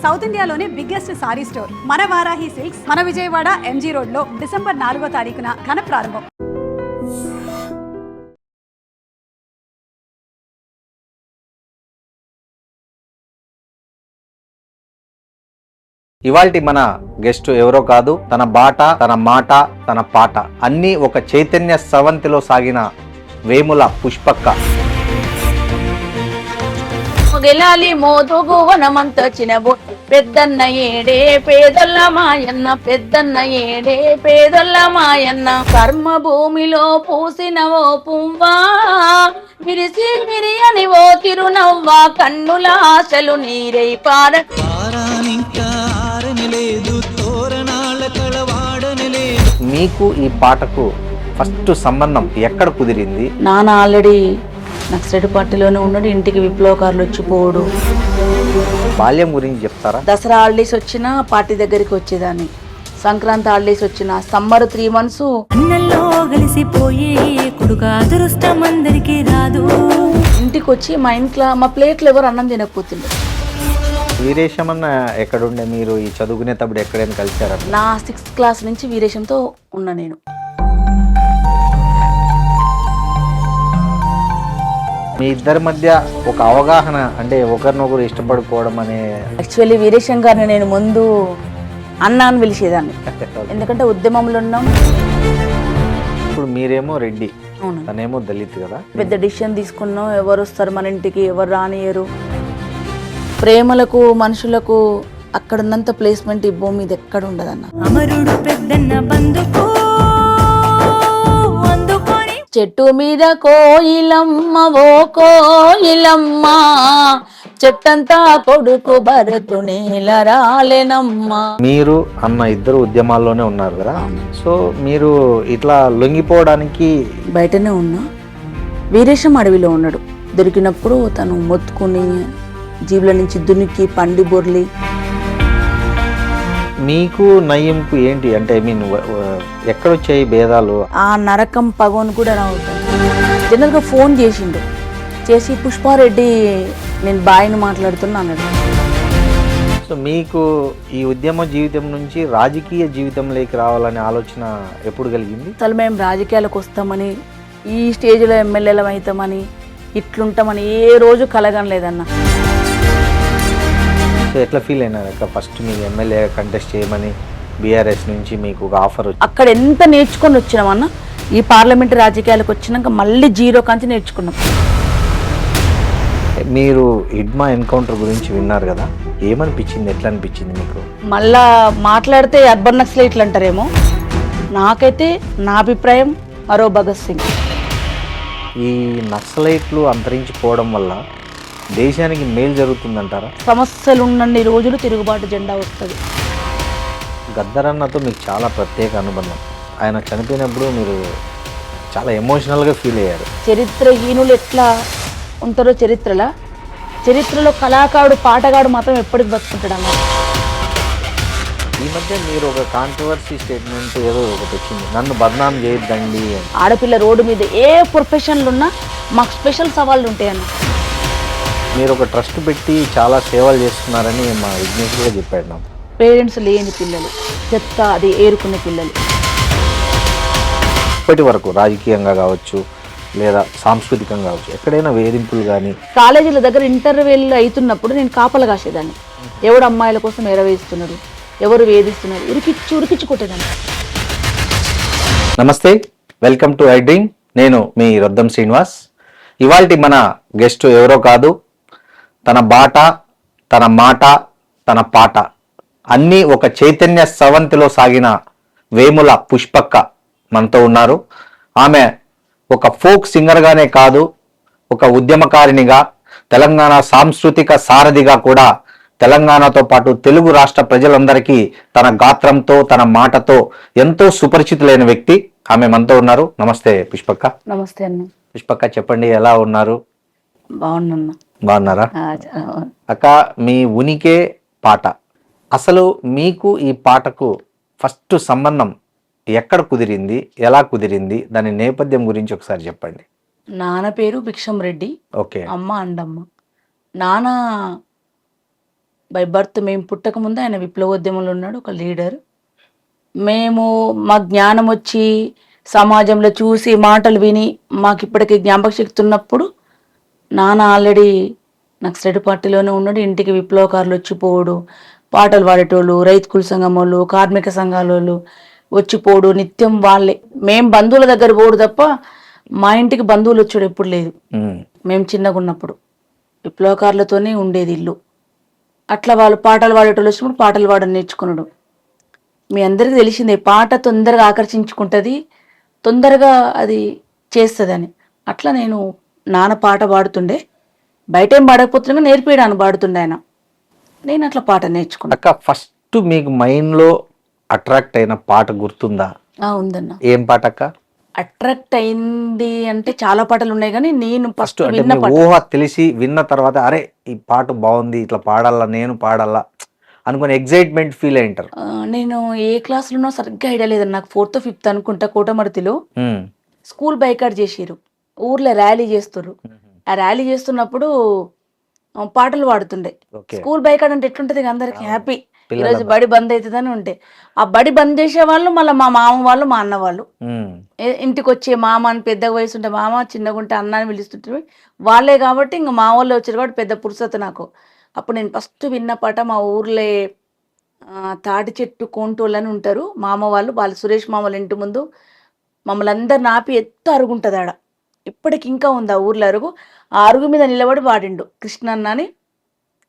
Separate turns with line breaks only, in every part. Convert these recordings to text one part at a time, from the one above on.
South ఇండియాలోనే biggest sorry store మన Varahi silks మన విజయవాడ ఎంజీ రోడ్ లో డిసెంబర్ 4వ తారీఖున ఘన ప్రారంభం.
ఇవాల్టి మన గెస్ట్ ఎవరో కాదు, తన బాట, తన మాట, తన పాట అన్నీ ఒక చైతన్య స్రవంతిలో సాగిన వేముల పుష్పక్క.
గెలాలి మోదుగు వనమంత చినబో పెద్దన్న ఏడే పేదొల్ల మాయన్న, పెద్దన్న ఏడే పేదొల్ల మాయన్న. కర్మ భూమిలో పూసిన ఓ పువ్వా, విరిసి విరియని ఓ తిరునవ్వా, కన్నుల ఆశలు నీరై పార.
మీకు ఈ పాటకు ఫస్ట్ సంబంధం ఎక్కడ కుదిరింది?
నాన్న ఆల్రెడీ నక్సలైట్ పార్టీలోనే ఉన్నాడు, ఇంటికి విప్లవకారులు వచ్చిపోడు.
బాల్యం గురించి చెప్తారా?
దసరా హాలిడేస్ వచ్చినా పార్టీ దగ్గరికి వచ్చేదాన్ని, సంక్రాంతి హాలిడేస్ వచ్చిన సమ్మర్ 3 months
అన్నల్లో కలిసిపోయే కొడుక అదృష్టం అందరికి రాదు.
ఇంటికి వచ్చి మా ఇంట్లో మా ప్లేట్లు ఎవరు అన్నం తినకపోతుండే.
వీరేశమన్న ఎక్కడుండే? మీరు ఈ చదువుకునేటప్పుడు ఎక్కడైనా కలిసారా?
నా 6th క్లాస్ నుంచి వీరేశంతో ఉన్నా నేను.
మీ ఇద్దరి మధ్య ఒక అవగాహన అంటే ఒకరినొకరు ఇష్టపడుకోవడం అనే.
యాక్చువల్లీ వీరేశం గారిని నేను ముందు అన్న అని పిలిచేదాన్ని, ఎందుకంటే ఉద్యమంలో ఉన్నాం.
ఇప్పుడు మీరేమో రెడ్డి,
అవును,
తనేమో దళిత్ కదా.
పెద్ద డిసిషన్ తీసుకున్నాం, ఎవరు వస్తారు మన ఇంటికి, ఎవరు రానియరు. ప్రేమలకు మనుషులకు అక్కడ ఉన్నంత ప్లేస్మెంట్ ఈ భూమి మీద ఎక్కడ ఉండదన్న.
అమరుడు పెద్దన్న బందుకు అందుకొని
చెట్టు మీద కోయిలమ్మ ఓ కోయిలమ్మ, చెట్టంతా కొడుకు భరతునేల రాలేనమ్మా.
మీరు అన్న ఇద్దరు ఉద్యమాల్లోనే ఉన్నారు కదా, సో మీరు ఇట్లా లొంగిపోవడానికి
బయటనే ఉన్నా. వీరేశం అడవిలో ఉన్నాడు, దొరికినప్పుడు తను మొత్తుకుని జీబుల నుంచి దునికి పండి బొర్లి.
మీకు నయ్యంకు ఏంటి అంటే మీన్ ఎక్కడొచ్చాయి భేదాలు?
ఆ నరకం పగోని కూడా రావుతాను. జనరల్గా ఫోన్ చేసిండు, చేసి పుష్పారెడ్డి నేను బాయ్ని మాట్లాడుతున్నా అన్నాడు.
సో మీకు ఈ ఉద్యమ జీవితం నుంచి రాజకీయ జీవితంలోకి రావాలనే ఆలోచన ఎప్పుడు కలిగింది?
అసలు మేము రాజకీయాలకు వస్తామని, ఈ స్టేజ్లో ఎమ్మెల్యేలం అవుతామని, ఇట్లుంటామని ఏ రోజు కలగనలేదన్న.
సో ఎట్లా ఫీల్ అయినారు అక్క ఫస్ట్ మీరు ఎమ్మెల్యే కంటెస్ట్ చేయమని బీఆర్ఎస్ నుంచి మీకు ఒక ఆఫర్ వచ్చి?
అక్కడ ఎంత నేర్చుకొని వచ్చినామన్న, ఈ పార్లమెంట్ రాజకీయాలకు వచ్చినాక మళ్ళీ జీరో కాంచి నేర్చుకున్నాం.
మీరు హిడ్మా ఎన్కౌంటర్ గురించి విన్నారు కదా, ఏమనిపించింది, ఎట్లా అనిపించింది మీకు?
మళ్ళా మాట్లాడితే అర్బన్ నక్సలైట్లు అంటారేమో, నాకైతే నా అభిప్రాయం మరో భగత్ సింగ్.
ఈ నక్సలైట్లు అంతరించిపోవడం వల్ల దేశానికి మేలు జరుగుతుందంటారా?
సమస్యలు ఉన్నన్ని రోజులు తిరుగుబాటు జెండా వస్తుంది.
గద్దరన్నతో మీకు చాలా ప్రత్యేక అనుబంధం. ఆయన చనిపోయినప్పుడు మీరు చాలా ఎమోషనల్గా ఫీల్ అయ్యారు.
చరిత్రహీనులు ఎట్లా ఉంటారో చరిత్రలో కళాకారుడు పాటగాడు మాత్రం ఎప్పటికి బతుకుంటాడు అన్న.
ఈ మధ్య మీరు ఒక కాంట్రవర్సీ స్టేట్మెంట్ ఏదో ఒకటి వచ్చింది, నన్ను బద్నాం చేయొద్దండి అని.
ఆడపిల్ల రోడ్డు మీద ఏ ప్రొఫెషన్లు ఉన్నా మాకు స్పెషల్ సవాళ్ళు ఉంటాయన్న.
మీరు ఒక ట్రస్ట్ పెట్టి చాలా సేవలు చేస్తున్నారని మా విజ్ఞేష్ కూడా చెప్పాడు నాకు.
పేరెంట్స్ లేని పిల్లలు, చెత్త అది ఏరుకునే పిల్లలు.
ఇప్పటి వరకు రాజకీయంగా కావచ్చు లేదా సాంస్కృతికంగా కావచ్చు ఎక్కడైనా వేధింపులు కానీ?
కాలేజీల దగ్గర ఇంటర్వ్యూలు అవుతున్నప్పుడు నేను కాపలు కాసేదాన్ని. ఎవడు అమ్మాయిల కోసం ఎరవేస్తున్నాడు, ఎవరు వేధిస్తున్నారు, ఉరికిచ్చి కొట్టేదాన్ని.
నమస్తే, వెల్కమ్ టు ఐ డ్రీమ్. నేను మీ రొద్దం శ్రీనివాస్. ఇవాల్టి మన గెస్ట్ ఎవరో కాదు, తన బాట, తన మాట, తన పాట అన్నీ ఒక చైతన్య స్రవంతిలో సాగిన వేముల పుష్పక్క మనతో ఉన్నారు. ఆమె ఒక ఫోక్ సింగర్గానే కాదు, ఒక ఉద్యమకారినిగా, తెలంగాణ సాంస్కృతిక సారథిగా కూడా తెలంగాణతో పాటు తెలుగు రాష్ట్ర ప్రజలందరికీ తన గాత్రంతో, తన మాటతో ఎంతో సుపరిచితులైన వ్యక్తి. ఆమె మనతో ఉన్నారు. నమస్తే పుష్పక్క.
నమస్తే అన్న.
పుష్పక్క చెప్పండి, ఎలా ఉన్నారు?
బాగున్నా.
బాగున్నారా అక్క? మీ ఉనికే పాట. అసలు మీకు ఈ పాటకు ఫస్ట్ సంబంధం ఎక్కడ కుదిరింది, ఎలా కుదిరింది, దాని నేపథ్యం గురించి ఒకసారి చెప్పండి.
నాన్న పేరు భిక్షం రెడ్డి,
ఓకే.
అమ్మ అండమ్మ. నాన్న బై బర్త్ మేము పుట్టక ముందు ఆయన విప్లవోద్యమంలో ఉన్నాడు, ఒక లీడర్. మేము మా జ్ఞానం వచ్చి సమాజంలో చూసి మాటలు విని మాకు ఇప్పటికీ జ్ఞాపక శక్తి ఉన్నప్పుడు నాన్న ఆల్రెడీ నక్సలైట్ పార్టీలోనే ఉన్నాడు. ఇంటికి విప్లవకారులు వచ్చిపోడు, పాటలు పాడేటోళ్ళు, రైతు కుల సంఘం వాళ్ళు, కార్మిక సంఘాల వాళ్ళు వచ్చిపోడు, నిత్యం వాళ్ళే. మేము బంధువుల దగ్గర పోడు తప్ప మా ఇంటికి బంధువులు వచ్చాడు ఎప్పుడు లేదు. మేము చిన్నగా ఉన్నప్పుడు విప్లవకారులతోనే ఉండేది ఇల్లు. అట్లా వాళ్ళు పాటలు పాడేటోళ్ళు వచ్చినప్పుడు పాటలు పాడని నేర్చుకున్నాడు. మీ అందరికీ తెలిసిందే, పాట తొందరగా ఆకర్షించుకుంటుంది, తొందరగా అది చేస్తుందని. అట్లా నేను నాన్న పాట పాడుతుండే, బయట ఏం పాడకపోతున్నా నేర్పించడానికి పాడుతుండే ఆయన. నేను అట్లా పాట నేర్చుకున్నా.
అక్క ఫస్ట్ మీకు మైండ్లో అట్రాక్ట్ అయిన పాట గుర్తుందా?
ఉందన్న.
ఏం పాట అక్క?
అట్రాక్ట్ అయింది అంటే చాలా పాటలు ఉన్నాయి, కానీ నేను ఫస్ట్
అంటే
విన్న
మీ
పాట,
ఊహ తెలిసి విన్న తర్వాత అరే ఈ పాట బాగుంది, ఇట్లా పాడాలా, నేను పాడాలా అనుకుని ఎగ్జైట్మెంట్ ఫీల్ అయింటారు.
నేను ఏ క్లాస్లోనో సరిగ్గా ఐడియా లేదన్న, నాకు 4th 5th అనుకుంటా, కోటమర్తిలో స్కూల్ బైకాట్ చేసిర్రు, ఊర్లో ర్యాలీ చేస్తుర్రు. ఆ ర్యాలీ చేస్తున్నప్పుడు పాటలు పాడుతుండే. స్కూల్ బైకాట్ అంటే ఎట్లుంటది అందరికి హ్యాపీ, ఈరోజు బడి బంద్ అవుతుందని ఉంటే ఆ బడి బంద్ చేసే వాళ్ళు మళ్ళీ మా మామ వాళ్ళు, మా అన్న వాళ్ళు ఇంటికి వచ్చే మామ అని, పెద్దగా వయసు ఉంటే మామ, చిన్నగా ఉంటే అన్న అని పిలుస్తుంటే వాళ్ళే కాబట్టి ఇంకా మా వాళ్ళు వచ్చారు కాబట్టి పెద్ద పురుసత నాకు. అప్పుడు నేను ఫస్ట్ విన్న పాట మా ఊర్లే తాటి చెట్టు కోంటోళ్ళు అని ఉంటారు మామ వాళ్ళు, వాళ్ళు సురేష్ మామల ఇంటి ముందు మమ్మల్ని అందరిని ఆపి ఎత్తు అరుగుంటుంది ఆడ, ఇప్పటికి ఇంకా ఉంది ఆ ఊర్లో అరుగు. ఆ అరుగు మీద నిలబడి పాడిండు కృష్ణన్న అని,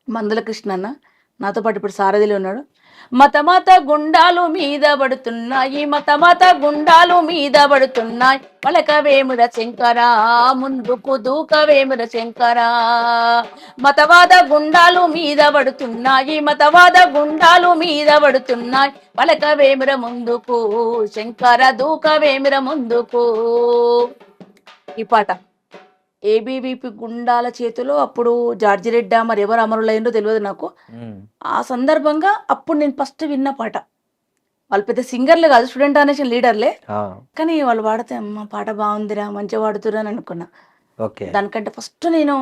మందుల కృష్ణన్న. నాతో పాటు ఇప్పుడు సారథిలో ఉన్నాడు. మత మత గుండాలు మీద పడుతున్నాయి, మత మత గుండాలు మీద పడుతున్నాయి, పలకవేముర శంకరా ముందుకు దూకవేముర శంకరా. మతవాద గుండాలు మీద పడుతున్నాయి, మతవాద గుండాలు మీద పడుతున్నాయి, పలకవేముర ముందుకు శంకర దూకవేముర ముందుకు. ఈ పాట ఏబీవీపీ గుండాల చేతిలో అప్పుడు జార్జి రెడ్డా మరి ఎవరు అమరులైందో తెలియదు నాకు. ఆ సందర్భంగా అప్పుడు నేను ఫస్ట్ విన్న పాట. వాళ్ళు పెద్ద సింగర్లే కాదు, స్టూడెంట్ అనేషన్ లీడర్లే, కానీ వాళ్ళు పాడితే అమ్మ పాట బాగుందిరా, మంచిగా పాడుతురా అని అనుకున్నా. దానికంటే ఫస్ట్ నేను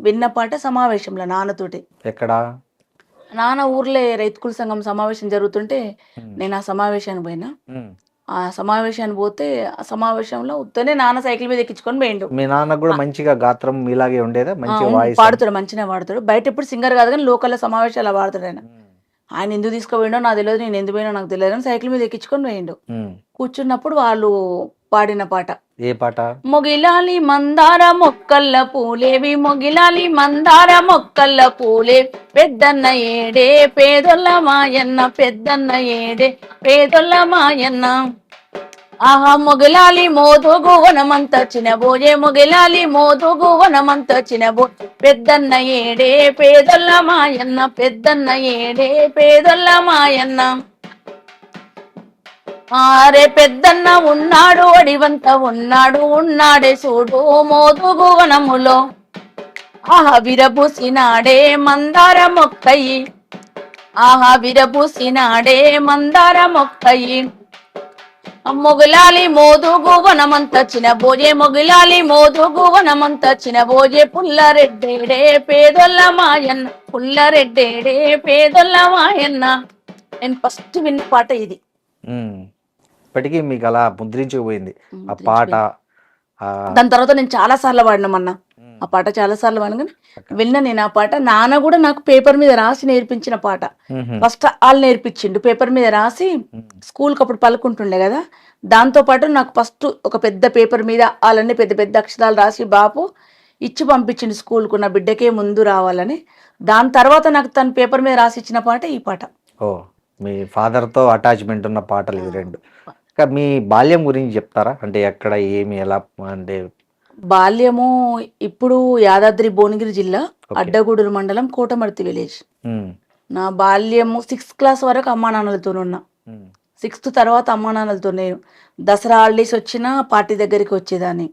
విన్న పాట సమావేశంలో నాన్నతోటి.
ఎక్కడ?
నాన్న ఊర్లే రైతు కుల సంఘం సమావేశం జరుగుతుంటే నేను ఆ సమావేశానికి పోయినా. ఆ సమావేశానికి పోతే ఆ సమావేశంలో ఉత్తనే నాన్న సైకిల్ మీద ఎక్కించుకొని పోయిండు.
మీ నాన్న కూడా మంచిగా గాత్రం మీలాగే ఉండేదా? మంచిగా వాయిస్
పాడుతాడు, మంచిగా పాడుతాడు. బయట ఎప్పుడు సింగర్ కాదు కానీ లోకల్ సమావేశాలు పాడుతాడు ఆయన. ఆయన ఎందుకు తీసుకుపోయిండో నాకు తెలియదు, నేను ఎందుకు పోయినా నాకు తెలియదు, కానీ సైకిల్ మీద ఎక్కించుకొని పోయిండు. కూర్చున్నప్పుడు వాళ్ళు పాడిన పాట.
ఏ పాట?
మొగిలాలి మందార మొక్కల్ల పూలేవి, మొగిలాలి మందార మొక్కల్ల పూలే, పెద్దన్న ఏడే పేదొల్ల మాయన్న, పెద్దన్న ఏడే పేదొల్ల మాయన్న. ఆహా మొగిలాలి మోదుగు వనమంత చినబోయే, మొగిలాలి మోదుగు వనమంత చినబో, పెద్దన్న ఏడే పేదొల్ల మాయన్న, పెద్దన్న ఏడే పేదొల్ల మాయన్న. ఆరే పెద్దన్న ఉన్నాడు అడివంత ఉన్నాడు, ఉన్నాడే చూడు మోదుగు వనములో, ఆహా విరబూసినాడే మందార మొక్కయి, ఆహా విరబూసినాడే మందార మొక్కయి. మొగిలాలి మోదుగు వనమంత చినబోయే, మొగిలాలి మోదుగు వనమంత చినబోయే, పుల్లరెడ్డేడే పేదొల్ల మాయన్న, పుల్లరెడ్డేడే పేదొల్ల మాయన్న. నేను ఫస్ట్ విన్న పాట ఇది.
ఇప్పటికీ మీకు అలా ముద్రించుకుపోయింది ఆ పాట.
దాని తర్వాత నేను చాలా సార్లు పాడినామన్నా ఆ పాట, చాలా సార్లు పాడిన కానీ విన్నా నేను ఆ పాట. నాన్న కూడా నాకు పేపర్ మీద రాసి నేర్పించిన పాట. ఫస్ట్ వాళ్ళు నేర్పించిండు, పేపర్ మీద రాసి స్కూల్కి అప్పుడు పలుకుంటుండే కదా, దాంతో పాటు నాకు ఫస్ట్ ఒక పెద్ద పేపర్ మీద వాళ్ళని పెద్ద పెద్ద అక్షరాలు రాసి బాపు ఇచ్చి పంపించిండు స్కూల్కు, నా బిడ్డకే ముందు రావాలని. దాని తర్వాత నాకు తన పేపర్ మీద రాసి ఇచ్చిన పాట ఈ పాట.
ఓ, మీ ఫాదర్తో అటాచ్మెంట్ ఉన్న పాటలు ఇవి రెండు. మీ బాల్యం గురించి చెప్తారా? అంటే ఎక్కడ, ఏమి, ఎలా? అంటే
బాల్యము ఇప్పుడు యాదాద్రి భువనగిరి జిల్లా అడ్డగూడూరు మండలం కోటమర్తి విలేజ్. నా బాల్యము 6th క్లాస్ వరకు అమ్మా నాన్నలతో ఉన్నా. 6th తర్వాత అమ్మా నాన్నలతో. నేను దసరా హాలిడేస్ వచ్చినా పార్టీ దగ్గరికి వచ్చేదాన్ని,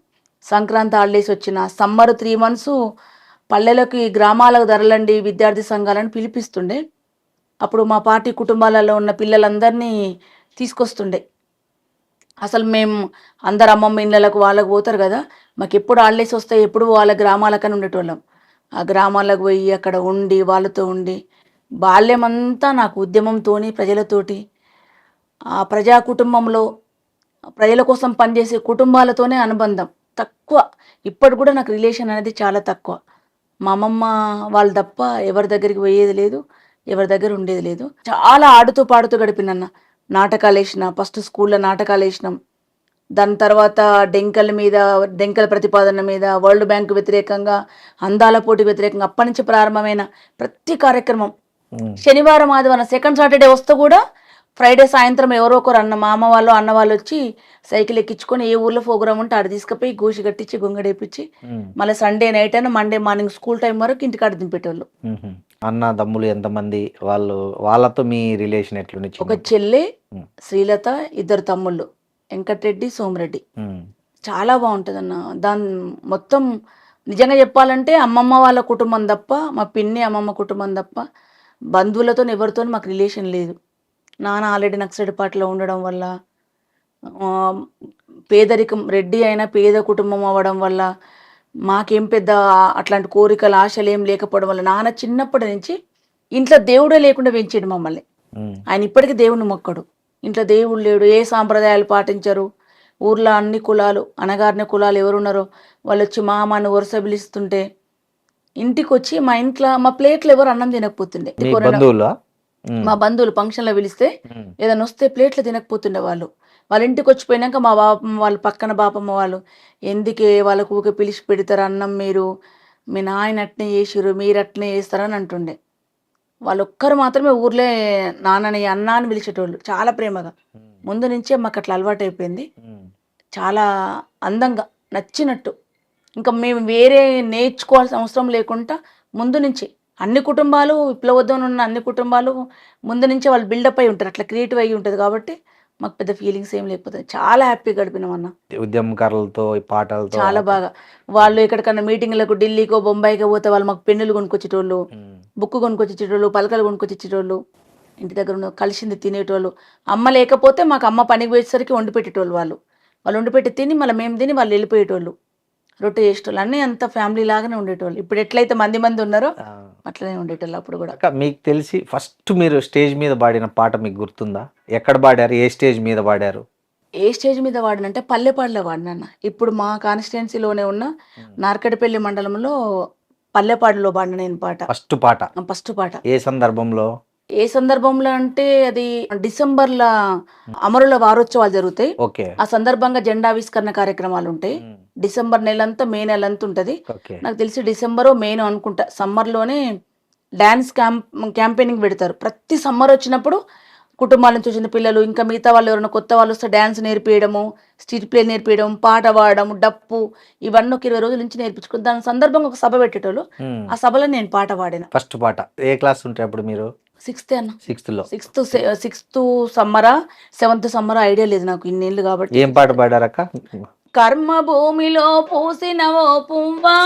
సంక్రాంతి హాలిడేస్ వచ్చిన, సమ్మర్ 3 months పల్లెలకి గ్రామాలకు ధరలండి విద్యార్థి సంఘాలను పిలిపిస్తుండే. అప్పుడు మా పార్టీ కుటుంబాలలో ఉన్న పిల్లలందరినీ తీసుకొస్తుండే. అసలు మేము అందరు అమ్మమ్మ ఇళ్ళకు వాళ్ళకు పోతారు కదా, మాకు ఎప్పుడు హాలిడేస్ వస్తాయి ఎప్పుడు వాళ్ళ గ్రామాలకని ఉండేటోళ్ళం. ఆ గ్రామాలకు పోయి అక్కడ ఉండి వాళ్ళతో ఉండి బాల్యమంతా నాకు ఉద్యమంతోని ప్రజలతోటి ఆ ప్రజా కుటుంబంలో ప్రజల కోసం పనిచేసే కుటుంబాలతోనే అనుబంధం తక్కువ. ఇప్పటి కూడా నాకు రిలేషన్ అనేది చాలా తక్కువ. మా అమ్మమ్మ వాళ్ళు తప్ప ఎవరి దగ్గరికి పోయేది లేదు, ఎవరి దగ్గర ఉండేది లేదు. చాలా ఆడుతూ పాడుతూ గడిపినన్న. నాటకాలు వేసిన, ఫస్ట్ స్కూల్లో నాటకాలు వేసినాం. దాని తర్వాత డెంకల ప్రతిపాదన మీద, వరల్డ్ బ్యాంక్ వ్యతిరేకంగా, అందాల పోటీ వ్యతిరేకంగా అప్పటి నుంచి ప్రారంభమైన ప్రతి కార్యక్రమం. శనివారం ఆదివారం సెకండ్ సాటర్డే వస్తే కూడా ఫ్రైడే సాయంత్రం ఎవరో ఒకరు మా అమ్మ వాళ్ళు అన్న వాళ్ళు వచ్చి సైకిల్ ఎక్కించుకొని ఏ ఊర్లో ప్రోగ్రామ్ ఉంటే ఆడ తీసుకుపోయి గోషి కట్టించి గొంగడేపించి మళ్ళీ సండే నైట్ అయినా మండే మార్నింగ్ స్కూల్ టైం వరకు ఇంటికాడ దింపేటోళ్ళు.
అన్న తమ్ములు ఎంతమంది? వాళ్ళతో మీ రిలేషన్ ఎట్లుంది?
ఒక చెల్లి శ్రీలత, 2 తమ్ముళ్ళు వెంకటరెడ్డి, సోమరెడ్డి. చాలా బాగుంటుంది అన్న. దాని మొత్తం నిజంగా చెప్పాలంటే అమ్మమ్మ వాళ్ళ కుటుంబం తప్ప, మా పిన్ని అమ్మమ్మ కుటుంబం తప్ప బంధువులతో ఎవరితో మాకు రిలేషన్ లేదు. నాన్న ఆల్రెడీ నక్సడిపాట్లో ఉండడం వల్ల, పేదరికం, రెడ్డి అయినా పేద కుటుంబం అవ్వడం వల్ల మాకేం పెద్ద అట్లాంటి కోరికలు ఆశలు ఏం లేకపోవడం వల్ల నాన్న చిన్నప్పటి నుంచి ఇంట్లో దేవుడే లేకుండా పెంచాడు మమ్మల్ని. ఆయన ఇప్పటికీ దేవుని మొక్కడు. ఇంట్లో దేవుడు లేడు, ఏ సాంప్రదాయాలు పాటించరు. ఊర్లో అన్ని కులాలు, అనగారిన కులాలు ఎవరున్నారో వాళ్ళు వచ్చి మామని వరుస పిలుస్తుంటే ఇంటికి వచ్చి మా ఇంట్లో మా ప్లేట్లు ఎవరు అన్నం తినకపోతుండే. మా బంధువులు ఫంక్షన్లో పిలిస్తే ఏదైనా వస్తే ప్లేట్లు తినకపోతుండే వాళ్ళు. వాళ్ళ ఇంటికి వచ్చిపోయినాక మా బాపమ్మ వాళ్ళు, పక్కన బాపమ్మ వాళ్ళు, ఎందుకే వాళ్ళకు ఊకే పిలిచి పెడతారు అన్నం, మీరు మీ నాయన అట్నే చేసిరు, మీరు అట్నే చేస్తారని అంటుండే. వాళ్ళు ఒక్కరు మాత్రమే ఊర్లే నాన్నని అన్న అని పిలిచేటోళ్ళు, చాలా ప్రేమగా. ముందు నుంచే మాకు అట్లా అలవాటు అయిపోయింది. చాలా అందంగా నచ్చినట్టు. ఇంకా మేము వేరే నేర్చుకోవాల్సిన అవసరం లేకుండా ముందు నుంచి అన్ని కుటుంబాలు, విప్లవోద్యమంలో ఉన్న అన్ని కుటుంబాలు ముందు నుంచే వాళ్ళు బిల్డప్ అయి ఉంటారు, అట్లా క్రియేటివ్ అయ్యి ఉంటుంది. కాబట్టి మాకు పెద్ద ఫీలింగ్స్ ఏం లేకపోతే చాలా హ్యాపీగా గడిపినాం అన్న.
ఉద్యమకారులతో, పాటలతో
చాలా బాగా. వాళ్ళు ఎక్కడికన్నా మీటింగ్లకు ఢిల్లీకో బొంబాయికో పోతే వాళ్ళు మాకు పెన్నులు కొనుక్కొచ్చేటోళ్ళు, బుక్ కొనుక్కొచ్చేటోళ్ళు, పలకలు కొనుక్కొచ్చేటోళ్ళు, ఇంటి దగ్గర ఉన్న కలిసింది తినేటోళ్ళు. అమ్మ లేకపోతే మాకు అమ్మ పనికి పోయేసరికి వండి పెట్టేటోళ్ళు. వాళ్ళు వండి పెట్టి తిని మళ్ళీ మేము తిని వాళ్ళు వెళ్ళిపోయేటోళ్ళు, రొట్టె చేసేటోళ్ళు. అన్నీ అంత ఫ్యామిలీ లాగానే ఉండేటోళ్ళు. ఇప్పుడు ఎట్లయితే మంది ఉన్నారో అట్లనే ఉండేటోళ్ళు అప్పుడు కూడా.
మీకు తెలిసి ఫస్ట్ మీరు స్టేజ్ మీద పాడిన పాట మీకు గుర్తుందా? ఎక్కడ పాడారు? ఏ స్టేజ్ మీద పాడారు?
ఏ స్టేజ్ మీద వాడినంటే పల్లెపాడులో వాడినన్న. ఇప్పుడు మా కాన్స్టిట్యున్సీలోనే ఉన్న నార్కడపల్లి మండలంలో పల్లెపాడులో పాడిన నేను పాట.
ఫస్ట్ పాట ఏ సందర్భంలో?
ఏ సందర్భంలో అంటే అది డిసెంబర్లో అమరుల వారోత్సవాలు జరుగుతాయి. ఆ సందర్భంగా జెండావిష్కరణ కార్యక్రమాలు ఉంటాయి. డిసెంబర్ నెలంతా, మే నెలంతా ఉంటది. నాకు తెలిసి డిసెంబరో మేనో అనుకుంటా. సమ్మర్లోనే డాన్స్ క్యాంపెయినింగ్ పెడతారు. ప్రతి సమ్మర్ వచ్చినప్పుడు కుటుంబాల నుంచి వచ్చిన పిల్లలు, ఇంకా మిగతా వాళ్ళు ఎవరైనా కొత్త వాళ్ళు వస్తే డాన్స్ నేర్పియడము, స్ట్రీట్ ప్లే నేర్పియడం, పాట పాడడం, డప్పు, ఇవన్నీ ఒక 20 రోజుల నుంచి నేర్పించుకుని దాని సందర్భంగా ఒక సభ పెట్టేటోళ్ళు. ఆ సభలో నేను పాట పాడిన.
ఫస్ట్ పాట ఏ క్లాస్ ఉంటే అప్పుడు మీరు?
6th అన్న. సిక్స్త్ సమ్మరా 7th సమ్మరా ఐడియా లేదు నాకు, ఇన్నేళ్ళు కాబట్టి.
ఏం పాట పాడారక్క?
కర్మ భూమిలో పూసిన ఓ పువ్వా,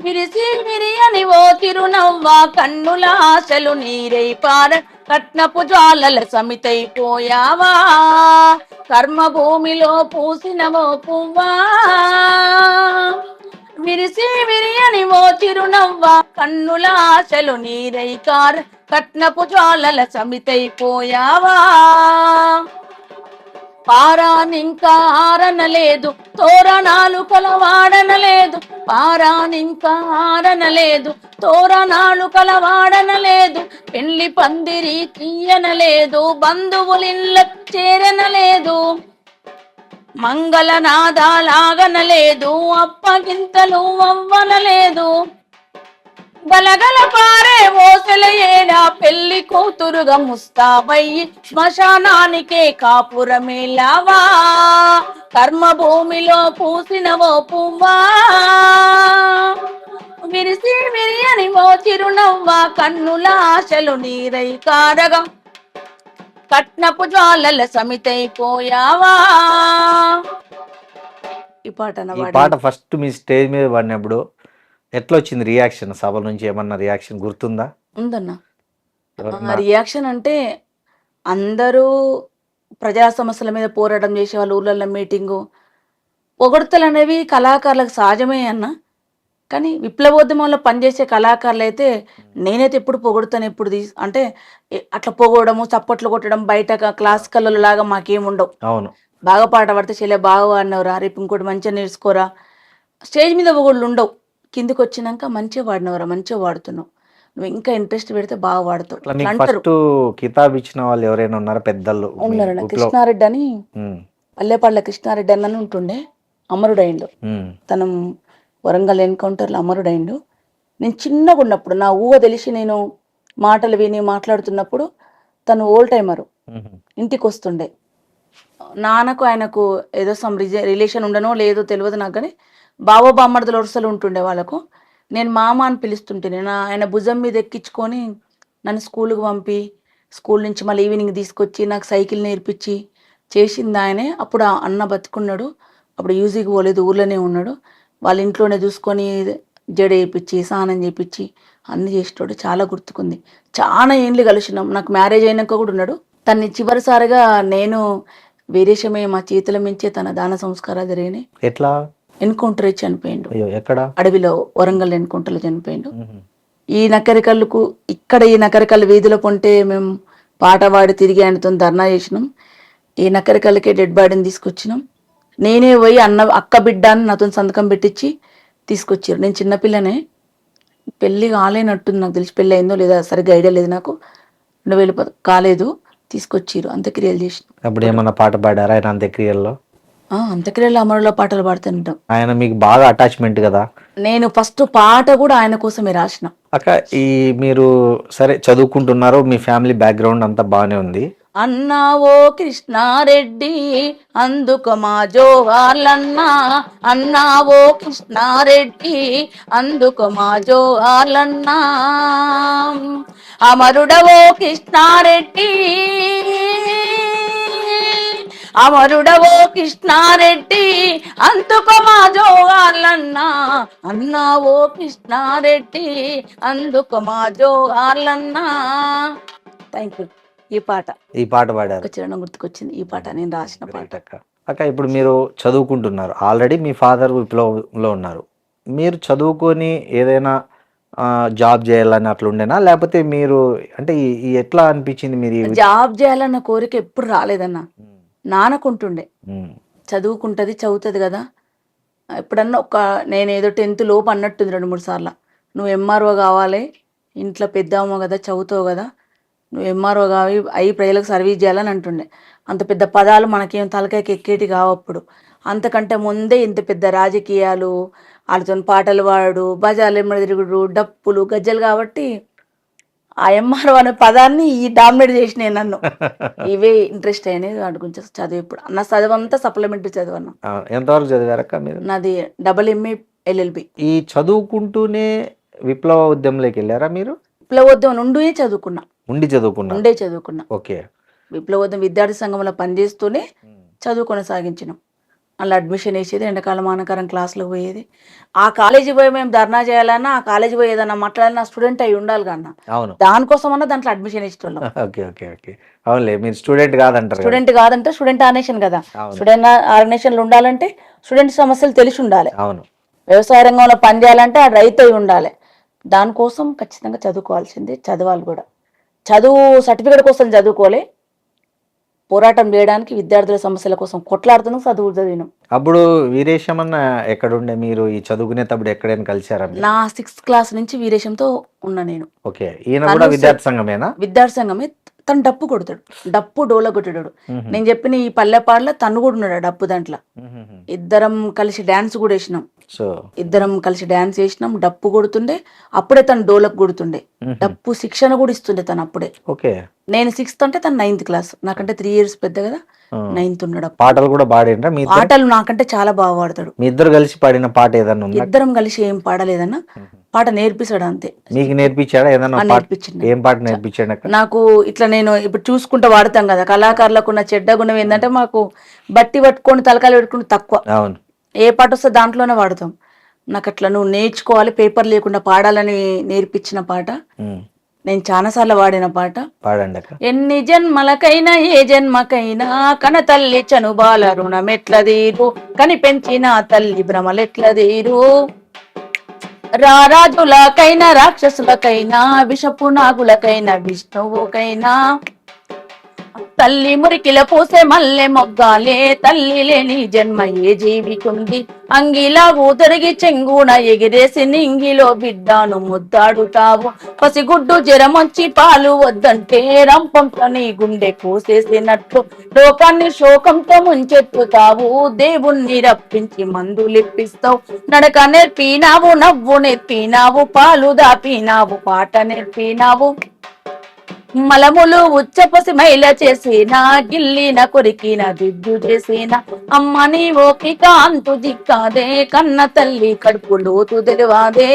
విరిసి విరియని ఓ తిరునవ్వా, కన్నుల ఆశలు నీరై పార, కట్నపు జ్వాలల సమితైపోయావా. కర్మ భూమిలో పూసిన ఓ పువ్వా, విరిసి విరియని ఓ చిరునవ్వా, కన్నుల ఆశలు నీరై కార, కట్నపు జ్వాలల సమితైపోయావా. పారానింకా ఆరనలేదు, తోరణాలు కలవాడనలేదు, పారానింకా ఆరనలేదు, తోరణాలు కలవాడనలేదు, పెళ్లి పందిరి తీయనలేదు, బంధువులిళ్ళ చేరనలేదు, మంగళనాదాలాగనలేదు, అప్పగింతలు అవ్వనలేదు, గలగల పారే ఓసెల ఏడా పెళ్లి కూతురుగా ముస్తాబయ్యి శ్మశానానికే కాపురమేలావా. కర్మ భూమిలో పూసిన ఓ పువ్వా, విరిసి విరియని ఓ చిరునవ్వా, కన్నుల ఆశలు నీరై కారగం, కట్నపు జ్వాలల సమితైపోయావా. ఈ పాట
ఫస్ట్ మీ స్టేజ్ మీద పాడినప్పుడు ఎట్లా వచ్చింది రియాక్షన్? సభ నుంచి ఏమన్నా రియాక్షన్ గుర్తుందా?
ఉందన్న. రియాక్షన్ అంటే అందరూ ప్రజా సమస్యల మీద పోరాటం చేసే వాళ్ళు, ఊళ్ళల్లో మీటింగు, పొగడ్తలు అనేవి కళాకారులకు సహజమే అన్న. కానీ విప్లవోద్యమంలో పనిచేసే కళాకారులు అయితే నేనైతే ఎప్పుడు పొగుడుతాను, ఎప్పుడు అంటే అట్లా పొగడము, చప్పట్లు కొట్టడం, బయట క్లాసికల్ లాగా మాకేం ఉండవు.
అవును.
బాగా పాట పడితే చెల్లె బాగా పాడినవరా, రేపు ఇంకోటి మంచిగా నేర్చుకోరా, స్టేజ్ మీద పొగళ్ళు ఉండవు. కిందికి వచ్చినాక మంచిగా పాడినవరా, మంచిగా పాడుతున్నావు, నువ్వు ఇంకా ఇంట్రెస్ట్ పెడితే బాగా పాడుతావు
అట్లా
అట్లా
మీకు
అంటారు.
ఫస్ట్ కితాబ్ ఇచ్చిన వాళ్ళు ఎవరైనా ఉన్నారా పెద్దలు? మీ
ఉన్నారన్న
ఊర్లో?
కృష్ణారెడ్డి అని,
ఉమ్,
పల్లెపాళ్ళ కృష్ణారెడ్డి అని ఉంటుండే, అమరుడైండు.
ఉమ్,
తను వరంగల్ ఎన్కౌంటర్లో అమరుడైండు. నేను చిన్నగా ఉన్నప్పుడు, నా ఊహ తెలిసి నేను మాటలు విని మాట్లాడుతున్నప్పుడు తను ఓల్డ్ టైమరు,
ఉమ్,
ఇంటికి వస్తుండే. నాన్నకు ఆయనకు ఏదో సమ్ రిలేషన్ ఉండనో లేదో తెలియదు నాకు, కానీ బావో బామ్మర్దుల వరుసలు ఉంటుండే వాళ్ళకు. నేను మామ అని పిలుస్తుంటే నేను ఆయన భుజం మీద ఎక్కించుకొని నన్ను స్కూల్కి పంపి, స్కూల్ నుంచి మళ్ళీ ఈవినింగ్ తీసుకొచ్చి నాకు సైకిల్ నేర్పించి చేసింది ఆయనే. అప్పుడు ఆ అన్న బతుకున్నాడు, అప్పుడు యూజీకి పోలేదు, ఊర్లోనే ఉన్నాడు. వాళ్ళ ఇంట్లోనే చూసుకొని జడ వేయించి స్నానం చేయించి అన్ని చేసేటోడు. చాలా గుర్తుకుంది. చాలా ఏండ్లు కలిసినాం. నాకు మ్యారేజ్ అయినాక కూడా ఉన్నాడు. తన్ని చివరిసారిగా నేను వీరేశమే మా చేతుల మించే తన దాన సంస్కారాలు జరిగినాయి.
ఎట్లా?
ఎన్కౌంటర్ ఇచ్చి చనిపోయిండు.
అయ్యో, ఎక్కడ?
అడవిలో, వరంగల్ ఎన్కౌంటర్లో చనిపోయిండు.
ఉహు,
ఈ నకరికల్లుకు ఇక్కడ ఈ నకరికల్లు వీధిలో పొంటే మేము పాట పాడి తిరిగి ఆయనతో ధర్నా చేసినాం. ఈ నకరికల్లుకే డెడ్ బాడీని తీసుకొచ్చినాం. నేనే పోయి అక్క బిడ్డ అని నాతో సంతకం పెట్టించి తీసుకొచ్చారు. నేను చిన్నపిల్లనే, పెళ్ళి కాలేనట్టుంది నాకు తెలిసి, పెళ్ళి అయిందో లేదా సరిగ్గా ఐడియా లేదు నాకు. 2010 కాలేదు, తీసుకొచ్చిరు, అంత్యక్రియలు చేసినాం.
అప్పుడు ఏమన్నా పాట పాడారా ఆయన అంత్యక్రియల్లో?
అంత్యక్రియలు అమరులో పాటలు పాడుతుంటాం.
ఆయన మీకు బాగా అటాచ్మెంట్ కదా?
నేను ఫస్ట్ పాట కూడా ఆయన కోసమే రాసిన.
అక్క, ఈ మీరు సరే చదువుకుంటున్నారు, మీ ఫ్యామిలీ బ్యాక్గ్రౌండ్ అంతా బాగానే ఉంది.
అన్నా ఓ కృష్ణారెడ్డి అందుకు మా జోహార్లన్నా, అన్నా ఓ కృష్ణారెడ్డి అందుకు మా జోహార్లన్నా, అమరుడవో కృష్ణారెడ్డి, అమరుడవో కృష్ణారెడ్డి అందుకు మా జోహార్లన్నా, అన్నా ఓ కృష్ణారెడ్డి అందుకు మా జోహార్లన్నా. Thank you. ఈ పాట
పాడారు.
ఒక చరణం గుర్తుకొచ్చింది. ఈ పాట నేను రాసిన పాట.
Great అక్క. అక్క, ఇప్పుడు మీరు చదువుకుంటున్నారు, ఆల్రెడీ మీ ఫాదర్ విప్లవంలో ఉన్నారు. మీరు చదువుకొని ఏదైనా జాబ్ చేయాలని అట్లా ఉండేనా, లేకపోతే మీరు అంటే ఎట్లా అనిపించింది మీరు
జాబ్ చేయాలన్న కోరిక ఎప్పుడు రాలేదన్న. నాన్నకుంటుండే
ఉమ్,
చదువుకుంటది, చదువుతుంది కదా. ఎప్పుడన్నా నేను ఏదో 10th లోపు అన్నట్టుంది 2-3 సార్లు, నువ్వు ఎంఆర్ఓ కావాలి, ఇంట్లో పెద్దమ్మ కదా, చదువుతావు కదా, నువ్వు ఎంఆర్ఓ కావి అయి ప్రజలకు సర్వీస్ చేయాలని అంటుండే. అంత పెద్ద పదాలు మనకేం తలకాయకి ఎక్కేటి కావప్పుడు. అంతకంటే ముందే ఇంత పెద్ద రాజకీయాలు, వాళ్ళతో పాటలు పాడు, బజార్లు ఎమ్మడి తిరుగుడు, డప్పులు, గజ్జలు, కాబట్టి ఆ ఎంఆర్ఓ అనే పదాన్ని ఈ డామినేట్ చేసినాయి నన్ను. ఇవే ఇంట్రెస్ట్ అయినాయి వాటి గురించి చదువు. ఇప్పుడు నా చదువు అంతా సప్లిమెంటరీ చదువు అన్న.
ఎంతవరకు చదివారక్క మీరు?
నాది AA LLB.
ఈ చదువుకుంటూనే విప్లవ ఉద్యమంలోకి వెళ్ళారా మీరు?
విప్లవోద్యమం నుండి చదువుకున్నా.
ఉండే చదువుకున్నా. ఓకే.
విప్లవోద్యమ విద్యార్థి సంఘంలో పనిచేస్తూనే చదువు కొనసాగించినాం. అలా అడ్మిషన్ వేసేది, ఎండాకాలం ఆనకాలం క్లాసులకు పోయేది. ఆ కాలేజీ పోయి మేము ధర్నా చేయాలన్నా, ఆ కాలేజీ పోయి ఏదన్నా మాట్లాడాలన్నా స్టూడెంట్ అయి ఉండాలి కన్నా.
అవును.
దానికోసం అన్నా దాంట్లో అడ్మిషన్ ఇచ్చేవాళ్ళం.
Okay okay okay. అవునులే, మీరు స్టూడెంట్ కాదంటారు.
స్టూడెంట్ కాదంటే స్టూడెంట్ ఆర్గనైజేషన్ కదా.
అవును.
స్టూడెంట్ ఆర్గనైజేషన్లు ఉండాలంటే స్టూడెంట్ సమస్యలు తెలిసి ఉండాలి.
అవును.
వ్యవసాయ రంగంలో పనిచేయాలంటే ఆ రైతు అయి ఉండాలి. దానికోసం ఖచ్చితంగా చదువుకోవాల్సిందే, చదవాలి కూడా. చదువు సర్టిఫికేట్ కోసం చదువుకోలే, పోరాటం చేయడానికి, విద్యార్థుల సమస్యల కోసం కొట్లాడుతున్నాం, చదువు చదివినాం.
అప్పుడు వీరేశమన్న ఎక్కడుండే? మీరు ఈ చదువుకునేటప్పుడు ఎక్కడైనా కలిసారా?
నా 6th క్లాస్ నుంచి వీరేశంతో ఉన్నా నేను.
ఓకే. ఈయన కూడా విద్యార్థి సంఘమేనా?
విద్యార్థి సంఘమే. తను డప్పు కొడతాడు, డప్పు డోల కొట్టాడు. నేను చెప్పిన ఈ పల్లెపాడులో తను కూడా ఉన్నాడు ఆ డప్పు దాంట్లో. ఇద్దరం కలిసి డాన్స్ కూడా వేసినాం. ఇద్దరం కలిసి డాన్స్ వేసినాం, డప్పు కొడుతుండే. అప్పుడే తను డోలకు కొడుతుండే, డప్పు శిక్షణ కూడా ఇస్తుండే తను అప్పుడే.
ఓకే.
నేను 6th అంటే తను 9th క్లాస్, నాకంటే 3 years పెద్ద కదా. 9th ఉన్నాడు.
పాటలు కూడా పాడిండ్రా? మీ
పాటలు నాకంటే చాలా బాగా పాడతాడు.
మీ ఇద్దరు కలిసి పాడిన పాట ఏదన్నా ఉందా?
ఇద్దరం కలిసి ఏం పాడలేదన్న, పాట నేర్పిస్తాడు అంతే.
మీకు నేర్పించాడా ఏదన్నా?
నేర్పించింది.
ఏం పాట నేర్పించాడు?
నాకు ఇట్లా నేను ఇప్పుడు చూసుకుంటూ వాడతాం కదా, కళాకారులకు ఉన్న చెడ్డ గుణం ఏంటంటే మాకు బట్టి పట్టుకొని తలకాయలు పెట్టుకుని తక్కువ.
అవును. ఏ
పాట వస్తే దాంట్లోనే వాడతాం. నాకు అట్లా నువ్వు నేర్చుకోవాలి, పేపర్ లేకుండా పాడాలని నేర్పించిన పాట. నేను చాలాసార్లు వాడిన పాట.
పాడండి.
ఎన్ని జన్మలకైనా ఏ జన్మకైనా కన తల్లి చనుబాల రుణమెట్లదీరు, కని పెంచిన తల్లి భ్రమలెట్లదీరు, రారాజులకైనా రాక్షసులకైనా విషపు నాగులకైనా విష్ణువుకైనా తల్లి మురికిల పూసే మల్లె మొగ్గాలే తల్లి లేని జన్మ ఏ జీవికుంది అంగిలా ఊదరిగి చెంగున ఎగిరేసి నింగిలో బిడ్డాను ముద్దాడుతావు పసిగుడ్డు జ్వరమొచ్చి పాలు వద్దంటే రంపంతో నీ గుండె కోసేసినట్లు లోకాన్ని శోకంతో ముంచెత్తుతావు దేవుణ్ణి రప్పించి మందులిప్పిస్తావు నడక నేర్పినావు నవ్వు నేర్పినావు పాలు దాపినావు పాట నేర్పినావు మలములు ఉచ్చపసి మైల చేసిన గిల్లిన కొరికిన దిద్దు చేసిన అమ్మ నీ ఓపిక అంతు దిక్కాదే కన్న తల్లి కడుపు లోతు తెలివాదే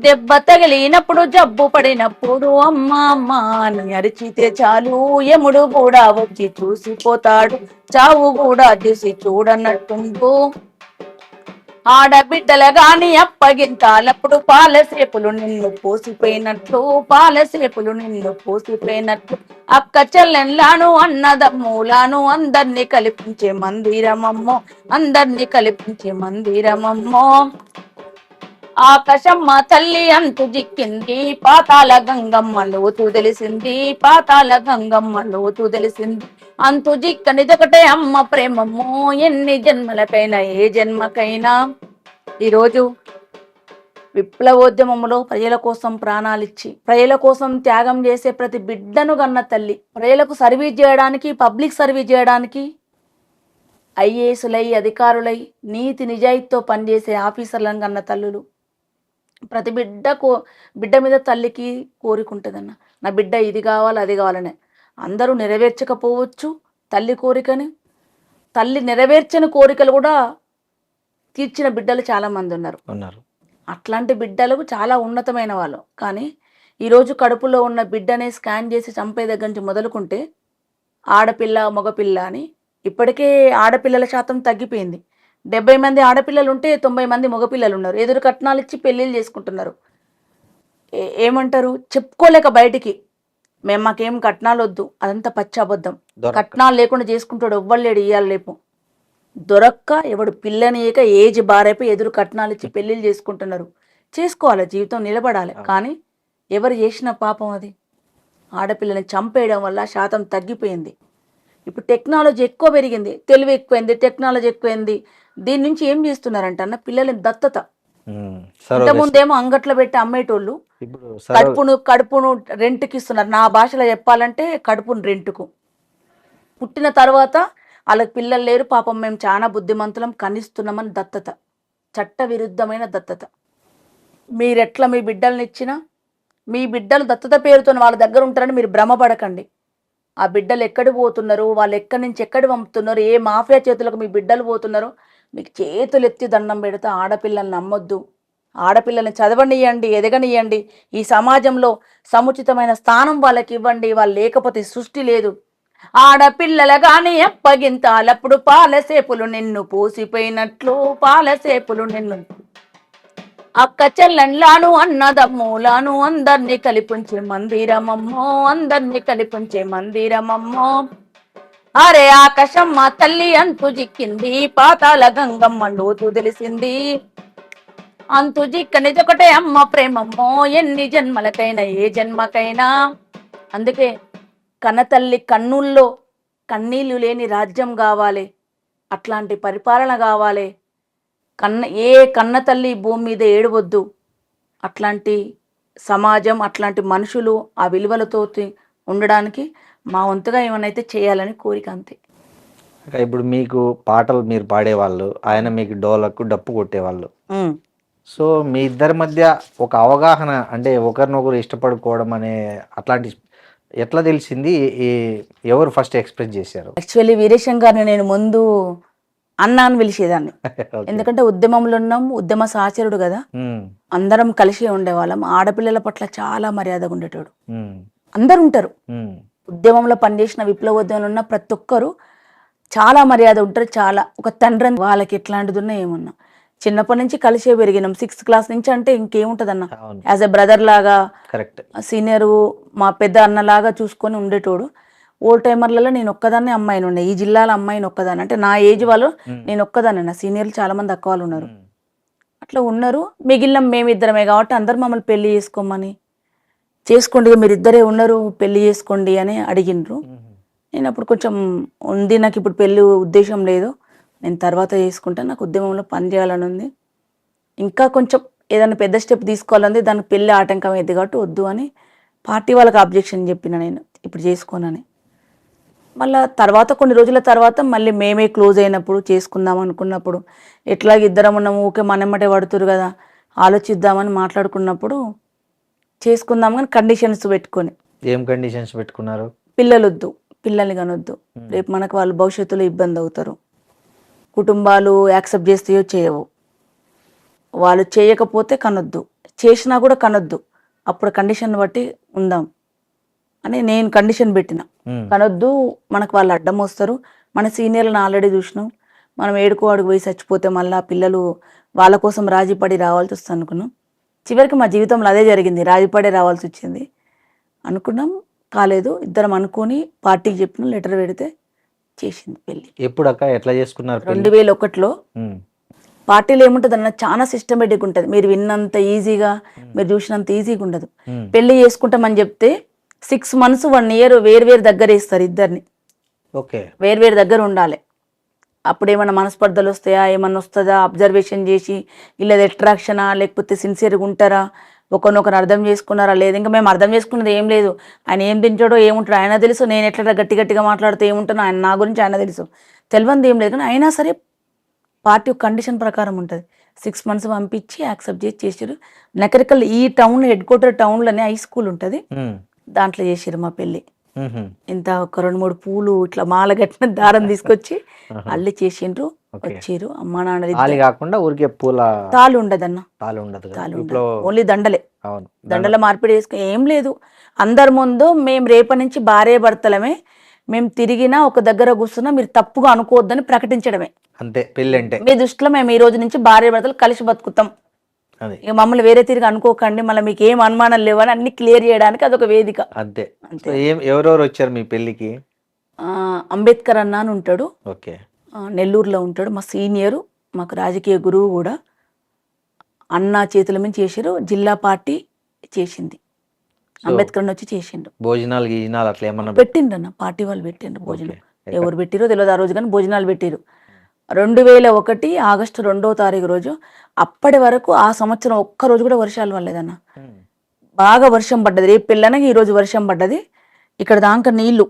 దెబ్బ తగిలినప్పుడు జబ్బు పడినప్పుడు అమ్మ అమ్మ అని అరిచితే చాలు యముడు కూడా వచ్చి చూసిపోతాడు చావు కూడా చూసి చూడనట్టుండు ఆడబిడ్డల గాని అప్పగింతాలప్పుడు పాలసేపులు నిన్ను పోసిపోయినట్లు పాలసేపులు నిన్ను పోసిపోయినట్లు అక్క చెల్లెన్లాను అన్నదమ్ములాను అందరినీ కల్పించే మందిరమమ్మో అందరినీ కల్పించే మందిరమమ్మో ఆకాశమ్మ తల్లి అంతు జిక్కింది పాతాల గంగమ్మ లోతు తెలిసింది పాతాల గంగమ్మ లోతు తెలిసింది అంతు జిక్కనిదొకటే అమ్మ ప్రేమమ్మో ఎన్ని జన్మలకైనా ఏ జన్మకైనా. ఈరోజు విప్లవోద్యమంలో ప్రజల కోసం ప్రాణాలిచ్చి ప్రజల కోసం త్యాగం చేసే ప్రతి బిడ్డను గన్న తల్లి, ప్రజలకు సర్వీస్ చేయడానికి పబ్లిక్ సర్వీస్ చేయడానికి ఐఏఎస్లై అధికారులై నీతి నిజాయితీతో పనిచేసే ఆఫీసర్లను కన్న తల్లులు, ప్రతి బిడ్డ మీద తల్లికి కోరికుంటుందన్న, నా బిడ్డ ఇది కావాలి అది కావాలని. అందరూ నెరవేర్చకపోవచ్చు తల్లి కోరికని, తల్లి నెరవేర్చని కోరికలు కూడా తీర్చిన బిడ్డలు చాలా మంది ఉన్నారు. అట్లాంటి బిడ్డలకు చాలా ఉన్నతమైన వాళ్ళు. కానీ ఈరోజు కడుపులో ఉన్న బిడ్డనే స్కాన్ చేసి చంపే దగ్గర నుంచి మొదలుకుంటే ఆడపిల్ల మగపిల్ల అని ఇప్పటికే ఆడపిల్లల శాతం తగ్గిపోయింది. 70 మంది ఆడపిల్లలు ఉంటే 90 మంది మగపిల్లలు ఉన్నారు. ఎదురు కట్నాలు ఇచ్చి పెళ్ళిళ్ళు చేసుకుంటున్నారు. ఏమంటారు, చెప్పుకోలేక బయటికి మాకేం కట్నాలు వద్దు, అదంతా పచ్చి అబద్ధం. కట్నాలు లేకుండా చేసుకుంటాడు ఎవ్వలేడు ఇయ్యాలి లేపు. దొరక్క ఎవడు పిల్లనియక ఏజ్ బారైపోయి ఎదురు కట్నాలు ఇచ్చి పెళ్ళిళ్ళు చేసుకుంటున్నారు. చేసుకోవాలి, జీవితం నిలబడాలి. కానీ ఎవరు చేసిన పాపం అది. ఆడపిల్లని చంపేయడం వల్ల శాతం తగ్గిపోయింది. ఇప్పుడు టెక్నాలజీ ఎక్కువ పెరిగింది, తెలివి ఎక్కువైంది, టెక్నాలజీ ఎక్కువైంది. దీని నుంచి ఏం చేస్తున్నారంట అన్న, పిల్లలని దత్తత. ఇంతకుముందేమో అంగట్లో పెట్టి అమ్మేటోళ్ళు కడుపును రెంట్కి ఇస్తున్నారు. నా భాషలో చెప్పాలంటే కడుపును రెంట్కు. పుట్టిన తర్వాత వాళ్ళకి పిల్లలు లేరు, పాపం మేము చాలా బుద్ధిమంతులం కనిస్తున్నామని దత్తత, చట్ట విరుద్ధమైన దత్తత. మీరెట్లా మీ బిడ్డల్ని ఇచ్చినా మీ బిడ్డలు దత్తత పేరుతో వాళ్ళ దగ్గర ఉంటారని మీరు భ్రమపడకండి. ఆ బిడ్డలు ఎక్కడికి పోతున్నారు, వాళ్ళు ఎక్కడి నుంచి ఎక్కడి పంపుతున్నారు, ఏ మాఫియా చేతులకు మీ బిడ్డలు పోతున్నారు, మీకు చేతులు ఎత్తి దండం పెడితే ఆడపిల్లల్ని నమ్మొద్దు. ఆడపిల్లల్ని చదవనియండి, ఎదగనియండి. ఈ సమాజంలో సముచితమైన స్థానం వాళ్ళకి ఇవ్వండి. వాళ్ళు లేకపోతే సృష్టి లేదు. ఆడపిల్లల గాని అప్పగింతాలప్పుడు పాలసేపులు నిన్ను పోసిపోయినట్లు పాలసేపులు నిన్ను అక్క చెల్లెన్లాను అన్నదమ్ములాను అందరినీ కల్పించే మందిరమమ్మో అందరినీ కల్పించే మందిరమమ్మో. అరే ఆకాశమ్మ తల్లి అంతు జిక్కింది పాతాల గంగమ్మ లోతు తెలిసింది అంతు జిక్కనిదొకటే అమ్మ ప్రేమమ్మో ఎన్ని జన్మలకైనా ఏ జన్మకైనా. అందుకే కన్నతల్లి కన్నుల్లో కన్నీళ్లు లేని రాజ్యం కావాలి, అట్లాంటి పరిపాలన కావాలి. ఏ కన్న తల్లి భూమి మీద ఏడవద్దు. అట్లాంటి సమాజం, అట్లాంటి మనుషులు ఆ విలువలతో ఉండడానికి మా వంతుగా ఏమనైతే చేయాలని కోరిక, అంతే.
ఇప్పుడు మీకు పాటలు మీరు పాడేవాళ్ళు, ఆయన మీకు డోలకు డప్పు కొట్టేవాళ్ళు. సో మీ ఇద్దరి మధ్య ఒక అవగాహన, అంటే ఒకరినొకరు ఇష్టపడుకోవడం అనే అట్లాంటి ఎట్లా తెలిసింది? ఎవరు ఫస్ట్ ఎక్స్ప్రెస్ చేశారు?
యాక్చువల్లీ వీరేశం గారిని నేను ముందు అన్న అని పిలిచేదాన్ని. ఎందుకంటే ఉద్యమంలో ఉన్నాం, ఉద్యమ సహచరుడు కదా, అందరం కలిసి ఉండేవాళ్ళం. ఆడపిల్లల పట్ల చాలా మర్యాదగా ఉండేటోడు. అందరు ఉంటారు ఉద్యమంలో పనిచేసిన, విప్లవోద్యమంలో ఉన్న ప్రతి ఒక్కరు చాలా మర్యాద ఉంటారు. చాలా ఒక తండ్రి వాళ్ళకి ఎట్లాంటిది ఉన్నా ఏమున్నా చిన్నప్పటి నుంచి కలిసే పెరిగినాం. 6th క్లాస్ నుంచి అంటే ఇంకేముంటది అన్న, యాజ్ ఎ బ్రదర్ లాగా, సీనియర్ మా పెద్ద అన్నలాగా చూసుకొని ఉండేటోడు. ఓల్డ్ టైమర్లలో నేను ఒక్కదాన్ని అమ్మాయిని ఉండే, ఈ జిల్లాలో అమ్మాయిని ఒక్కదాన్ని, అంటే నా ఏజ్ వాళ్ళు నేను ఒక్కదాన్ని. నా సీనియర్లు చాలా మంది అక్క వాళ్ళు ఉన్నారు. అట్లా ఉన్నారు. మిగిలిన మేమిద్దరమే కాబట్టి అందరు మమ్మల్ని పెళ్లి చేసుకోండి, మీరు ఇద్దరే ఉన్నారు, పెళ్లి చేసుకోండి అని అడిగిండ్రు. నేను అప్పుడు కొంచెం ఉంది, నాకు ఇప్పుడు పెళ్లి ఉద్దేశం లేదు, నేను తర్వాత చేసుకుంటా, నాకు ఉద్యమంలో పని చేయాలని ఉంది, ఇంకా కొంచెం ఏదైనా పెద్ద స్టెప్ తీసుకోవాలంది, దానికి పెళ్లి ఆటంకం అయింది కాబట్టి వద్దు అని పార్టీ వాళ్ళకి అబ్జెక్షన్ చెప్పిన, నేను ఇప్పుడు చేసుకోనని. మళ్ళీ తర్వాత కొన్ని రోజుల తర్వాత మళ్ళీ మేమే క్లోజ్ అయినప్పుడు, చేసుకుందాం అనుకున్నప్పుడు, ఎట్లాగ ఇద్దరం ఉన్నాము, ఊకే మనమ్మటే పడుతురు కదా, ఆలోచిద్దామని మాట్లాడుకున్నప్పుడు చేసుకుందాం కానీ కండిషన్స్ పెట్టుకొని.
ఏం కండిషన్స్ పెట్టుకున్నారు?
పిల్లలొద్దు, పిల్లల్ని కనొద్దు, రేపు మనకు వాళ్ళు భవిష్యత్తులో ఇబ్బంది అవుతారు, కుటుంబాలు యాక్సెప్ట్ చేస్తాయో చేయవు, వాళ్ళు చేయకపోతే కనొద్దు, చేసినా కూడా కనొద్దు, అప్పుడు కండిషన్ బట్టి ఉందాం అని నేను కండిషన్ పెట్టిన. కనొద్దు, మనకు వాళ్ళు అడ్డం వస్తారు, మన సీనియర్లను ఆల్రెడీ చూసినాం, మనం ఏడుకో అడుగు పోయి చచ్చిపోతే మళ్ళీ పిల్లలు వాళ్ళ కోసం రాజీపడి రావాల్సి వస్తుంది అనుకున్నాం. చివరికి మా జీవితంలో అదే జరిగింది, రాజీపడే రావాల్సి వచ్చింది అనుకున్నాం. కాలేదు, ఇద్దరం అనుకొని పార్టీకి చెప్పిన, లెటర్ పెడితే చేసింది పెళ్ళి.
ఎప్పుడు అక్క ఎట్లా చేసుకున్నారు?
2001లో. పార్టీలో ఏముంటుంది అన్న, చాలా సిస్టమేటిక్ ఉంటుంది, మీరు విన్నంత ఈజీగా, మీరు చూసినంత ఈజీగా ఉండదు. పెళ్లి చేసుకుంటామని చెప్తే 6 months 1 year వేరు దగ్గర ఇస్తారు ఇద్దరిని.
ఓకే,
వేరు దగ్గర ఉండాలి. అప్పుడు ఏమన్నా మనస్పర్ధలు వస్తాయా, ఏమన్నా వస్తుందా, అబ్జర్వేషన్ చేసి వీళ్ళది అట్రాక్షనా, లేకపోతే సిన్సియర్గా ఉంటారా, ఒకరినొకరు అర్థం చేసుకున్నారా లేదు. ఇంకా మేము అర్థం చేసుకున్నది ఏం లేదు, ఆయన ఏం తింటాడో ఏముంటాడో ఆయన తెలుసు, నేను ఎట్లా గట్టిగా మాట్లాడితే ఏముంటానో ఆయన, నా గురించి ఆయన తెలుసు, తెలియంది ఏం లేదు. కానీ అయినా సరే పార్టీ కండిషన్ ప్రకారం ఉంటుంది. 6 months పంపించి యాక్సెప్ట్ చేసారు. నకరికల్ ఈ టౌన్ హెడ్ క్వార్టర్ టౌన్లోనే హై స్కూల్ ఉంటుంది, దాంట్లో చేసారు మా పెళ్ళి. ఇంత ఒక 2-3 పూలు ఇట్లా మాల కట్టిన దారం తీసుకొచ్చి అల్లి చేసిండ్రు, వచ్చిర్రు. అమ్మా నాన్న
కాకుండా ఊరికే పూల
తాళ్ళు ఉండదన్న,
తాళ్ళు ఉండదు,
ఓన్లీ దండలే. దండల మార్పిడి చేసుకుని ఏం లేదు. అందరి ముందు మేము రేపటి నుంచి భార్య భర్తలమే, మేము తిరిగినా ఒక దగ్గర కూర్చున్నా మీరు తప్పుగా అనుకోవద్దని ప్రకటించడమే
అంతే పెళ్ళి అంటే.
మీ దృష్టిలో మేము ఈ రోజు నుంచి భార్య భర్తలు కలిసి బతుకుతాం, ఇక మమ్మల్ని వేరే తిరిగి అనుకోకండి, మళ్ళీ మీకు ఏం అనుమానం లేవని అన్ని క్లియర్ చేయడానికి అదొక వేదిక.
అంతే. ఎవరెవరు వచ్చారు మీ పెళ్లికి?
అంబేద్కర్ అన్న అని ఉంటాడు,
ఓకే,
నెల్లూరులో ఉంటాడు, మా సీనియరు, మాకు రాజకీయ గురువు కూడా. అన్న చేతుల మీద చేసారు, జిల్లా పార్టీ చేసింది, అంబేద్కర్ వచ్చి చేసిండు.
భోజనాలు గీజనాలు అట్లా ఏమన్నా
పెట్టిండ్రు అన్న, పార్టీ వాళ్ళు పెట్టిండ్రు భోజనం. ఎవరు పెట్టిరో తెలియదు, ఆ రోజు కానీ భోజనాలు పెట్టిరు. 2001 ఆగస్టు 2వ తారీఖు రోజు. అప్పటి వరకు ఆ సంవత్సరం ఒక్క రోజు కూడా వర్షాలు పడలేదన్న, బాగా వర్షం పడ్డది. రేపు పెళ్ళనగా ఈ రోజు వర్షం పడ్డది, ఇక్కడ దాకా నీళ్లు.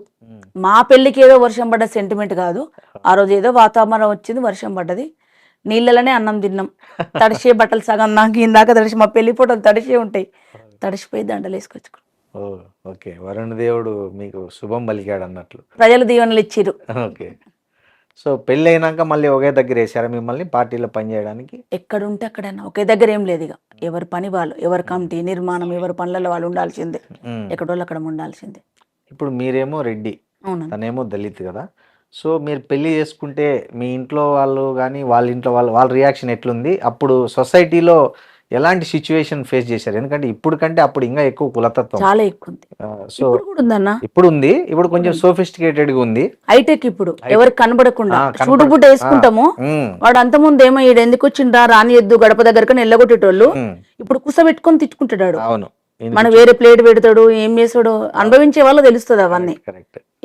మా పెళ్ళికి ఏదో వర్షం పడ్డ సెంటిమెంట్ కాదు, ఆ రోజు ఏదో వాతావరణం వచ్చింది, వర్షం పడ్డది, నీళ్ళలోనే అన్నం తిన్నాం. తడిసే బట్టలు సగం దాకా ఇందాక తడిసి, మా పెళ్లి ఫోటోలు తడిసే ఉంటాయి, తడిసిపోయి దండలు వేసుకొచ్చుకున్నాం.
ఓకే, వరుణ దేవుడు మీకు శుభం పలికాడు అన్నట్లు,
ప్రజలు దీవెనలు ఇచ్చిరు.
ఓకే. సో పెళ్ళి అయినాక మళ్ళీ ఒకే దగ్గర వేసారా మిమ్మల్ని పార్టీలో పనిచేయడానికి?
ఎక్కడుంటే అక్కడైనా ఒకే దగ్గర ఏం లేదు, ఇక ఎవరి పని వాళ్ళు, ఎవరి కమిటీ నిర్మాణం, ఎవరి పనులలో వాళ్ళు ఉండాల్సిందే, ఎక్కడోళ్ళు అక్కడ ఉండాల్సిందే.
ఇప్పుడు మీరేమో రెడ్డి, తనేమో దళిత్ కదా, సో మీరు పెళ్లి చేసుకుంటే మీ ఇంట్లో వాళ్ళు కానీ వాళ్ళ ఇంట్లో వాళ్ళ రియాక్షన్ ఎట్లుంది? అప్పుడు సొసైటీలో ఎలాంటి సిచ్యువేషన్ ఫేస్ చేశారు? ఎందుకంటే ఇప్పుడు కంటే అప్పుడు ఇంకా ఎక్కువ కులతత్వం
చాలా ఎక్కువ ఉంది.
సో
ఇప్పుడు
ఉంది, ఇప్పుడు కొంచెం సోఫిస్టికేటెడ్ గా ఉంది,
హైటెక్. ఇప్పుడు ఎవరికి కనబడకుండా చూడుబుట్ట వేసుకుంటాము, వాడు అంత ముందు ఏమో ఈడు ఎందుకు వచ్చిండ్రా రాని ఎద్దు గడప దగ్గరకని ఎల్లగొట్టేటోళ్ళు, ఇప్పుడు కుసబెట్టుకొని తిట్టుకుంటాడు.
అవును,
మన వేరే ప్లేట్ పెడతాడు, ఏం చేస్తాడు, అనుభవించే వాళ్ళు తెలుస్తుంది అవన్నీ.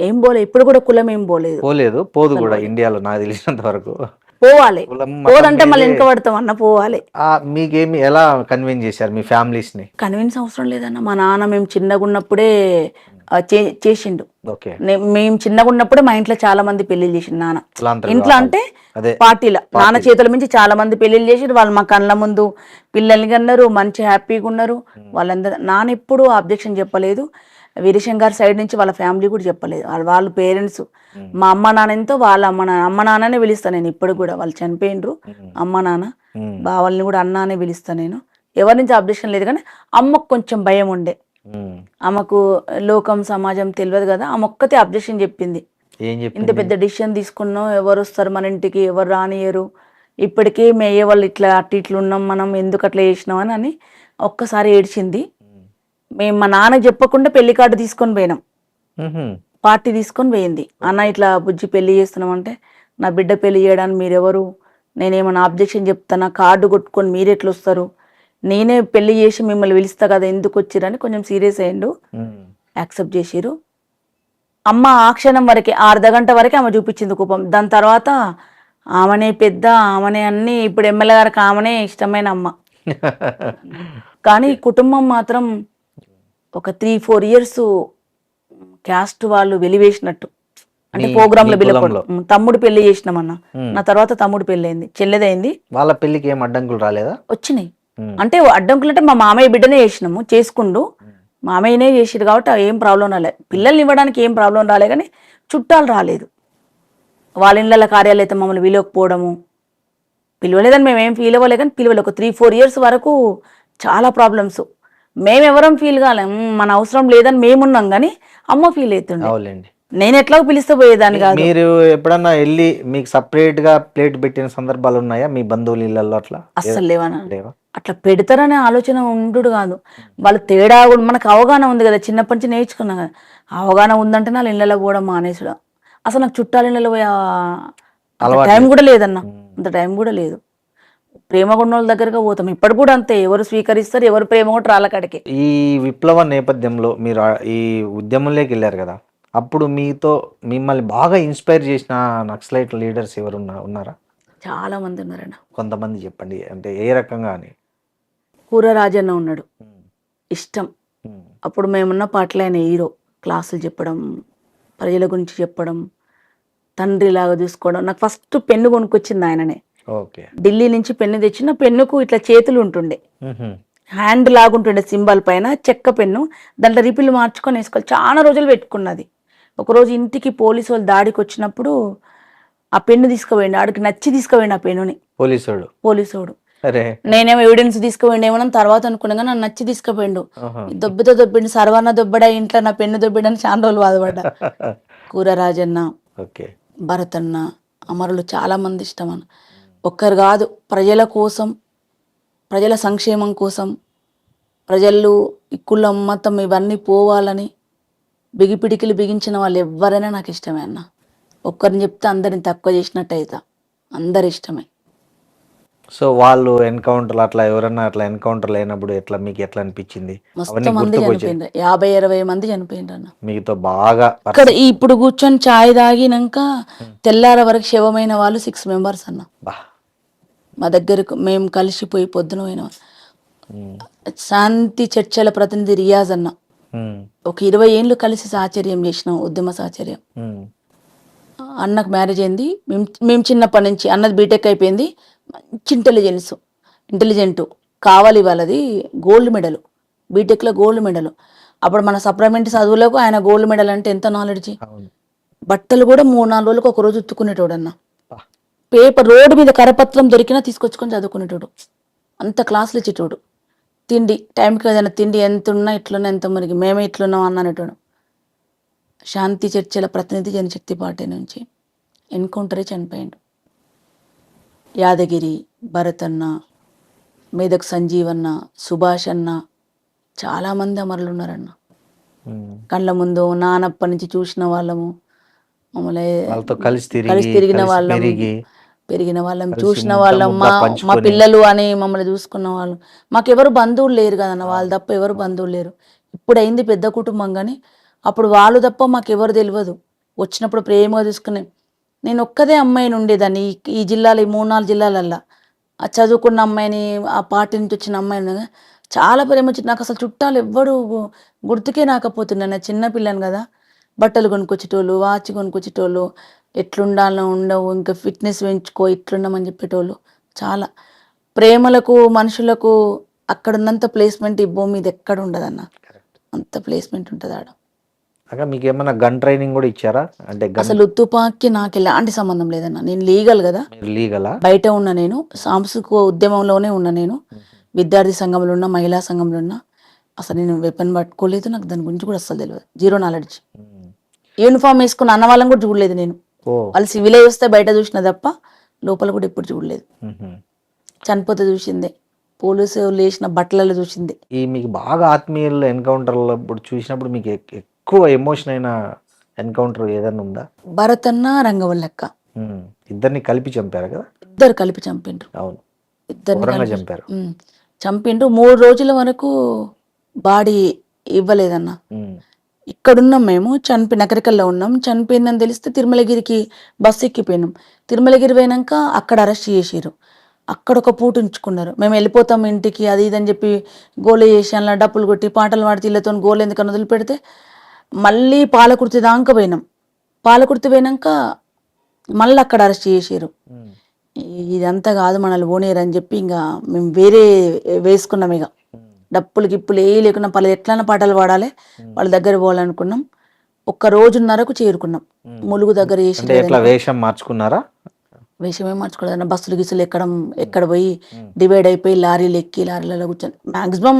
ఏం పోలే, ఇప్పుడు కూడా కులం ఏం పోలేదు,
పోదు కూడా ఇండియాలో నాకు తెలిసినంత వరకు.
పోవాలి, పోదంటే మళ్ళీ వెనక పడతాం అన్న, పోవాలి.
మీకేమి ఎలా కన్విన్స్ చేశారు మీ ఫ్యామిలీస్ ని?
కన్విన్స్ అవసరం లేదన్న, మా నాన్న మేము చిన్నగా ఉన్నప్పుడే చేసిండు. మేము చిన్నగా ఉన్నప్పుడే మా ఇంట్లో చాలా మంది పెళ్లిళ్ళు చేసిండు నాన్న. ఇంట్లో అంటే పార్టీలో నాన్న చేతుల నుంచి చాలా మంది పెళ్లిళ్ళు చేసి వాళ్ళు మా కళ్ళ ముందు పిల్లల్ని కన్నారు, మంచి హ్యాపీగా ఉన్నారు వాళ్ళందరూ. నాన్న ఎప్పుడు అబ్జెక్షన్ చెప్పలేదు, వీరేశం గారి సైడ్ నుంచి వాళ్ళ ఫ్యామిలీ కూడా చెప్పలేదు. వాళ్ళ పేరెంట్స్, మా అమ్మ నాన్న ఎంతో వాళ్ళ అమ్మ నాన్ననే పిలుస్తాను నేను ఇప్పుడు కూడా, వాళ్ళు చనిపోయినరు, అమ్మ నాన్న బావల్ని కూడా అన్న అనే పిలుస్తాను నేను. ఎవరి నుంచి అబ్జెక్షన్ లేదు, కానీ అమ్మకు కొంచెం భయం ఉండే, ఆమెకు లోకం సమాజం తెలియదు కదా, ఆమె ఒక్కతే అబ్జెక్షన్ చెప్పింది. ఇంత పెద్ద డిసిషన్ తీసుకున్నాం, ఎవరు వస్తారు మన ఇంటికి, ఎవరు రానియరు, ఇప్పటికీ మేయ వాళ్ళు ఇట్లా ఇట్లు ఉన్నాం, మనం ఎందుకు అట్లా చేసినాం అని ఒక్కసారి ఏడ్చింది. మేము మా నాన్న చెప్పకుండా పెళ్లి కార్డు తీసుకొని పోయినాం, పార్టీ తీసుకొని పోయింది. అన్న ఇట్లా బుజ్జి పెళ్లి చేస్తున్నాం అంటే, నా బిడ్డ పెళ్లి చేయడానికి మీరెవరు, నేనేమన్నా అబ్జెక్షన్ చెప్తానా, కార్డు కొట్టుకొని మీరు ఎట్లా వస్తారు, నేనే పెళ్లి చేసి మిమ్మల్ని పిలుస్తా కదా ఎందుకు వచ్చిరని కొంచెం సీరియస్ అయ్యిండు. యాక్సెప్ట్ చేసిరు. అమ్మ ఆ క్షణం వరకే, అర్ధ గంట వరకే ఆమె చూపించింది కోపం. దాని తర్వాత ఆమెనే పెద్ద, ఆమెనే అన్ని, ఇప్పుడు ఎమ్మెల్యే గారికి ఆమెనే ఇష్టమైన అమ్మ. కానీ కుటుంబం మాత్రం ఒక 3-4 ఇయర్స్ క్యాస్ట్ వాళ్ళు వెలివేసినట్టు, అంటే ప్రోగ్రామ్ లో తమ్ముడు పెళ్లి చేసినామన్న. నా తర్వాత తమ్ముడు పెళ్లి అయింది, చెల్లెదైంది.
వాళ్ళ పెళ్లికి ఏం అడ్డంకులు రాలేదా?
వచ్చినాయి. అంటే అడ్డంకులు అంటే మా మామయ్య బిడ్డనే చేసినాము, చేసుకుండు మామయ్యనే చేసిరు కాబట్టి ఏం ప్రాబ్లం రాలేదు. పిల్లల్ని ఇవ్వడానికి ఏం ప్రాబ్లం రాలే, కానీ చుట్టాలు రాలేదు. వాళ్ళ ఇళ్ళ కార్యాలు అయితే మమ్మల్ని పిలవకపోవడము, పిలవలేదని మేము ఏం ఫీల్ అవ్వలే, కానీ పిలవలేదు. ఒక 3-4 ఇయర్స్ వరకు చాలా ప్రాబ్లమ్స్. మేమెవరం ఫీల్ కాలేం, మన అవసరం లేదని మేమున్నాం, కానీ అమ్మ ఫీల్ అవుతుండే.
అవునండి.
నేను ఎట్లా పిలిస్తే పోయేదాన్ని కాదు.
మీరు ఎప్పుడన్నా వెళ్ళి మీకు సపరేట్ గా ప్లేట్ పెట్టిన సందర్భాలు ఉన్నాయా మీ బంధువుల ఇళ్ళల్లో? అట్లా
అస్సలు లేవనా,
లేవా?
అట్లా పెడతారనే ఆలోచన ఉండు కాదు. వాళ్ళు తేడా కూడా మనకు అవగాహన ఉంది కదా, చిన్నప్పటి నుంచి నేర్చుకున్నాం కదా. అవగాహన ఉందంటే నా ఇళ్ళలో పోవడం మానేసుడు. అసలు నాకు చుట్టాల ఇళ్ళలో పోయే టైం కూడా లేదన్న, అంత టైం కూడా లేదు. ప్రేమ ఉన్న వాళ్ళ దగ్గరగా పోతాం, ఇప్పటి కూడా అంతే. ఎవరు స్వీకరిస్తారు, ఎవరు ప్రేమ కూడా రాళ్ళకాడికి.
ఈ విప్లవ నేపథ్యంలో మీరు ఈ ఉద్యమంలోకి వెళ్ళారు కదా, అప్పుడు మిమ్మల్ని బాగా ఇన్స్పైర్ చేసిన నక్సలైట్ లీడర్స్ ఎవరు ఉన్నారా?
చాలా మంది ఉన్నారన్న.
కొంతమంది చెప్పండి, అంటే ఏ రకంగా అని.
కూర రాజన్న ఉన్నాడు, ఇష్టం. అప్పుడు మేమున్న పాటలు ఆయన హీరో. క్లాసులు చెప్పడం, ప్రజల గురించి చెప్పడం, తండ్రిలాగా చూసుకోవడం. నాకు ఫస్ట్ పెన్ను కొనుక్కొచ్చింది ఆయననే.
ఓకే.
ఢిల్లీ నుంచి పెన్ను తెచ్చిన, పెన్నుకు ఇట్లా చేతులు ఉంటుండే, హ్యాండ్ లాగుంటుండే సింబల్ పైన చెక్క పెన్ను. దాంట్లో రిపిల్ మార్చుకొని వేసుకోవాలి. చాలా రోజులు పెట్టుకున్నది. ఒకరోజు ఇంటికి పోలీసు వాళ్ళు దాడికి వచ్చినప్పుడు ఆ పెన్ను తీసుకుపోయిండు. ఆడికి నచ్చి తీసుకుపోయిండు ఆ పెన్నుని పోలీసోడు. నేనేమో ఎవిడెన్స్ తీసుకుపోయిండు ఏమన్నా తర్వాత అనుకున్నా, కానీ నన్ను నచ్చి తీసుకుపోయిండు. దొబ్బితో దొబ్బిండు, సర్వన్న దొబ్బడా ఇంట్లో నా పెన్ను దొబ్బిడని చాలా రోజులు బాధపడ్డా. కూర రాజన్న, భరతన్న, అమరులు చాలా మంది ఇష్టం అన్న. ఒక్కరు కాదు, ప్రజల కోసం, ప్రజల సంక్షేమం కోసం, ప్రజలు ఇక్కుళ్ళ మతం ఇవన్నీ పోవాలని బిగిపిడికిలు బిగించిన వాళ్ళు ఎవరైనా నాకు ఇష్టమే అన్న. ఒక్కరిని చెప్తే అందరిని తక్కువ చేసినట్టు అవుతా, అందరు ఇష్టమే.
సో వాళ్ళు ఎన్కౌంటర్ అట్లా ఎవరన్నా అట్లా ఎన్కౌంటర్లు అయినప్పుడు ఎట్లా మీకు ఎట్లా అనిపించింది?
మస్తు మంది చనిపోయిండ్రు, 50-60 మంది చనిపోయిండ్రు అన్న.
మీతో బాగా
ఇక్కడ ఇప్పుడు కూర్చొని ఛాయ్ తాగినాక తెల్లార వరకు శవమైన వాళ్ళు 6 మెంబర్స్ అన్న. మా దగ్గరకు మేము కలిసిపోయి పొద్దున పోయిన శాంతి చర్చల ప్రతినిధి రియాజ్ అన్న. ఒక 20 ఏళ్ళు కలిసి సాహచర్యం చేసినాం, ఉద్యమ సాహచర్యం. అన్నకు మ్యారేజ్ అయింది, మేము చిన్నప్పటి నుంచి. అన్నది బీటెక్ అయిపోయింది, మంచి ఇంటెలిజెంట్ కావాలి. వాళ్ళది గోల్డ్ మెడల్, బీటెక్లో గోల్డ్ మెడల్. అప్పుడు మన సప్లిమెంటరీ చదువులకు ఆయన గోల్డ్ మెడల్ అంటే ఎంత నాలెడ్జి. బట్టలు కూడా 3-4 రోజులకు ఒక రోజు ఉత్తుకునేటోడు అన్న. పేపర్ రోడ్డు మీద కరపత్రం దొరికినా తీసుకొచ్చుకొని చదువుకునేటోడు, అంత క్లాసులు ఇచ్చేటోడు. తిండి టైంకి ఏదైనా తిండి ఎంత ఉన్నా ఇట్లున్నా, ఎంత మురిగి మేమే ఇట్లున్నాం అన్ననేటోడు. శాంతి చర్చల ప్రతినిధి జనశక్తి పార్టీ నుంచి ఎన్కౌంటరే చనిపోయిండు. యాదగిరి, భరతన్న, మేదక్ సంజీవన్న, సుభాష్ అన్న, చాలామంది అమరులు ఉన్నారన్న. కళ్ళ ముందు నానప్ప నుంచి చూసిన వాళ్ళము, మమ్మల్ని కలిసి తిరిగిన వాళ్ళం, పెరిగిన వాళ్ళం, చూసిన వాళ్ళం, మా పిల్లలు అని మమ్మల్ని చూసుకున్న వాళ్ళు. మాకెవరు బంధువులు లేరు కదన్న, వాళ్ళు తప్ప ఎవరు బంధువులు లేరు. ఇప్పుడు అయింది పెద్ద కుటుంబం, కానీ అప్పుడు వాళ్ళు తప్ప మాకెవరు తెలియదు. వచ్చినప్పుడు ప్రేమగా చూసుకునే, నేను ఒక్కదే అమ్మాయిని ఉండేదాన్ని ఈ జిల్లాలో, ఈ 3-4 జిల్లాలల్లో. ఆ చదువుకున్న అమ్మాయిని, ఆ పార్టీ నుంచి వచ్చిన అమ్మాయిని చాలా ప్రేమ వచ్చింది నాకు. అసలు చుట్టాలు ఎవ్వరు గుర్తుకే రాకపోతున్నాను, నేను చిన్నపిల్లని కదా. బట్టలు కొనుక్కొచ్చేటోళ్ళు, వాచ్ కొనుక్కొచ్చేటోళ్ళు, ఎట్లుండాలో ఉండవు, ఇంకా ఫిట్నెస్ పెంచుకో, ఇట్లుండమని చెప్పేటోళ్ళు. చాలా ప్రేమలకు, మనుషులకు అక్కడ ఉన్నంత ప్లేస్మెంట్ ఈ భూమి మీద ఎక్కడ ఉండదన్న, అంత ప్లేస్మెంట్ ఉంటుంది ఆడ.
మీకు ఏమైనా గన్ ట్రైనింగ్ కూడా ఇచ్చారా? అంటే
అసలు తుపాకీ నాకు ఎలాంటి సంబంధం లేదన్న. నేను లీగల్ కదా, బయట ఉన్నా, నేను సాంస్కృతిక ఉద్యమంలోనే ఉన్నా, నేను విద్యార్థి సంఘంలో ఉన్నా, మహిళా సంఘంలో ఉన్నా. అసలు నేను వెపన్ పట్టుకోలేదు, నాకు దాని గురించి కూడా అసలు తెలియదు, జీరో నాలెడ్జ్. యూనిఫామ్ వేసుకున్న అన్న వాళ్ళని కూడా చూడలేదు నేను. వాళ్ళు సివిలే వస్తే బయట చూసిన తప్ప లోపల కూడా ఎప్పుడు చూడలేదు. చనిపోతే చూసిందే, పోలీసు వేసిన బట్టలలో చూసింది.
ఈ మీకు బాగా ఆత్మీయులు ఎన్కౌంటర్లో చూసినప్పుడు మీకు ఎక్కువ ఎమోషన్ అయిన ఎన్కౌంటర్ ఏదైనా ఉందా?
భరత్ అన్న, రంగవల్లక్క
ఇద్దరిని కలిపి చంపారు కదా.
ఇద్దరు కలిపి చంపిండ్రు.
అవును,
ఇద్దరిని
ఘోరంగా
కలిపి
చంపారు.
చంపిండ్రు. 3 రోజుల వరకు బాడీ ఇవ్వలేదన్న.
ఉమ్,
ఇక్కడున్నాం మేము, నకరికల్లో ఉన్నాం. చనిపోయిందని తెలిస్తే తిరుమలగిరికి బస్సు ఎక్కిపోయినాం. తిరుమలగిరి పోయినాక అక్కడ అరెస్ట్ చేసిర్రు. అక్కడ ఒక పూట ఉంచుకున్నారు. మేము వెళ్ళిపోతాం ఇంటికి అది ఇది అని చెప్పి గోల చేసి అలా డప్పులు కొట్టి పాటలు పాడితే ఇళ్ళతో గోలు ఎందుకని వదిలిపెడితే మళ్ళీ పాలకుర్తి దాకా పోయినాం. పాలకుర్తి పోయినాక మళ్ళీ అక్కడ అరెస్ట్ చేసిర్రు.
ఉమ్,
ఇదంతా కాదు మనల్ని ఓనేరు అని చెప్పి ఇంకా మేము వేరే వేసుకున్నాం. ఇక డప్పులు గిప్పులు ఏ లేకున్నా పలు ఎట్లన్నా పాటలు పాడాలి, వాళ్ళ దగ్గర పోవాలనుకున్నాం. 1 రోజున్నరకు చేరుకున్నాం. ములుగు దగ్గర
అంటే ఎట్లా వేషం మార్చుకున్నారా?
వేషమే మార్చుకోలేదన్న. బస్సులు గిసులు ఎక్కడ పోయి డివైడ్ అయిపోయి లారీలు ఎక్కి లారీలలో కూర్చొని మాక్సిమం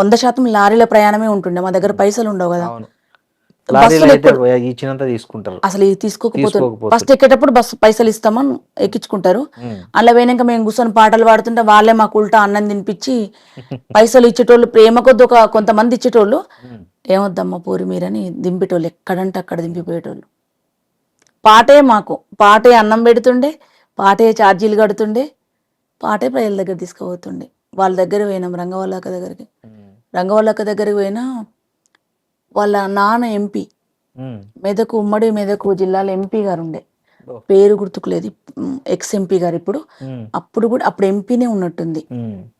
100% లారీల ప్రయాణమే ఉంటుండే. మా దగ్గర పైసలు ఉండవు కదా.
అవును, లారీలో అయితే ఇచ్చినంత తీసుకుంటారు.
అసలు ఇది తీసుకోకపోతే ఫస్ట్ ఎక్కేటప్పుడు బస్సు పైసలు ఇస్తామని ఎక్కించుకుంటారు. అలా పోయినాక మేము కూర్చొని పాటలు పాడుతుంటే వాళ్ళే మాకు ఉల్టా అన్నం తినిపించి పైసలు ఇచ్చేటోళ్ళు, ప్రేమ కొద్ది కొంతమంది ఇచ్చేటోళ్ళు, ఏమొద్దమ్మా పూరి మీరని దింపేటోళ్ళు, ఎక్కడంటే అక్కడ దింపిపోయేటోళ్ళు. పాటే అన్నం పెడుతుండే, పాటే ఛార్జీలు కడుతుండే, పాటే ప్రజల దగ్గర తీసుకుపోతుండే. వాళ్ళ దగ్గర పోయినాం రంగవల్లక్క దగ్గరికి. రంగవల్లక్క దగ్గరికి పోయినా వాళ్ళ నాన్న ఎంపీ, ఉమ్మడి మెదకు జిల్లాలో ఎంపీ గారు ఉండే, పేరు గుర్తుకులేదు, ఎక్స్ ఎంపీ గారు ఇప్పుడు. అప్పుడు ఎంపీనే ఉన్నట్టుంది.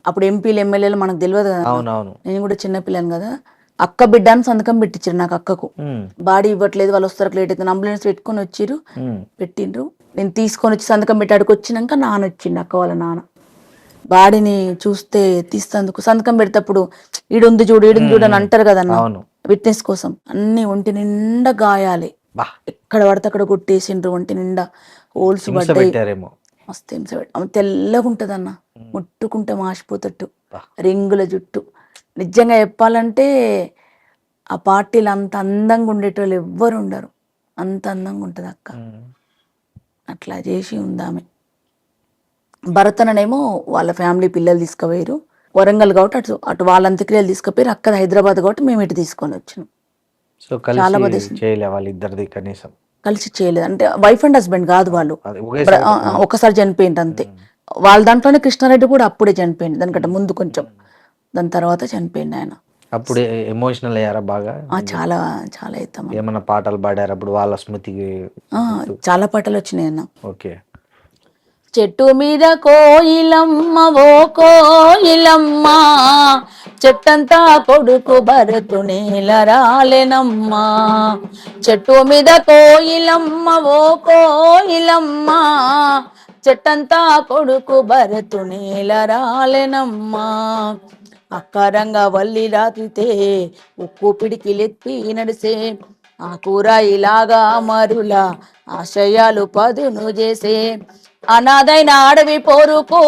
అప్పుడు ఎంపీలు ఎమ్మెల్యేలు మనకు తెలియదు కదా. నేను కూడా చిన్నపిల్లని కదా. అక్క బిడ్డ అని సంతకం పెట్టించారు నాకు. అక్కకు బాడీ ఇవ్వట్లేదు, వాళ్ళు వస్తారు లేట్ అయితే అంబులెన్స్ పెట్టుకొని వచ్చిర్రు, పెట్టిండ్రు. నేను తీసుకొని వచ్చి సంతకం పెట్టాడికి వచ్చినాక నాన్న వచ్చిండు, అక్క వాళ్ళ నాన్న. బాడీని చూస్తే తీస్తేందుకు సంతకం పెడతప్పుడు ఈడుంది చూడు అని అంటారు కదన్న, విట్నెస్ కోసం. అన్ని ఒంటి నిండా గాయాలి, ఎక్కడ పడితే అక్కడ కొట్టేసిండ్రు, ఒంటి నిండా హోల్స్ పడ్డాయి. మస్తు హింస ఆమె తెల్లగా ఉంటదన్న, ముట్టుకుంటే మాసిపోతట్టు, రింగుల జుట్టు. నిజంగా చెప్పాలంటే ఆ పార్టీలు అంత అందంగా ఉండేటోళ్ళు ఎవ్వరు ఉండరు, అంత అందంగా ఉంటుంది అక్క. అట్లా చేసి ఉందామె. భరతననేమో వాళ్ళ ఫ్యామిలీ పిల్లలు తీసుకుపోయారు వరంగల్ కాబట్టి అటు వాళ్ళ అంత్యక్రియలు తీసుకుపోయారు. అక్కడ హైదరాబాద్ కాబట్టి మేము ఇటు తీసుకొని వచ్చినాం. చాలా కలిసి చేయలేదు అంటే వైఫ్ అండ్ హస్బెండ్ కాదు వాళ్ళు, ఒకసారి చనిపోయింది అంతే. వాళ్ళ దాంట్లోనే కృష్ణారెడ్డి కూడా అప్పుడే చనిపోయింది, దానికంటే ముందు కొంచెం, దాని తర్వాత చనిపోయింది ఆయన.
అప్పుడు ఎమోషనల్ అయ్యారా బాగా?
చాలా చాలా అవుతాం.
ఏమన్నా పాటలు పాడారు అప్పుడు వాళ్ళ స్మృతికి?
చాలా పాటలు వచ్చినాయి అన్న.
ఓకే.
చెట్టు మీద కోయిలమ్మ ఓ కోయిలమ్మ, చెట్టంతా కొడుకు భరతు నేల రాలెనమ్మా. చెట్టు మీద కోయిలమ్మ ఓ కోయిలమ్మ, చెట్టంతా కొడుకు భరతు నేల రాలెనమ్మా. అక్కరంగా వల్లి రాత్రితే ఉక్కు పిడికిలెత్తి నడిసే, ఆ కూర ఇలాగా మరుల ఆశయాలు పదును చేసే. అనాథైన అడవి పోరుకు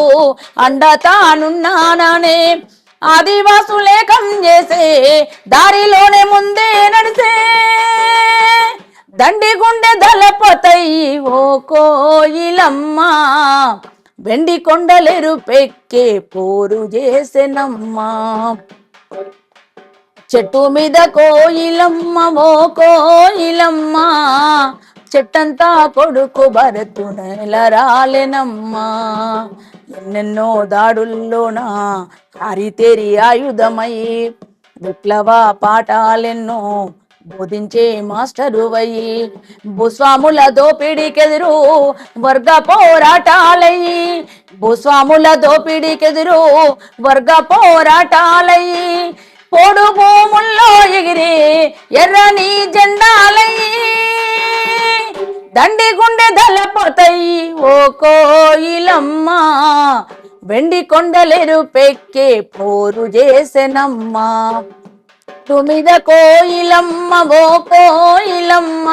అండతానున్నాననే, ఆదివాసులేకం చేసే దారిలోనే ముందే నడిసే. దండి గుండె దళపతయి ఓ కోయిలమ్మ, వెండి కొండలేరు పెక్కే పోరు చేసెనమ్మా. చెట్టు మీద కోయిలమ్మ ఓ కోయిలమ్మ, చెట్టంతా కొడుకు భరతు నేల రాలెనమ్మా. ఎన్నెన్నో దాడుల్లోనా హరితేరి ఆయుధమై, విప్లవ పాఠాలెన్నో బోధించే మాస్టరు వయ్యి, భూస్వాముల దోపిడీకెదురు వర్గ పోరాటాలయ్యి, భూస్వాముల దోపిడీకెదురు వర్గ పోరాటాలయ్యి, పోడు భూముల్లో ఎగిరి ఎర్రని జెండాలయ్యి. దండి గుండె దళపతయి ఓ కోయిలమ్మ, వెండి కొండలేరు పెక్కే పోరు చేసెనమ్మా. మీద కోయిలమ్మ ఓ కోయిలమ్మ,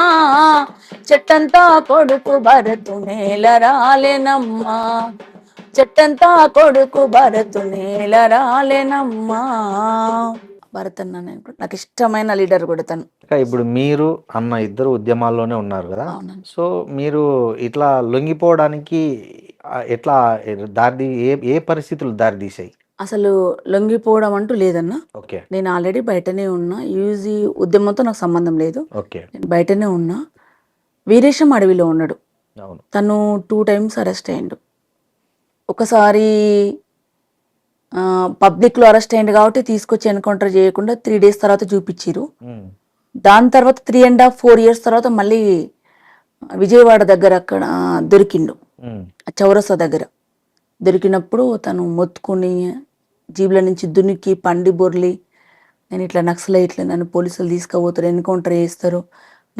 చెట్టంతా కొడుకు భరతు నేల రాలెనమ్మా. చెట్టంతా కొడుకు భరతు నేల రాలెనమ్మా. భరత్ అన్న నాకు ఇష్టమైన లీడర్ కూడా తను.
ఇప్పుడు మీరు అన్న ఇద్దరు ఉద్యమాల్లోనే ఉన్నారు కదా, సో మీరు ఇట్లా లొంగిపోవడానికి ఎట్లా దారి ఏ పరిస్థితులు దారి తీసాయి?
అసలు లొంగిపోవడం అంటూ లేదన్నా.
ఓకే.
నేను ఆల్రెడీ బయటనే ఉన్నా, యూజీ ఉద్యమంతో నాకు సంబంధం లేదు.
ఓకే.
నేను బయటనే ఉన్నా. వీరేశం అడవిలో ఉన్నాడు, తను 2 times అరెస్ట్ అయ్యిండు. ఒకసారి పబ్లిక్లో అరెస్ట్ అయింది కాబట్టి తీసుకొచ్చి ఎన్కౌంటర్ చేయకుండా 3 days తర్వాత చూపించారు. దాని తర్వాత 3.5-4 years తర్వాత మళ్ళీ విజయవాడ దగ్గర అక్కడ దొరికిండు, చౌరస్తా దగ్గర దొరికినప్పుడు తను మొత్తుకుని జీబుల నుంచి దునికి పండి బొర్లి, నేను ఇట్లా నక్సలైట్లు నన్ను పోలీసులు తీసుకుపోతారు, ఎన్కౌంటర్ చేస్తారు,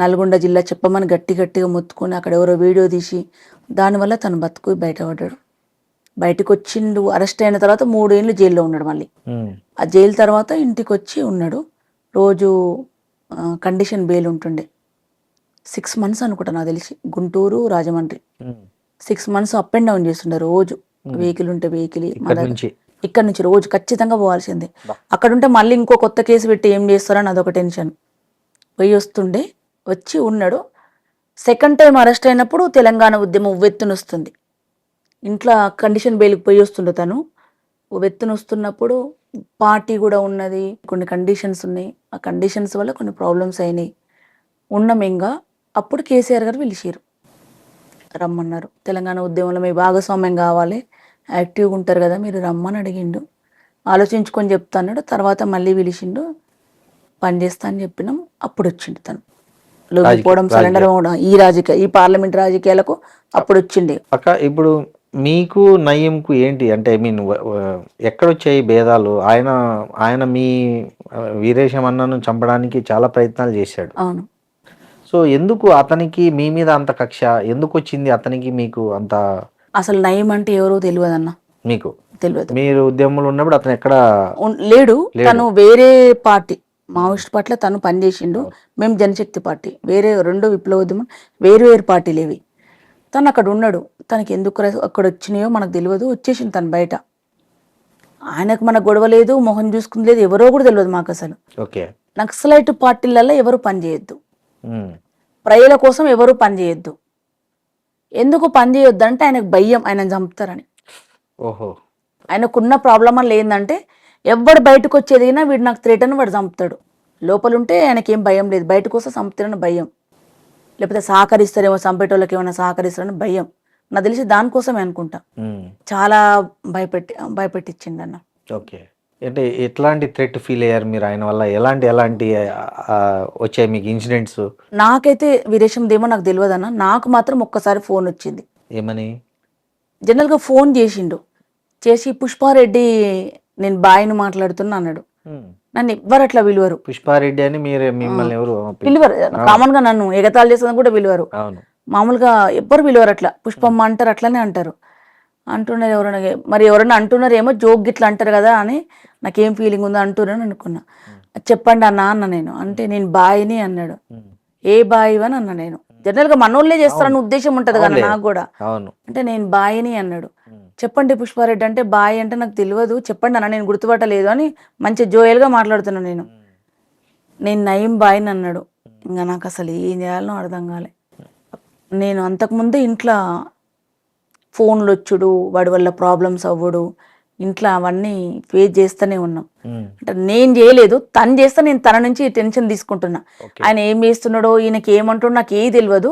నల్గొండ జిల్లా చెప్పమని గట్టిగా మొత్తుకొని అక్కడ ఎవరో వీడియో తీసి దానివల్ల తను బతుకు బయటపడ్డాడు. బయటకు వచ్చిండు. అరెస్ట్ అయిన తర్వాత 3 ఏళ్ళు జైల్లో ఉన్నాడు. మళ్ళీ ఆ జైలు తర్వాత ఇంటికి వచ్చి ఉన్నాడు. రోజు కండిషన్ బెయిల్ ఉంటుండే. 6 months అనుకుంటా నాకు తెలిసి, Guntur Rajahmundry 6 months up and down చేస్తుండే. రోజు వెహికల్ ఉంటే వెహికల్, ఇక్కడ నుంచి రోజు ఖచ్చితంగా పోవాల్సిందే. అక్కడ ఉంటే మళ్ళీ ఇంకో కొత్త కేసు పెట్టి ఏం చేస్తారని అదొక టెన్షన్. పోయి వస్తుండే, వచ్చి ఉన్నాడు. సెకండ్ టైం అరెస్ట్ అయినప్పుడు తెలంగాణ ఉద్యమం ఉవ్వెత్తున వస్తుంది. ఇంట్లో కండిషన్ బెయిల్కి పోయి వస్తుండే తను. ఉవ్వెత్తున వస్తున్నప్పుడు పార్టీ కూడా ఉన్నది, కొన్ని కండిషన్స్ ఉన్నాయి. ఆ కండిషన్స్ వల్ల కొన్ని ప్రాబ్లమ్స్ అయినాయి. ఉన్నమేంగా అప్పుడు కేసీఆర్ గారు పిలిచారు, రమ్మన్నారు. తెలంగాణ ఉద్యమంలో మీ భాగస్వామ్యం కావాలి, యాక్టివ్గా ఉంటారు కదా మీరు, రమ్మని అడిగిండు. ఆలోచించుకొని చెప్తా అన్నాడు. తర్వాత మళ్ళీ పిలిచిండు, పని చేస్తా అని చెప్పినాం. అప్పుడు వచ్చిండు తను. లొంగిపోవడం, సరెండర్ అవ్వడం, ఈ పార్లమెంట్ రాజకీయాలకు అప్పుడు వచ్చిండే.
అక్క ఇప్పుడు మీకు నయీంకు ఏంటి అంటే, ఐ మీన్ ఎక్కడొచ్చాయి భేదాలు? ఆయన మీ వీరేశం అన్నను చంపడానికి చాలా ప్రయత్నాలు చేశాడు.
అవును.
సో ఎందుకు అతనికి మీ మీద అంత కక్ష ఎందుకు వచ్చింది? అతనికి మీకు అంత
అసలు నయం అంటే ఎవరో తెలియదు అన్న.
మీకు
తెలియదు.
మీరు ఉద్యమంలో ఉన్నప్పుడు అతను ఎక్కడ
లేడు. తను వేరే పార్టీ, మావోయిస్ట్ పార్టీలో తను పనిచేసిండు. మేము జనశక్తి పార్టీ, వేరే 2 విప్లవోద్యమం వేరు పార్టీలు ఇవి. తను అక్కడ ఉన్నాడు. తనకి ఎందుకు అక్కడ వచ్చినాయో మనకు తెలియదు. వచ్చేసింది తను బయట. ఆయనకు మన గొడవ లేదు, మొహం చూసుకుంది లేదు, ఎవరో కూడా తెలియదు మాకు అసలు. నక్సలైట్ పార్టీలలో ఎవరు పనిచేయొద్దు, ప్రజల కోసం ఎవరు పనిచేయొద్దు. ఎందుకు పనిచేయొద్దు అంటే ఆయనకు భయం, ఆయన చంపుతారని.
ఓహో.
ఆయనకున్న ప్రాబ్లం వల్ల ఏంటంటే ఎవడు బయటకు వచ్చేదిగినా వీడు నాకు థ్రెట్ అని వాడు చంపుతాడు. లోపలుంటే ఆయనకేం భయం లేదు, బయటకు వస్తే చంపుతారని భయం, లేకపోతే సహకరిస్తారేమో, చంపేటోళ్ళకి ఏమైనా సహకరిస్తారని భయం. నాకు తెలిసి దానికోసమే అనుకుంటా చాలా భయపెట్టించిండు అన్న.
ఓకే. అంటే ఎట్లాంటి థ్రెట్ ఫీల్ అయ్యారు మీరు ఆయన వల్ల? ఎలాంటి వచ్చాయి మీకు ఇన్సిడెంట్స్?
నాకైతే వీరేశందేమో నాకు తెలియదు అన్న. నాకు మాత్రం ఒక్కసారి ఫోన్ వచ్చింది.
ఏమని?
జనరల్గా ఫోన్ చేసి పుష్పారెడ్డి నేను బాయ్ని మాట్లాడుతున్నా అన్నాడు. నన్ను ఎవ్వరు అట్లా పిలువరు.
పుష్పారెడ్డి అని మిమ్మల్ని ఎవరు
పిలువరు? కామన్ గా నన్ను ఎగతాళి చేసేది కూడా పిలువరు. మామూలుగా ఎవ్వరు పిలువరు. అట్లా పుష్పమ్మ అంటారు, అట్లనే అంటారు. అంటున్నారు ఎవరైనా, మరి ఎవరైనా అంటున్నారు ఏమో జోక్ గిట్లా అంటారు కదా అని నాకేం ఫీలింగ్ ఉందో అంటున్నాను అనుకున్నా. చెప్పండి అన్న అన్న నేను. అంటే నేను బాయ్ని అన్నాడు. ఏ బాయ్ అని అన్నా నేను. జనరల్ గా మనోళ్ళే చేస్తారని ఉద్దేశం ఉంటది కదా నాకు కూడా. అంటే నేను బాయ్ని అన్నాడు. చెప్పండి పుష్పారెడ్డి అంటే, బాయ్ అంటే నాకు తెలియదు, చెప్పండి అన్న, నేను గుర్తుపట్టలేదు అని మంచి జోయల్గా మాట్లాడుతున్నాను నేను. నయీం బాయ్ని అన్నాడు. ఇంకా నాకు అసలు ఏం చేయాలనో అర్థం కాలే. నేను అంతకుముందే ఇంట్లో ఫోన్లు వచ్చుడు, వాడి వల్ల ప్రాబ్లమ్స్ అవ్వడు, ఇంట్లో అవన్నీ ఫేస్ చేస్తూనే ఉన్నాం. అంటే నేను చేయలేదు, తను చేస్తే నేను తన నుంచి టెన్షన్ తీసుకుంటున్నా. ఆయన ఏం చేస్తున్నాడో, ఈయనకి ఏమంటాడో నాకు ఏది తెలియదు,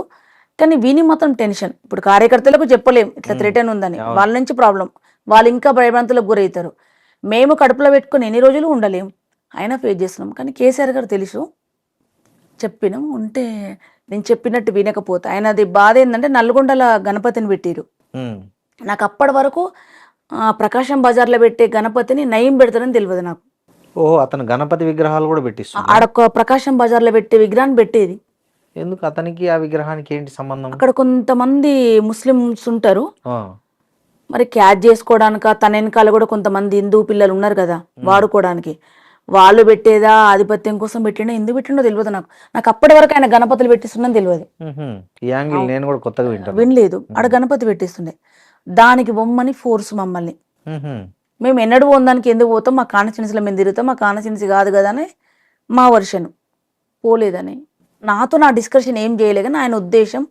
కానీ విని మాత్రం టెన్షన్. ఇప్పుడు కార్యకర్తలకు చెప్పలేం ఇట్లా థ్రెటన్ ఉందని, వాళ్ళ నుంచి ప్రాబ్లం, వాళ్ళు ఇంకా భయభ్రాంతులకు గురవుతారు. మేము కడుపులో పెట్టుకుని ఎన్ని రోజులు ఉండలేం, అయినా ఫేస్ చేస్తున్నాం. కానీ కేసీఆర్ గారు తెలుసు, చెప్పినాం. ఉంటే నేను చెప్పినట్టు వినకపోతే ఆయనది బాధ ఏంటంటే నల్గొండల గణపతిని పెట్టిరు. నాకు అప్పటి వరకు ప్రకాశం బజార్లో పెట్టే గణపతిని నయీం పెడతారని తెలియదు నాకు.
ఓహో, అతను గణపతి విగ్రహాలు కూడా పెట్టిస్తాడు.
ఆడొక్క ప్రకాశం బజార్లో పెట్టే విగ్రహాన్ని పెట్టేది.
ఎందుకు అతనికి ఆ విగ్రహానికి ఏంటి సంబంధం?
అక్కడ కొంతమంది ముస్లిమ్స్ ఉంటారు, మరి క్యాచ్ చేసుకోవడానిక, తన వెనకాల కూడా కొంతమంది హిందూ పిల్లలు ఉన్నారు కదా వాడుకోవడానికి, వాళ్ళు పెట్టేదా ఆధిపత్యం కోసం పెట్టిండో ఎందుకు పెట్టిండో తెలియదు నాకు. నాకు అప్పటి వరకు ఆయన గణపతులు పెట్టిస్తుందని తెలియదు. వినలేదు. ఆడ గణపతి పెట్టిస్తుండే, దానికి బొమ్మని ఫోర్స్ మమ్మల్ని. మేము ఎన్నడూ పోదానికి ఎందుకు పోతాం, మా కాన్స్టిట్యున్సీలో మేము తిరుగుతాం, మా కాన్స్టిట్యున్సీ కాదు కదా అని మా వర్షన్. పోలేదని నాతో నా డిస్కషన్ ఏం చేయలే, కానీ ఆయన ఉద్దేశం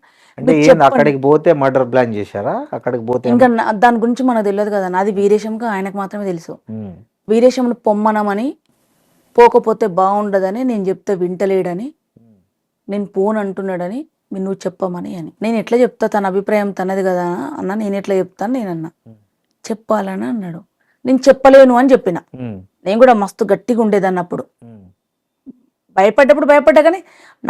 అక్కడికి పోతే మర్డర్ ప్లాన్ చేశారా? అక్కడికి పోతే
ఇంకా దాని గురించి మనకు తెలియదు కదా. నాది వీరేశంగా ఆయనకు మాత్రమే తెలుసు. వీరేశంను పొమ్మనమని, పోకపోతే బాగుండదని నేను చెప్తే వింటలేడని, నేను పోను అంటున్నాడని, నువ్వు చెప్పమని అని. నేను ఎట్లా చెప్తా, తన అభిప్రాయం తనది కదా అన్న, నేను ఎట్లా చెప్తాను నేనన్నా. చెప్పాలని అన్నాడు. నేను చెప్పలేను అని చెప్పిన. నేను కూడా మస్తు గట్టిగా ఉండేదాన్ని అప్పుడు. భయపడ్డా కానీ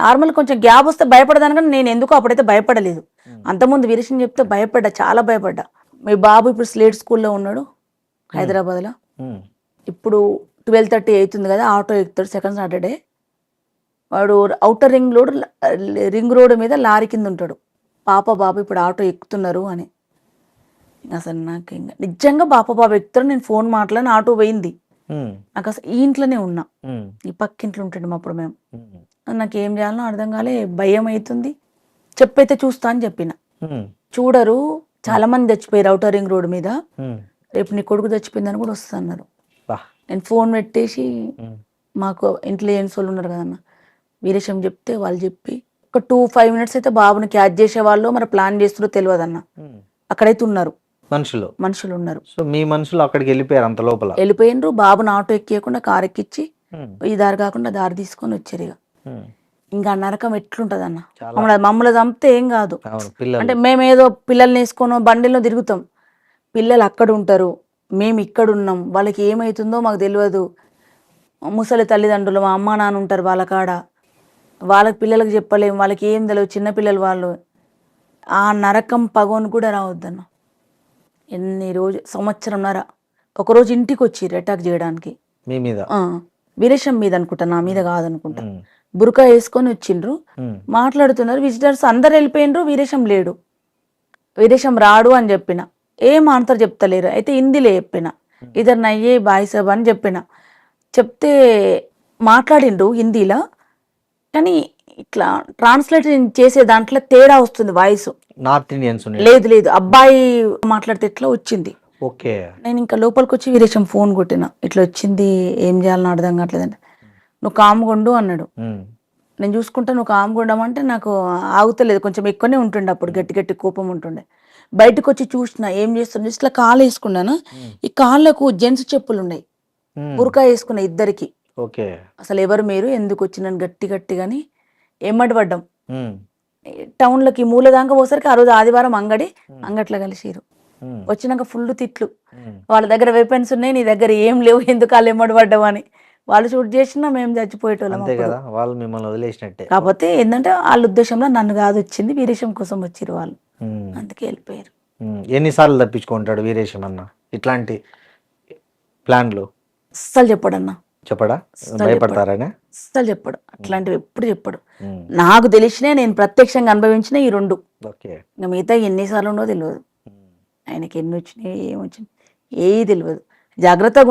నార్మల్ కొంచెం గ్యాప్ వస్తే భయపడదాను, కానీ నేను ఎందుకో అప్పుడైతే భయపడలేదు. అంతకుముందు వీరేశం చెప్తే భయపడ్డా, చాలా భయపడ్డా. మీ బాబు ఇప్పుడు స్లేట్ స్కూల్లో ఉన్నాడు హైదరాబాద్లో. ఇప్పుడు 12:30 అవుతుంది కదా, ఆటో ఎక్కుతాడు సెకండ్ సాటర్డే. వాడు ఔటర్ రింగ్ రోడ్ మీద లారీ కింద ఉంటాడు. బాబు ఇప్పుడు ఆటో ఎక్కుతున్నారు అని. అసలు నాకు ఇంకా నిజంగా బాబు ఎక్కుతారు. నేను ఫోన్ మాట్లాడిన ఆటో పోయింది. నాకు అసలు ఈ ఇంట్లోనే ఉన్నా, ఈ పక్కింట్లో ఉంటాడు అప్పుడు మేము. నాకు ఏం చేయాలో అర్థం కాలే, భయం అవుతుంది. చెప్పైతే చూస్తా అని చెప్పిన. చూడరు, చాలా మంది చచ్చిపోయారు ఔటర్ రింగ్ రోడ్ మీద. రేపు నీ కొడుకు చచ్చిపోయిందని కూడా వస్తున్నారు. నేను ఫోన్ పెట్టేసి మాకు ఇంటెలిజెన్స్ వాళ్ళు ఉన్నారు కదన్న, వీరేశం చెప్తే వాళ్ళు చెప్పి ఒక 2-5 minutes అయితే బాబుని క్యాచ్ చేసే వాళ్ళు మరి ప్లాన్ చేస్తారో తెలియదు అన్న. అక్కడైతే ఉన్నారు మనుషులు ఉన్నారు.
సో మీ మనుషులు అక్కడికి వెళ్ళిపోయారు, అంత లోపల
వెళ్ళిపోయినరు. బాబుని ఆటో ఎక్కియకుండా కారు ఎక్కిచ్చి ఈ దారి కాకుండా దారి తీసుకొని వచ్చారు. ఇక ఇంకా నరకం ఎట్లుంటది అన్న. మమ్మల్ని చంపితే ఏం కాదు, అంటే మేము ఏదో పిల్లల్ని వేసుకొని బండిలో తిరుగుతాం. పిల్లలు అక్కడ ఉంటారు, మేము ఇక్కడ ఉన్నాం. వాళ్ళకి ఏమవుతుందో మాకు తెలియదు. ముసలి తల్లిదండ్రులు, మా అమ్మ నాన్న ఉంటారు వాళ్ళ కాడ. వాళ్ళకి పిల్లలకు చెప్పలేము, వాళ్ళకి ఏం తెలియదు, చిన్నపిల్లలు వాళ్ళు. ఆ నరకం పగోని కూడా రావద్దన్న. ఎన్ని రోజు 1.5 సంవత్సరంన్నర ఒకరోజు ఇంటికి వచ్చిర్రు అటాక్ చేయడానికి.
మీ మీద?
వీరేశం మీద అనుకుంటా, నా మీద కాదనుకుంటా. బురకా వేసుకొని వచ్చిండ్రు, మాట్లాడుతున్నారు. విజిటర్స్ అందరు వెళ్ళిపోయినరు, వీరేశం లేడు. వీరేశం రాడు అని చెప్పిన. ఏం ఆన్సర్ చెప్తలేరు. అయితే హిందీలో చెప్పిన, ఇద్దరు నయ్యే బాయ్ సాబ్ అని చెప్పిన. చెప్తే మాట్లాడిండ్రు హిందీలో, కానీ ఇట్లా ట్రాన్స్లేట్ చేసే దాంట్లో తేడా వస్తుంది వాయిస్.
నార్త్ ఇండియన్స్
లేదు అబ్బాయి మాట్లాడితే ఎట్లా వచ్చింది.
ఓకే.
నేను ఇంకా లోపలికి వచ్చి వీరేశం ఫోన్ కొట్టిన, ఇట్లా వచ్చింది ఏం చేయాలని అర్థం కావట్లేదంటే, నువ్వు కామ్గుండు అన్నాడు. నేను చూసుకుంటా, నువ్వు కామ్గుండమంటే నాకు ఆగుతలేదు, కొంచెం ఎక్కువనే ఉంటుండే అప్పుడు, గట్టి కోపం ఉంటుండే. బయటకు వచ్చి చూసిన ఏం చేస్తున్నా, ఇట్లా కాలు వేసుకున్నాను. ఈ కాళ్ళకు జెంట్స్ చెప్పులు ఉన్నాయి, బురకా వేసుకున్నా ఇద్దరికి. అసలు ఎవరు మీరు, ఎందుకు వచ్చినాను గట్టిగాని ఏమడి పడ్డాం. టౌన్లోకి మూల దాకా పోసరికి ఆ రోజు ఆదివారం అంగట్లో కలిసిరు. వచ్చినాక ఫుల్ తిట్లు. వాళ్ళ దగ్గర వెపన్స్ ఉన్నాయి, నీ దగ్గర ఏం లేవు, ఎందుకు వాళ్ళు ఎమ్మడి పడ్డావు అని. వాళ్ళు షూట్ చేసినా మేము చచ్చిపోయేటోళ్ళం. కాకపోతే ఏంటంటే వాళ్ళ ఉద్దేశంలో నన్ను కాదు వచ్చింది, వీరేశం కోసం వచ్చిరు వాళ్ళు, అందుకే వెళ్ళిపోయారు.
ఎన్నిసార్లు తప్పించుకుంటాడు వీరేశం అన్న ఇట్లాంటి ప్లాన్లు?
అస్సలు చెప్పడన్నా.
చెప్పడా? భయపడతారనే
అస్సలు చెప్పడు, అట్లాంటివి ఎప్పుడు చెప్పడు. నాకు తెలిసినా, నేను ప్రత్యక్షంగా అనుభవించిన ఈ 2. ఇంకా మిగతా ఎన్నిసార్లు ఉండో తెలియదు. ఆయనకి ఎన్ని వచ్చినాయి, ఏమొచ్చినాయి ఏది తెలియదు. జాగ్రత్తగా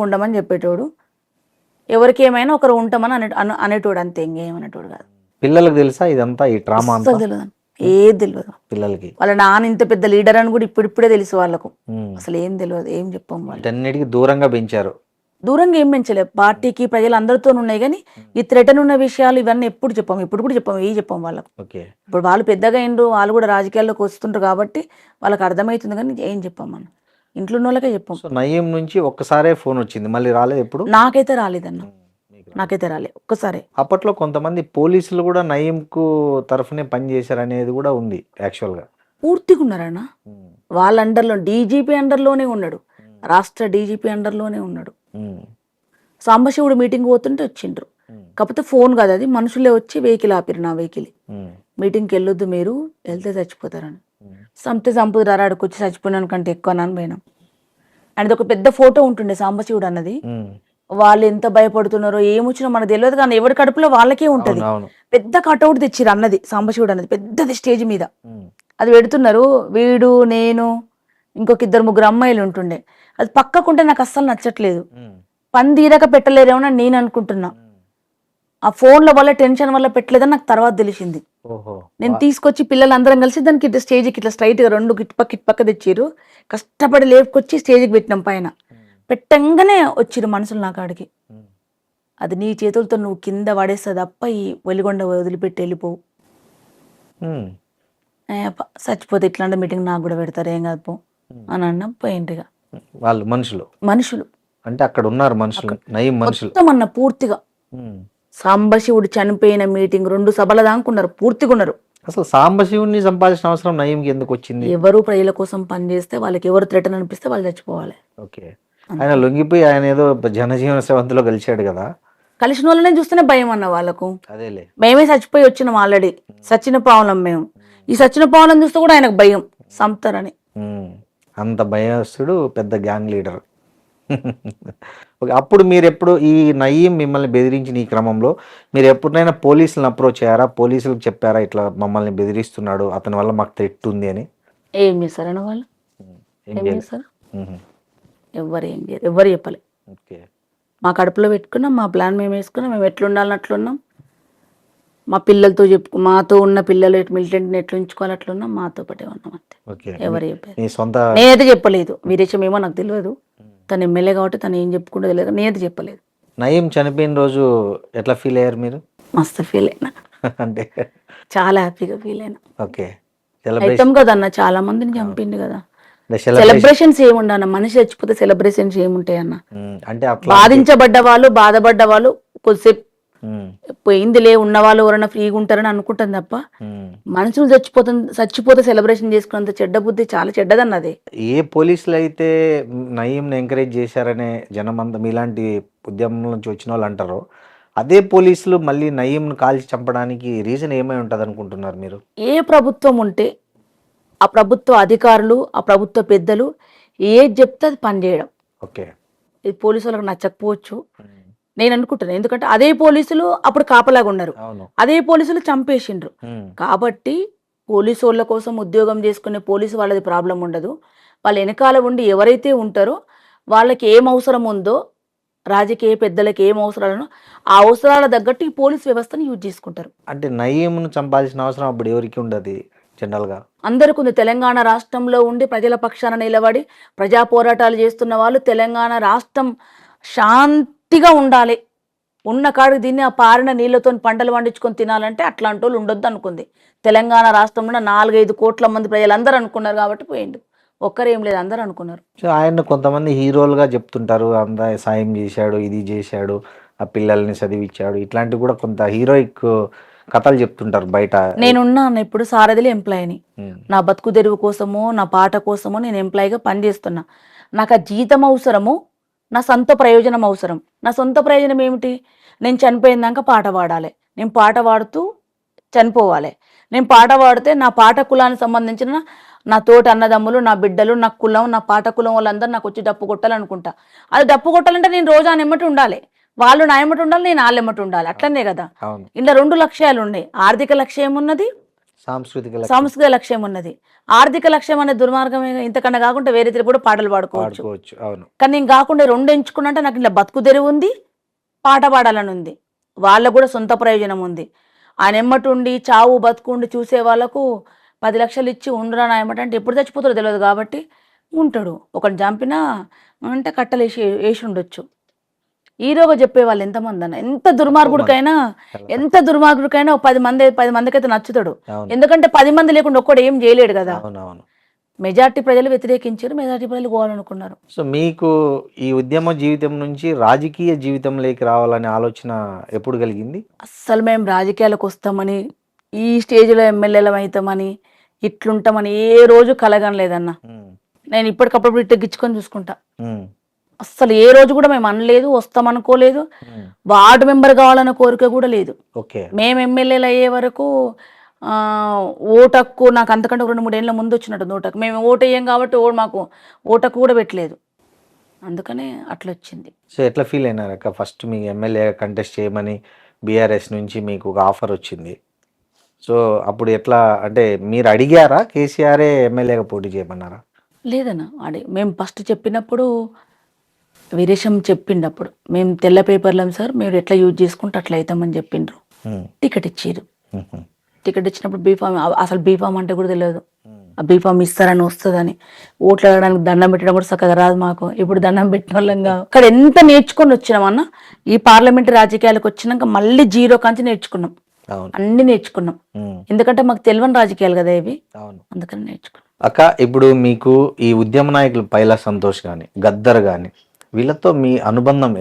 ఉండమని చెప్పేటోడు. ఎవరికి ఏమైనా ఒకరు ఉంటామని అనేటోడు, అంతే, ఇంకేమనేటోడు కాదు.
పిల్లలకు తెలుసా ఇదంతా, ఈ ట్రామా అంతా?
తెలియదు, ఏది తెలియదు పిల్లలకి. వాళ్ళ నాన్న ఇంత పెద్ద లీడర్ అని కూడా ఇప్పుడిప్పుడే తెలుసు వాళ్ళకు. అసలు ఏం తెలియదు, ఏం చెప్పాం.
అన్నిటికీ దూరంగా పెంచారు.
దూరంగా ఏం పెంచలేదు, పార్టీకి ప్రజలందరితో ఉన్నాయి. కానీ ఈ థ్రెటన్ ఉన్న విషయాలు ఇవన్నీ ఎప్పుడు చెప్పాము, ఇప్పుడు కూడా చెప్పాము వాళ్ళకు. ఇప్పుడు వాళ్ళు పెద్దగా అయిండ్రు, వాళ్ళు కూడా రాజకీయాల్లోకి వస్తుంటారు కాబట్టి వాళ్ళకి అర్థమవుతుంది, కానీ ఏం చెప్పాం మనం, ఇంట్లో ఉన్న వాళ్ళకే చెప్పాం.
నయ్యం నుంచి ఒక్కసారే ఫోన్ వచ్చింది, మళ్ళీ రాలేదు ఎప్పుడు?
నాకైతే రాలేదన్న, నాకైతే రాలేదు ఒక్కసారి.
అప్పట్లో కొంతమంది పోలీసులు కూడా నయ్యంకు తరఫునే పనిచేశారు అనేది కూడా ఉంది. యాక్చువల్ గా
పూర్తిగా ఉన్నారన్న. వాళ్ళ అండర్లో డీజీపీ అండర్లోనే ఉన్నాడు, రాష్ట్ర డీజీపీ అండర్లోనే ఉన్నాడు. సాంబశివుడు మీటింగ్ పోతుంటే వచ్చిండ్రు, కాకపోతే ఫోన్ కాదు అది, మనుషులే వచ్చి వెహికల్ ఆపిరు. నా వెహికల్, మీటింగ్కి వెళ్ళొద్దు మీరు, వెళ్తే చచ్చిపోతారని. చంపుతారు, ఆడికి వచ్చి చచ్చిపోయినాను కంటే ఎక్కువ అని పోయినాం. అండ్ ఒక పెద్ద ఫోటో ఉంటుండే సాంబశివుడు అన్నది. వాళ్ళు ఎంత భయపడుతున్నారో ఏమొచ్చినా మనకు తెలియదు, కానీ ఎవరి కడుపులో వాళ్ళకే ఉంటది. పెద్ద కటౌట్ తెచ్చిరు అన్నది, సాంబశివుడు అన్నది పెద్దది, స్టేజ్ మీద అది పెడుతున్నారు. వీడు, నేను, ఇంకొక 2-3 అమ్మాయిలు ఉంటుండే. అది పక్కకుంటే నాకు అస్సలు నచ్చట్లేదు, పని తీరక పెట్టలేరేమో నేను అనుకుంటున్నా. ఆ ఫోన్ల వల్ల టెన్షన్ వల్ల పెట్టలేదని నాకు తర్వాత తెలిసింది. నేను తీసుకొచ్చి పిల్లలందరం కలిసి దానికి ఇట్లా స్టేజ్కి ఇట్లా స్ట్రైట్ గా 2 ఇటుపక్క తెచ్చిరు. కష్టపడి లేపుకొచ్చి స్టేజ్కి పెట్టినాం. పైన పెట్టంగానే వచ్చిరు మనుషులు నా కాడికి. అది నీ చేతులతో నువ్వు కింద పడేస్తా తప్ప ఈ వెలిగొండ వదిలిపెట్టి వెళ్ళిపోవు, చచ్చిపోతే ఇట్లాంటి మీటింగ్ నాకు కూడా పెడతారు, ఏం కాదు పో అని అన్నా. పోయింటిగా
వాళ్ళు మనుషులు అంటే అక్కడ ఉన్నారు మనుషులు, నయం మనుషులు
మొత్తం అన్న పూర్తిగా. సాంబశివుడు చనిపోయిన మీటింగ్ 2 సభల దాకా ఉన్నారు, పూర్తిగా ఉన్నారు.
అసలు సాంబశివుణ్ణి చంపాల్సిన అవసరం నయీంకి ఎందుకు వచ్చింది?
ఎవరు ప్రజల కోసం పనిచేస్తే వాళ్ళకి ఎవరు థ్రెట్ అనిపిస్తే వాళ్ళు చచ్చిపోవాలి.
ఓకే, ఆయన లొంగిపోయి ఆయన ఏదో జనజీవన స్రవంతిలో కలిశాడు కదా.
కలిసిన వాళ్ళనే చూస్తేనే భయం అన్న వాళ్ళకు.
అదేలే,
మేమే చచ్చిపోయి వచ్చినాం ఆల్రెడీ, సచిన పావులం మేము. ఈ సచిన పావులం చూస్తే కూడా ఆయనకు భయం సంపుతారని.
అంత భయస్తుడు, పెద్ద గ్యాంగ్ లీడర్. ఓకే, అప్పుడు మీరు ఎప్పుడు ఈ నయీం మిమ్మల్ని బెదిరించిన ఈ క్రమంలో మీరు ఎప్పుడైనా పోలీసులను అప్రోచ్ అయ్యారా? పోలీసులకు చెప్పారా ఇట్లా మమ్మల్ని బెదిరిస్తున్నాడు, అతని వల్ల మాకు థ్రెట్ ఉంది అని?
ఏం చేశారని వాళ్ళు
ఏం
ఏం
చేయలేదు.
చేశారు?
మ్మ్.
ఎవ్వరు ఏం చేయరు, ఎవ్వరు చెప్పలే.
ఓకే,
మా కడుపులో పెట్టుకున్నాం, మా ప్లాన్ మేము వేసుకున్నాం, మేము ఎట్లుండాలని అట్లున్నాం. మా పిల్లలతో మాతో ఉన్న పిల్లలు మిలిటెంట్ని ఎట్లు ఉంచుకోవాలి అట్లున్నాం, మాతో పాటే ఉన్నాం అంతే.
ఓకే.
ఎవరు చెప్పారు?
మీ సొంత
నేనైతే చెప్పలేదు. వీరేశం ఏమో నాకు తెలియదు, తను ఎమ్మెల్యే కాబట్టి తను ఏం చెప్పుకుంటూ తెలియదు, నేనైతే చెప్పలేదు.
నయీం చనిపోయిన రోజు ఎట్లా ఫీల్ అయ్యారు మీరు?
మస్తు ఫీల్ అయినా,
అంటే
చాలా హ్యాపీగా ఫీల్ అయినా.
ఓకే,
అవుతాం కదన్న, చాలా మందిని చంపిండు కదా.
సెలబ్రేషన్
సెలబ్రేషన్స్ ఏముండన్న, మనిషి చచ్చిపోతే సెలబ్రేషన్స్ ఏముంటాయి అన్న?
అంటే అట్లా
బాధించబడ్డ వాళ్ళు, బాధపడ్డ వాళ్ళు కొద్దిసేపు
మ్మ్.
పోయిందిలే, ఉన్న వాళ్ళు ఎవరైనా ఫ్రీగా ఉంటారని అనుకుంటాం తప్ప
మ్మ్.
మనుషులు చచ్చిపోతే సెలబ్రేషన్ చేసుకున్నంత చెడ్డ బుద్ధి చాలా చెడ్డదన్నది.
ఏ పోలీసులు అయితే నయీంని ఎంకరేజ్ చేశారనే జనం అంతా మీలాంటి ఉద్యమం నుంచి వచ్చిన వాళ్ళు అంటారు, అదే పోలీసులు మళ్ళీ నయీంను కాల్చి చంపడానికి రీజన్ ఏమై ఉంటుంది అనుకుంటున్నారు మీరు?
ఏ ప్రభుత్వం ఉంటే ఆ ప్రభుత్వ అధికారులు, ఆ ప్రభుత్వ పెద్దలు ఏది చెప్తే అది పనిచేయడం.
ఓకే,
ఇది పోలీసు వాళ్ళకి నచ్చకపోవచ్చు నేను అనుకుంటున్నాను, ఎందుకంటే అదే పోలీసులు అప్పుడు కాపలాగా ఉన్నారు,
అవును.
అదే పోలీసులు చంపేసిండ్రు.
మ్మ్.
కాబట్టి పోలీసు వాళ్ళ కోసం ఉద్యోగం చేసుకునే పోలీసు వాళ్ళది ప్రాబ్లం ఉండదు. వాళ్ళ వెనకాల ఉండి ఎవరైతే ఉంటారో వాళ్ళకి ఏం అవసరం ఉందో, రాజకీయ పెద్దలకి ఏం అవసరాలనో ఆ అవసరాల తగ్గట్టు ఈ పోలీస్ వ్యవస్థను యూజ్ చేసుకుంటారు.
అంటే నయీంను చంపాల్సిన అవసరం అప్పుడు ఎవరికి ఉండదు జనరల్గా?
అందరికీ ఉంది. తెలంగాణ రాష్ట్రంలో ఉండి ప్రజల పక్షాన నిలబడి ప్రజా పోరాటాలు చేస్తున్న వాళ్ళు, తెలంగాణ రాష్ట్రం శాంతిగా ఉండాలి, ఉన్న కాడికి దీన్ని ఆ పారిన నీళ్ళతో పంటలు పండించుకొని తినాలంటే అట్లాంటి వాళ్ళు ఉండొద్దు అనుకుంది. తెలంగాణ రాష్ట్రంలో 4-5 కోట్ల మంది ప్రజలందరూ అనుకున్నారు కాబట్టి పోయిండు. ఒక్కరేం లేదు, అందరూ అనుకున్నారు.
సో ఆయన కొంతమంది హీరోలుగా చెప్తుంటారు, అంత సాయం చేశాడు, ఇది చేశాడు, ఆ పిల్లల్ని చదివించాడు, ఇట్లాంటివి కూడా కొంత హీరోయిక్ కథలు చెప్తుంటారు బయట.
నేనున్నాను ఇప్పుడు సారథిలో ఎంప్లాయీని.
మ్మ్.
నా బతుకు తెరువు కోసమో నా పాట కోసమో నేను ఎంప్లాయీగా పనిచేస్తున్నా. నాకు ఆ జీతం అవసరము, నా సొంత ప్రయోజనం అవసరం. నా సొంత ప్రయోజనం ఏమిటి? నేను చనిపోయిందాక పాట పాడాలి, నేను పాట పాడుతూ చనిపోవాలి. నేను పాట పాడితే నా పాట కులానికి సంబంధించిన నా తోటి అన్నదమ్ములు, నా బిడ్డలు, నా కులం, నా పాట కులం వాళ్ళందరూ నాకు వచ్చి డప్పు కొట్టాలనుకుంటా. అది డప్పు కొట్టాలంటే నేను రోజు ఆయన ఎమ్మటి ఉండాలి, వాళ్ళు నా ఎమ్మటి ఉండాలి, నేను వాళ్ళ ఎమ్మటి ఉండాలి. అట్లనే కదా.
అవును,
ఇలా 2 లక్ష్యాలు ఉన్నాయి. ఆర్థిక లక్ష్యం ఉన్నది, సాంస్కృతిక లక్ష్యం ఉన్నది. ఆర్థిక లక్ష్యం అనే దుర్మార్గమే, ఇంతకన్నా కాకుండా వేరే తిరిగి కూడా పాటలు పాడుకోవచ్చు.
అవును.
కానీ నేను కాకుండా 2 ఎంచుకున్నట్టే నాకు ఇలా బతుకు తెరువు ఉంది, పాట పాడాలని ఉంది. వాళ్ళకు కూడా సొంత ప్రయోజనం ఉంది. ఆయన ఎమ్మటి ఉండి చావు బతుకుండి చూసే వాళ్ళకు 10 లక్షలు ఇచ్చి ఉండరా నా ఎమ్మట అంటే ఎప్పుడు చచ్చిపోతారో తెలియదు కాబట్టి ఉంటాడు. ఒకటి చంపినా అంటే కట్టలేసి వేసి ఉండొచ్చు. హీరోగా చెప్పేవాళ్ళు ఎంతమంది అన్న, ఎంత దుర్మార్గుడికైనా ఒక 10 మందికి అయితే నచ్చుతాడు.
అవును.
ఎందుకంటే 10 మంది లేకుండా ఒక్కడు ఏం చేయలేడు కదా.
అవునవును.
మెజార్టీ ప్రజలు వ్యతిరేకించారు, మెజార్టీ ప్రజలు పోవాలనుకున్నారు.
సో మీకు ఈ ఉద్యమ జీవితం నుంచి రాజకీయ జీవితంలోకి రావాలనే ఆలోచన ఎప్పుడు కలిగింది?
అస్సలు మేము రాజకీయాలకు వస్తామని, ఈ స్టేజ్లో ఎమ్మెల్యేలం అవుతామని, ఇట్లుంటామని ఏ రోజు కలగనలేదన్న.
మ్మ్.
నేను ఇప్పటికప్పుడు ఇట్టగిచ్చుకొని చూసుకుంటా.
మ్మ్.
అస్సలు ఏ రోజు కూడా మేము అనలేదు, వస్తామనుకోలేదు.
మ్మ్.
వార్డు మెంబర్ కావాలన్న కోరిక కూడా లేదు.
ఓకే.
మేము ఎమ్మెల్యేలు అయ్యే వరకు ఓటక్కు నాకు అంతకంటే 2-3 ఏళ్ళ ముందు వచ్చినట్టు ఓటకు. మేము ఓటు వేయం కాబట్టి మాకు ఓటకు కూడా పెట్టలేదు. అందుకనే అట్లా వచ్చింది.
సో ఎట్లా ఫీల్ అయినారు అక్క? ఫస్ట్ మీ ఎమ్మెల్యే కంటెస్ట్ చేయమని బీఆర్ఎస్ నుంచి మీకు ఒక ఆఫర్ వచ్చింది. సో అప్పుడు ఎట్లా, అంటే మీరు అడిగారా కేసీఆరే ఎమ్మెల్యేగా పోటీ చేయమన్నారా?
లేదన్న, మేము ఫస్ట్ చెప్పినప్పుడు వీరేశం చెప్పిండప్పుడు మేము తెల్ల పేపర్లం సార్, మీరు ఎట్లా యూజ్ చేసుకుంటే అట్లా అవుతామని చెప్పిండ్రు. టికెట్ ఇచ్చిర్రు. టికెట్ ఇచ్చినప్పుడు బీఫామ్, అసలు బీఫామ్ అంటే కూడా తెలియదు. ఆ బీఫామ్ ఇస్తారని వస్తుందని, ఓట్లు అడగడానికి దండం పెట్టడం కూడా చక్కగా రాదు మాకు. ఇప్పుడు దండం పెట్టిన వాళ్ళంగా అక్కడ ఎంత నేర్చుకొని వచ్చినామన్న. ఈ పార్లమెంట్ రాజకీయాలకు వచ్చినాక మళ్ళీ 0 కాంచి నేర్చుకున్నాం, అన్ని నేర్చుకున్నాం. ఎందుకంటే మాకు తెలియని రాజకీయాలు కదా ఇవి, అందుకని నేర్చుకున్నాం.
అక్క, ఇప్పుడు మీకు ఈ ఉద్యమ నాయకులు పైలా సంతోష్ కానీ గద్దర్ కానీ వీళ్ళతో మీ అనుబంధం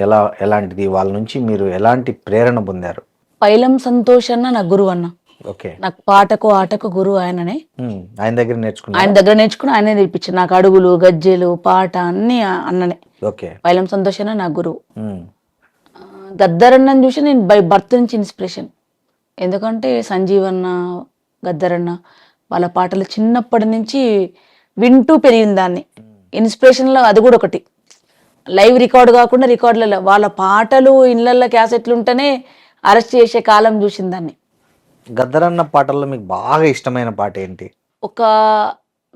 ఎలాంటిది? వాళ్ళ నుంచి మీరు ఎలాంటి ప్రేరణ పొందారు?
పైలం సంతోష్ అన్న నా గురువు అన్న.
ఓకే.
నాకు పాటకు ఆటకు గురువు ఆయననే.
ఆయన దగ్గర నేర్చుకున్నా.
ఆయన దగ్గర నేర్చుకుని ఆయనే నేర్పించారు నాకు. అడుగులు, గజ్జెలు, పాట అన్ని అన్ననే.
ఓకే.
వైలం సంతోషన నా గురువు. గద్దరన్నని చూసి నేను బై బర్త్ నుంచి ఇన్స్పిరేషన్. ఎందుకంటే సంజీవన్న, గద్దరన్న వాళ్ళ పాటలు చిన్నప్పటి నుంచి వింటూ పెరిగింది దాన్ని. ఇన్స్పిరేషన్లో అది కూడా ఒకటి. లైవ్ రికార్డు కాకుండా రికార్డులలో వాళ్ళ పాటలు ఇళ్ళల్లో క్యాసెట్లు ఉంటేనే అరెస్ట్ చేసే కాలం చూసింది దాన్ని.
గద్దరన్న పాటల్లో మీకు బాగా ఇష్టమైన పాట ఏంటి?
ఒక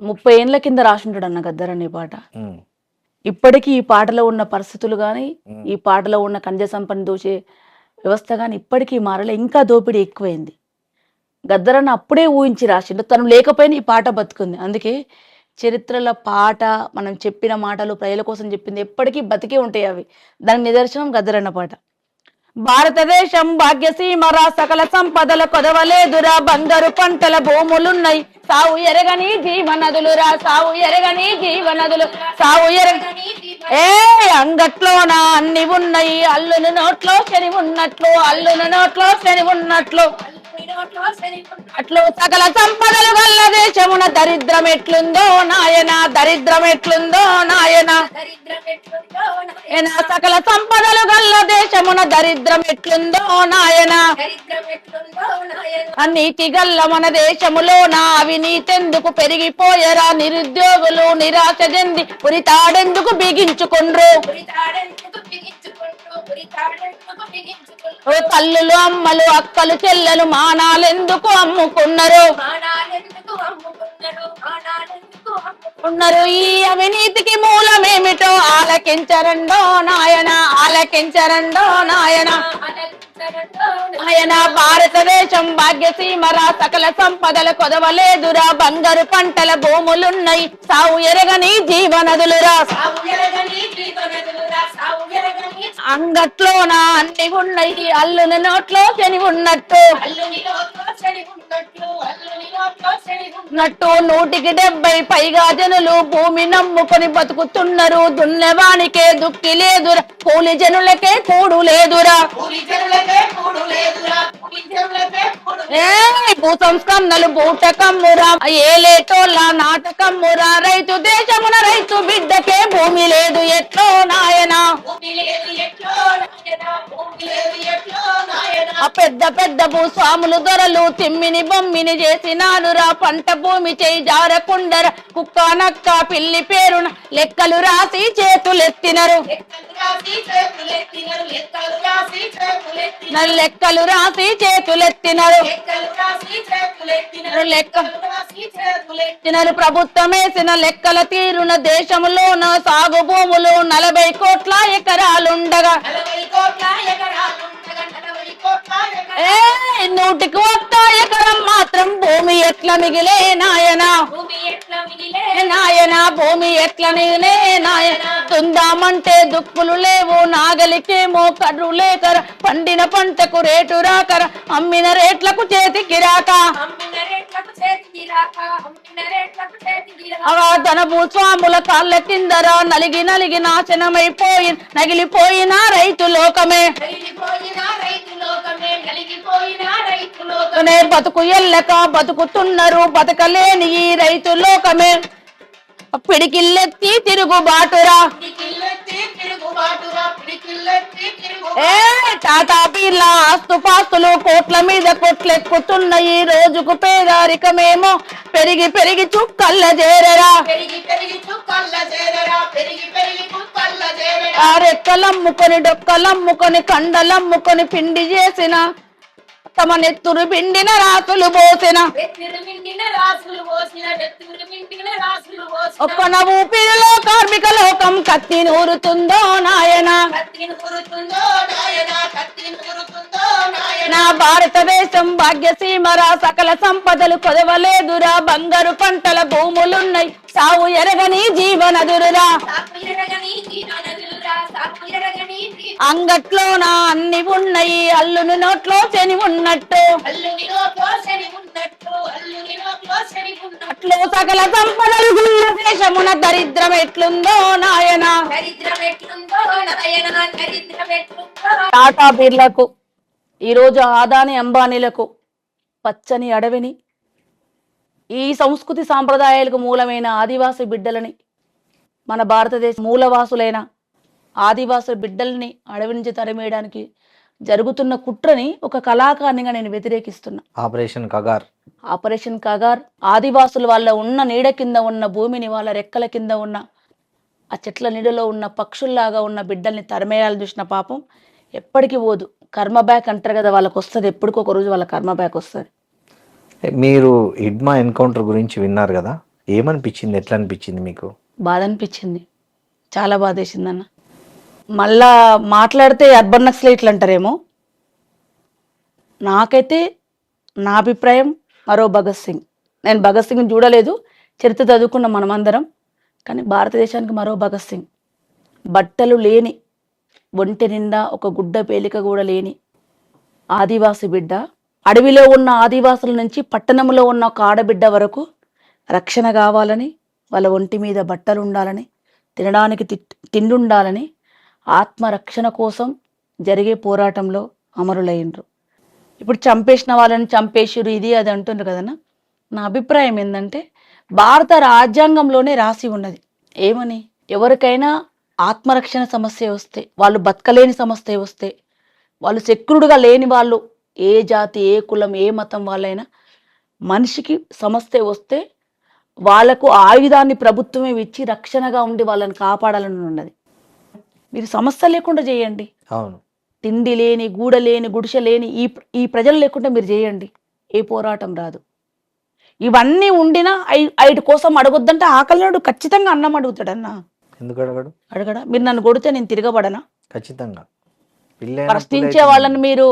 30 ఏళ్ళ కింద రాసింటాడు అన్న గద్దరన్న ఈ పాట. ఇప్పటికీ ఈ పాటలో ఉన్న పరిస్థితులు కానీ, ఈ పాటలో ఉన్న ఖనిజ సంపన్న దోచే వ్యవస్థ కానీ ఇప్పటికీ మారలే. ఇంకా దోపిడీ ఎక్కువైంది. గద్దరన్న అప్పుడే ఊహించి రాసిండు. తను లేకపోయినా ఈ పాట బతుకుంది. అందుకే చరిత్రల పాట, మనం చెప్పిన మాటలు, ప్రజల కోసం చెప్పింది ఎప్పటికీ బతికే ఉంటాయి అవి. దానికి నిదర్శనం గద్దరన్న పాట. భారతదేశం భాగ్యసీమరా, సకల సంపదల కొదవలేదురా, బంగారు పంటల భూములున్నాయి, సావు ఎరగని జీవనదులురా, సావు ఎరగని జీవనదులు, సావు ఎరగని అంగట్లోన అన్ని ఉన్నాయి, అల్లుని నోట్లో శని ఉన్నట్లు, అల్లుని నోట్లో శని ఉన్నట్లు, అట్లు సకల సంపదలు గల్ల దేశమున దరిద్రం ఎట్లుందో నాయన, దరిద్రం ఎట్లుందో నాయన, సకల సంపదలు గల్ల దేశమున దరిద్రం ఎట్లుందో నాయన, నీతి గల్ల మన దేశములోన అవినీతెందుకు పెరిగిపోయరా, నిరుద్యోగులు నిరాశ చెంది ఉరితాడెందుకు బిగించుకుండ్రు, తల్లులు అమ్మలు అక్కలు చెల్లెలు మానాలెందుకు అమ్ముకున్నారు, ఈ అవినీతికి మూలమేమిటో ఆలకించరండో నాయన, ఆలకించరండో నాయన, ఆయన భారతదేశం భాగ్యసీమరా, సకల సంపదల కొదవలేదురా, బంగారు పంటల భూములున్నాయి, సావు ఎరగని జీవనదులురా, అంగట్లోన అన్ని ఉన్నాయి, అల్లుని నోట్లో శని ఉన్నట్టు, 170 పైగా జనులు భూమి నమ్ముకొని బతుకుతున్నారు, దున్నెవానికే దుక్కి లేదురా, కూలి జనులకే కూడు లేదురా, భూ సంస్కరణలు బూటకమ్మురా, ఏలేటోళ్ళ నాటకమ్మురా, రైతు దేశమున రైతు బిడ్డకే భూమి లేదు ఎట్లో నాయన, పెద్ద పెద్ద భూస్వాములు దొరలు తిమ్మిని బొమ్మిని చేసినానురా, పంట భూమి చేయి జారకుండర, కుక్క నక్క పిల్లి పేరున లెక్కలు రాసి చేతులెత్తినరు, లెక్కలు రాసి చేతులెత్తినరు, లెక్కలు ప్రభుత్వం వేసిన లెక్కల తీరున దేశంలోన సాగు భూములు 40 కోట్ల ఎకరాలుండగా, 100 ఎకరం మాత్రం భూమి ఎట్లా మిగిలే నాయన, నాయన భూమి ఎట్లా మిగిలే నాయన, తుందామంటే దుక్కులు లేవు, నాగలికేమో కర్రు లేకర, పండిన పంటకు రేటు రాకర, అమ్మిన రేట్లకు చేతికి రాక, తన భూస్వాముల కాళ్ళ కిందరా నలిగి నలిగి నాశనమైపోయి నగిలిపోయిన రైతు లోకమే, బతుకు ఎల్లక బతుకుతున్నారు, బతకలేని ఈ రైతు లోకమే, పిడికిల్లెత్తి తిరుగుబాటురా, టాటా బిర్లా ఆస్తుపాస్తులు కోట్ల మీద కొట్లెక్కుతున్న ఈ రోజుకు పేదరికమేమో పెరిగి పెరిగి చుక్కల్ల చేరరా, రెక్కలమ్ముకొని డొక్కలమ్ముకొని కండలమ్ముకొని పిండి చేసిన, తమ నెత్తురు పిండిన రాసులు పోసిన, ఒక్కన ఊపిరిలో కార్మిక లోకం కత్తి నూరుతుందో నాయన, నా భారతదేశం భాగ్యసీమరా, సకల సంపదలు కొదవలేదురా, బంగారు పంటల భూములున్నాయి, సావు ఎరగని జీవనదురురా, అంగట్లోన అన్ని ఉన్నాయి, అల్లుని నోట్లో శని ఉన్నట్టు, అట్లు సకల సంపదలు దేశమున దరిద్రం ఎట్లుందో నాయన, టాటా బిర్లకు, ఈరోజు ఆదాని అంబానీలకు పచ్చని అడవిని, ఈ సంస్కృతి సాంప్రదాయాలకు మూలమైన ఆదివాసి బిడ్డలని, మన భారతదేశ మూలవాసులైన ఆదివాసుల బిడ్డల్ని అడవి నుంచి తరిమేయడానికి జరుగుతున్న కుట్రని ఒక కళాకారునిగా నేను వ్యతిరేకిస్తున్నా.
ఆపరేషన్ కగార్.
ఆపరేషన్ కగార్ ఆదివాసుల వాళ్ళ ఉన్న నీడ కింద ఉన్న భూమిని, వాళ్ళ రెక్కల కింద ఉన్న ఆ చెట్ల నీడలో ఉన్న పక్షుల్లాగా ఉన్న బిడ్డల్ని తరిమేయాలని చూసిన పాపం ఎప్పటికీ పోదు. కర్మ బ్యాక్ అంటారు కదా, వాళ్ళకి వస్తుంది, ఎప్పటికో ఒక రోజు వాళ్ళ కర్మ బ్యాక్ వస్తుంది.
మీరు హిడ్మా ఎన్కౌంటర్ గురించి విన్నారు కదా, ఏమనిపించింది, ఎట్లా అనిపించింది మీకు?
బాధ అనిపించింది, చాలా బాధ వేసింది అన్న. మళ్ళా మాట్లాడితే అర్బన్ నక్సలైట్లు అంటారేమో, నాకైతే నా అభిప్రాయం మరో భగత్ సింగ్. నేను భగత్ సింగ్ని చూడలేదు, చరిత్ర చదువుకున్న మనమందరం, కానీ భారతదేశానికి మరో భగత్ సింగ్. బట్టలు లేని, ఒంటి నిండా ఒక గుడ్డ పేలిక కూడా లేని ఆదివాసి బిడ్డ, అడవిలో ఉన్న ఆదివాసుల నుంచి పట్టణంలో ఉన్న ఒక ఆడబిడ్డ వరకు రక్షణ కావాలని, వాళ్ళ ఒంటి మీద బట్టలు ఉండాలని, తినడానికి తిండి ఉండాలని, ఆత్మరక్షణ కోసం జరిగే పోరాటంలో అమరులైనరు. ఇప్పుడు చంపేసిన వాళ్ళని చంపేసిరు ఇది అది అంటున్నారు కదన్నా. నా అభిప్రాయం ఏంటంటే, భారత రాజ్యాంగంలోనే రాసి ఉన్నది ఏమని, ఎవరికైనా ఆత్మరక్షణ సమస్య వస్తే, వాళ్ళు బతకలేని సమస్య వస్తే, వాళ్ళు సెక్యూర్డ్గా లేని వాళ్ళు, ఏ జాతి, ఏ కులం, ఏ మతం వాళ్ళైనా, మనిషికి సమస్య వస్తే వాళ్లకు ఆయుధాన్ని ప్రభుత్వమే ఇచ్చి రక్షణగా ఉండి వాళ్ళని కాపాడాలని ఉన్నది. మీరు సమస్య లేకుండా చేయండి.
అవును,
తిండి లేని, గూడ లేని, గుడిసె లేని ఈ ప్రజలు లేకుండా మీరు చేయండి, ఏ పోరాటం రాదు. ఇవన్నీ ఉండినా ఐదు కోసం అడగొద్దంటే ఆకలినాడు ఖచ్చితంగా అన్నం అడుగుతాడన్నా.
ఎందుకు అడగడు?
అడగడా? మీరు నన్ను కొడితే నేను తిరగబడనా?
ఖచ్చితంగా.
ప్రశ్నించే వాళ్ళని మీరు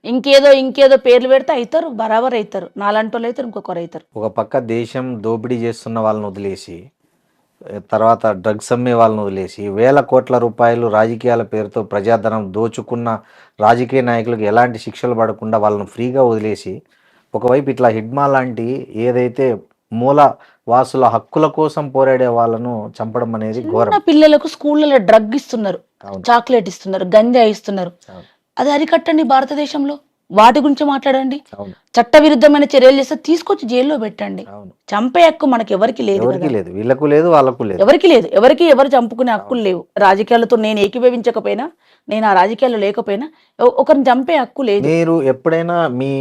ఇంకేదో పేర్లు పెడితే అవుతారు, బరాబర్ అవుతారు. నాలంటి వాళ్ళు అవుతారు, ఇంకొకరు అవుతారు.
ఒక పక్క దేశం దోపిడీ చేస్తున్న వాళ్ళని వదిలేసి, తర్వాత డ్రగ్స్ అమ్మే వాళ్ళని వదిలేసి, వేల కోట్ల రూపాయలు రాజకీయాల పేరుతో ప్రజాధనం దోచుకున్న రాజకీయ నాయకులకు ఎలాంటి శిక్షలు పడకుండా వాళ్ళని ఫ్రీగా వదిలేసి, ఒకవైపు ఇట్లా హిడ్మా లాంటి ఏదైతే మూల వాసుల హక్కుల కోసం పోరాడే వాళ్ళను చంపడం అనేది ఘోరం.
పిల్లలకు స్కూళ్ళలో డ్రగ్ ఇస్తున్నారు, చాక్లెట్ ఇస్తున్నారు, గంజా ఇస్తున్నారు. అది అరికట్టండి భారతదేశంలో. వాటి గురించి మాట్లాడండి. చట్టవిరుద్ధమైన చర్యలు చేస్తే తీసుకొచ్చి జైల్లో పెట్టండి. చంపే హక్కు మనకి ఎవరికి లేదు,
వీళ్ళకు లేదు, వాళ్ళకు లేదు,
ఎవరికి లేదు. ఎవరు చంపుకునే హక్కులు లేవు. రాజకీయాలతో నేను ఏకీభవించకపోయినా, నేను ఆ రాజకీయాల్లో లేకపోయినా ఒకరిని చంపే హక్కు లేదు.
మీరు ఎప్పుడైనా మీ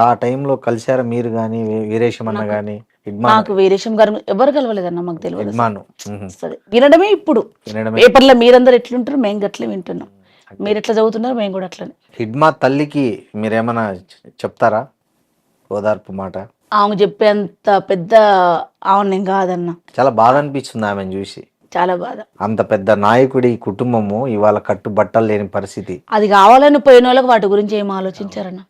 ఆ టైంలో కలిసారా మీరు కానీ, వీరేశం అన్న కానీ?
నాకు వీరేశం గారు ఎవరు కలవలేదన్న, మాకు తెలియదు. వినడమే. ఇప్పుడు పేపర్లో మీరందరూ ఎట్లుంటారు, మేము గట్లే వింటున్నాం. మీరు ఎట్లా చదువుతున్నారు, మేము కూడా అట్లనే.
హిడ్మా తల్లికి మీరేమన్నా చెప్తారా ఓదార్పు మాట?
ఆమె చెప్పేంత పెద్ద ఆమె నేను కాదన్న.
చాలా బాధ అనిపిస్తుంది ఆమెను చూసి,
చాలా బాధ.
అంత పెద్ద నాయకుడి కుటుంబము ఇవాళ కట్టుబట్టలు లేని పరిస్థితి.
అది కావాలని పోయిన వాళ్ళకి వాటి గురించి ఏం ఆలోచించారన్న.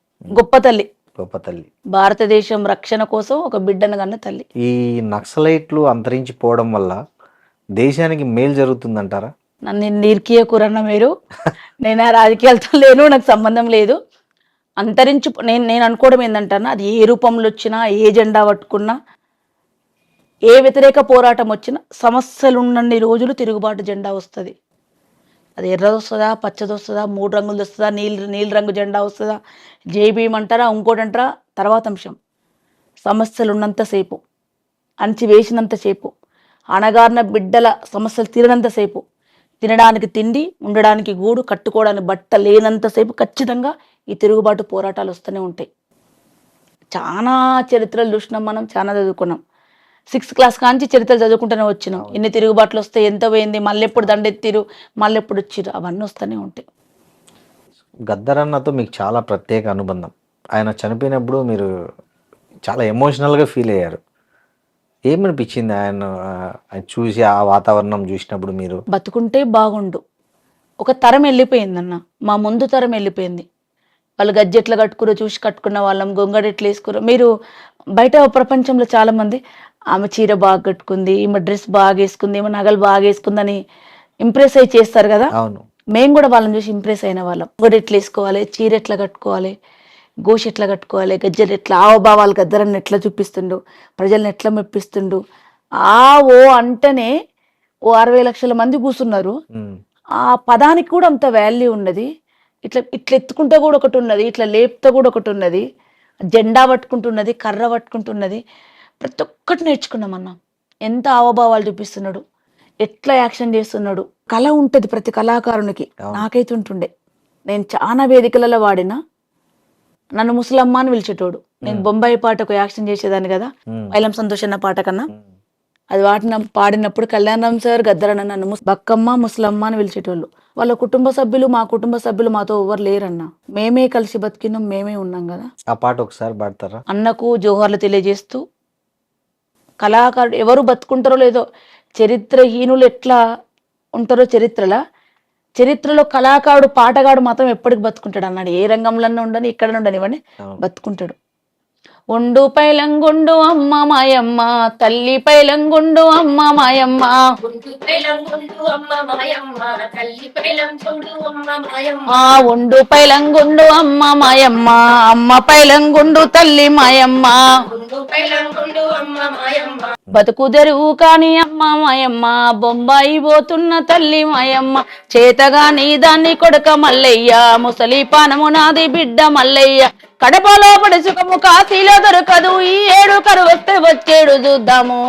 గొప్ప తల్లి,
గొప్ప తల్లి. భారతదేశం
రక్షణ కోసం ఒక బిడ్డను కన్న తల్లి.
ఈ నక్సలైట్లు అంతరించిపోవడం వల్ల దేశానికి మేలు జరుగుతుందంటారా?
నన్ను నిర్కీయకూరన్న మీరు. నేను ఆ రాజకీయాలతో లేను, నాకు సంబంధం లేదు. నేను అనుకోవడం ఏంటంటన్నా, అది ఏ రూపంలో వచ్చినా, ఏ జెండా పట్టుకున్నా, ఏ వ్యతిరేక పోరాటం వచ్చినా, సమస్యలు ఉన్నన్ని రోజులు తిరుగుబాటు జెండా వస్తుంది. అది ఎర్రది వస్తుందా, పచ్చది వస్తుందా, 3 రంగులు వస్తుందా, నీలి రంగు జెండా వస్తుందా, జేబీఎం అంటారా, ఇంకోటి అంటారా, తర్వాత అంశం. సమస్యలు ఉన్నంతసేపు, అణచివేసినంతసేపు, అణగారిన బిడ్డల సమస్యలు తీరినంతసేపు, తినడానికి తిండి, ఉండడానికి గూడు, కట్టుకోవడానికి బట్ట లేనంతసేపు ఖచ్చితంగా ఈ తిరుగుబాటు పోరాటాలు వస్తూనే ఉంటాయి. చాలా చరిత్రలు చూసినాం మనం, చాలా చదువుకున్నాం. 6th క్లాస్ కాంచి చరిత్రలు చదువుకుంటూనే వచ్చినాం. ఎన్ని తిరుగుబాట్లు వస్తే, ఎంత పోయింది, మళ్ళీ ఎప్పుడు దండెత్తిరు, మళ్ళీ ఎప్పుడు వచ్చిరు, అవన్నీ వస్తూనే ఉంటాయి.
గద్దరన్నతో మీకు చాలా ప్రత్యేక అనుబంధం. ఆయన చనిపోయినప్పుడు మీరు చాలా ఎమోషనల్గా ఫీల్ అయ్యారు. ఏమనిపించింది ఆయన చూసి, ఆ వాతావరణం చూసినప్పుడు? మీరు
బతుకుంటే బాగుండు. ఒక తరం వెళ్ళిపోయిందన్న, మా ముందు తరం వెళ్ళిపోయింది. వాళ్ళు గజ్జెట్లు కట్టుకురో చూసి కట్టుకున్న వాళ్ళం, గొంగడెట్లు వేసుకురో. మీరు బయట ప్రపంచంలో చాలా మంది ఆమె చీర బాగా కట్టుకుంది, ఈమె డ్రెస్ బాగా వేసుకుంది, ఈమె నగలు బాగా వేసుకుందని ఇంప్రెస్ అయ్యి చేస్తారు కదా.
అవును,
మేము కూడా వాళ్ళని చూసి ఇంప్రెస్ అయిన వాళ్ళం. గొడెట్లు వేసుకోవాలి, చీర ఎట్లా కట్టుకోవాలి, గోష్ ఎట్లా కట్టుకోవాలి, గజ్జలు ఎట్లా, ఆవభావాలు గద్దరని ఎట్లా చూపిస్తుండు, ప్రజల్ని ఎట్లా మెప్పిస్తుండు. ఓ అంటేనే ఓ 60 లక్షల మంది కూర్చున్నారు. ఆ పదానికి కూడా అంత వాల్యూ ఉన్నది. ఇట్లా ఎత్తుకుంటే కూడా ఒకటి ఉన్నది, ఇట్లా లేపుతా కూడా ఒకటి ఉన్నది. జెండా పట్టుకుంటున్నది, కర్ర పట్టుకుంటున్నది, ప్రతి ఒక్కటి నేర్చుకున్నామన్నా. ఎంత హావభావాలు చూపిస్తున్నాడు, ఎట్లా యాక్షన్ చేస్తున్నాడు. కళ ఉంటుంది ప్రతి కళాకారునికి. నాకైతే ఉంటుండే. నేను చాలా వేదికలలో వాడినా, నన్ను ముసలమ్మ అని పిలిచేటోడు. నేను బొంబాయి పాటకు యాక్షన్ చేసేదాన్ని కదా, వైలం సంతోషన్న పాట కన్నా. అది పాడినప్పుడు కళ్యాణం సార్ గద్దరన్న నన్ను బక్కమ్మ ముసలమ్మ అని పిలిచేటోళ్ళు. వాళ్ళ కుటుంబ సభ్యులు, మా కుటుంబ సభ్యులు మాతో ఎవరు లేరన్న. మేమే కలిసి బతికినాం, మేమే ఉన్నాం కదా.
ఆ పాట ఒకసారి పాడతారా?
అన్నకు జోహార్లు తెలియజేస్తూ, కళాకారుడు ఎవరు బతుకుంటారో లేదో, చరిత్రహీనులు ఎట్లా ఉంటారో చరిత్రలో కళాకారుడు, పాటగాడు మాత్రం ఎప్పటికి బతుకుంటాడు అన్నాడు. ఏ రంగంలో ఉండని, ఇక్కడ ఉండనివ్వండి, బతుకుంటాడు. ఒండు పైలంగుండు అమ్మ మాయమ్మ, తల్లి పైలంగుండు అమ్మ మాయమ్మ. ఒండు పైలంగుండు అమ్మ మాయమ్మ, అమ్మ పైలంగుండు తల్లి మాయమ్మ. బతుకు తెరువు కాని అమ్మ మాయమ్మ, బొంబాయి పోతున్న తల్లి మాయమ్మ. చేతగా నీ దాన్ని కొడుక మల్లయ్య, ముసలి పానము నాది బిడ్డ మల్లయ్య. కడపలో పడి సుఖము కాశీలో దొరకదు, ఈ ఏడు కరువు వస్తే వచ్చేడు చూద్దాము.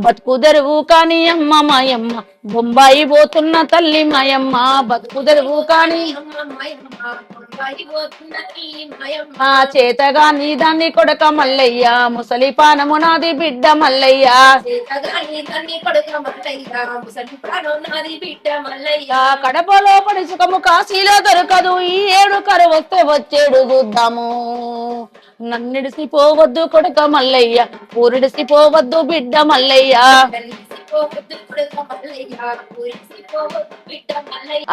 బతుకు తెరువు కాని అమ్మ మాయమ్మ, బొంబాయి పోతున్న తల్లి మాయమ్మ. బతుకు తెరువు కాని మా చేతగా నీ దాన్ని కొడక మల్లయ్య, ముసలి పానము నాది బిడ్డ మల్లయ్య. కడపలో పడి సుఖము కాశీలో దొరకదు, ఈ ఏడు కరువు వస్తే వచ్చేడు చూద్దాము. నన్నిడిసిపోవద్దు కొడక మల్లయ్య, ఊరిడిసిపోవద్దు బిడ్డ మల్లయ్య.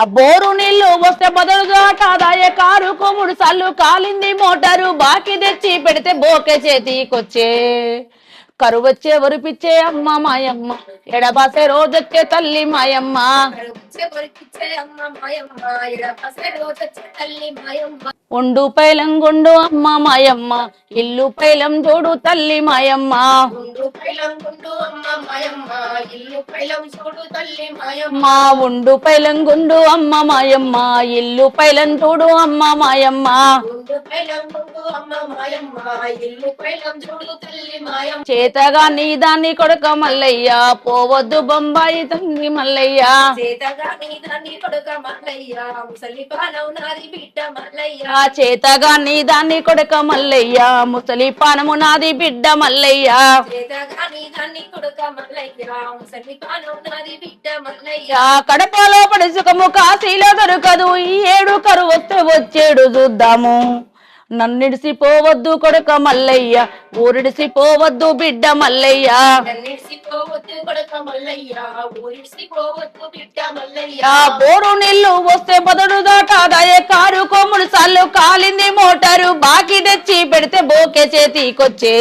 ఆ బోరు నీళ్లు వస్తే బదులుగా కాదాయ, కారు కొముడు సార్లు కాలింది మోటారు, బాకి తెచ్చి పెడితే బోకే చేతికొచ్చే. కరువు వచ్చే వరిపిచ్చే అమ్మ మాయమ్మ, ఎడబాసే రోజొచ్చే తల్లి మాయమ్మ. ఒండు పైలంగుండు అమ్మ మాయమ్మ, ఇల్లు పైలం జోడు తల్లి మాయమ్మ. మా ఉండు పైలంగుండు అమ్మ మాయమ్మ, ఇల్లు పైలం చూడు అమ్మ మాయమ్మ. చేతగా నీ దాన్ని కొడుక మల్లయ్య, పోవద్దు బొంబాయి తండ్రి మల్లయ్య. చేతగా నీ దాన్ని కొడుక మల్లయ్య, ముసలి పానము నాది బిడ్డ మల్లయ్య. కడపలో పడి సుఖము కాశీలో దొరకదు, ఈ ఏడు కరువు వస్తే వచ్చేడు చూద్దాము. నన్నిడిసిపోవద్దు కొడుక మల్లయ్య, ఊరిడిసిపోవద్దు బిడ్డ మల్లయ్య. బోరు నీళ్లు వస్తే బదుడు దాటాదాయే, కారు కొమ్ముడు సార్లు కాలింది మోటారు, బాకి తెచ్చి పెడితే బోకే చేతికొచ్చే.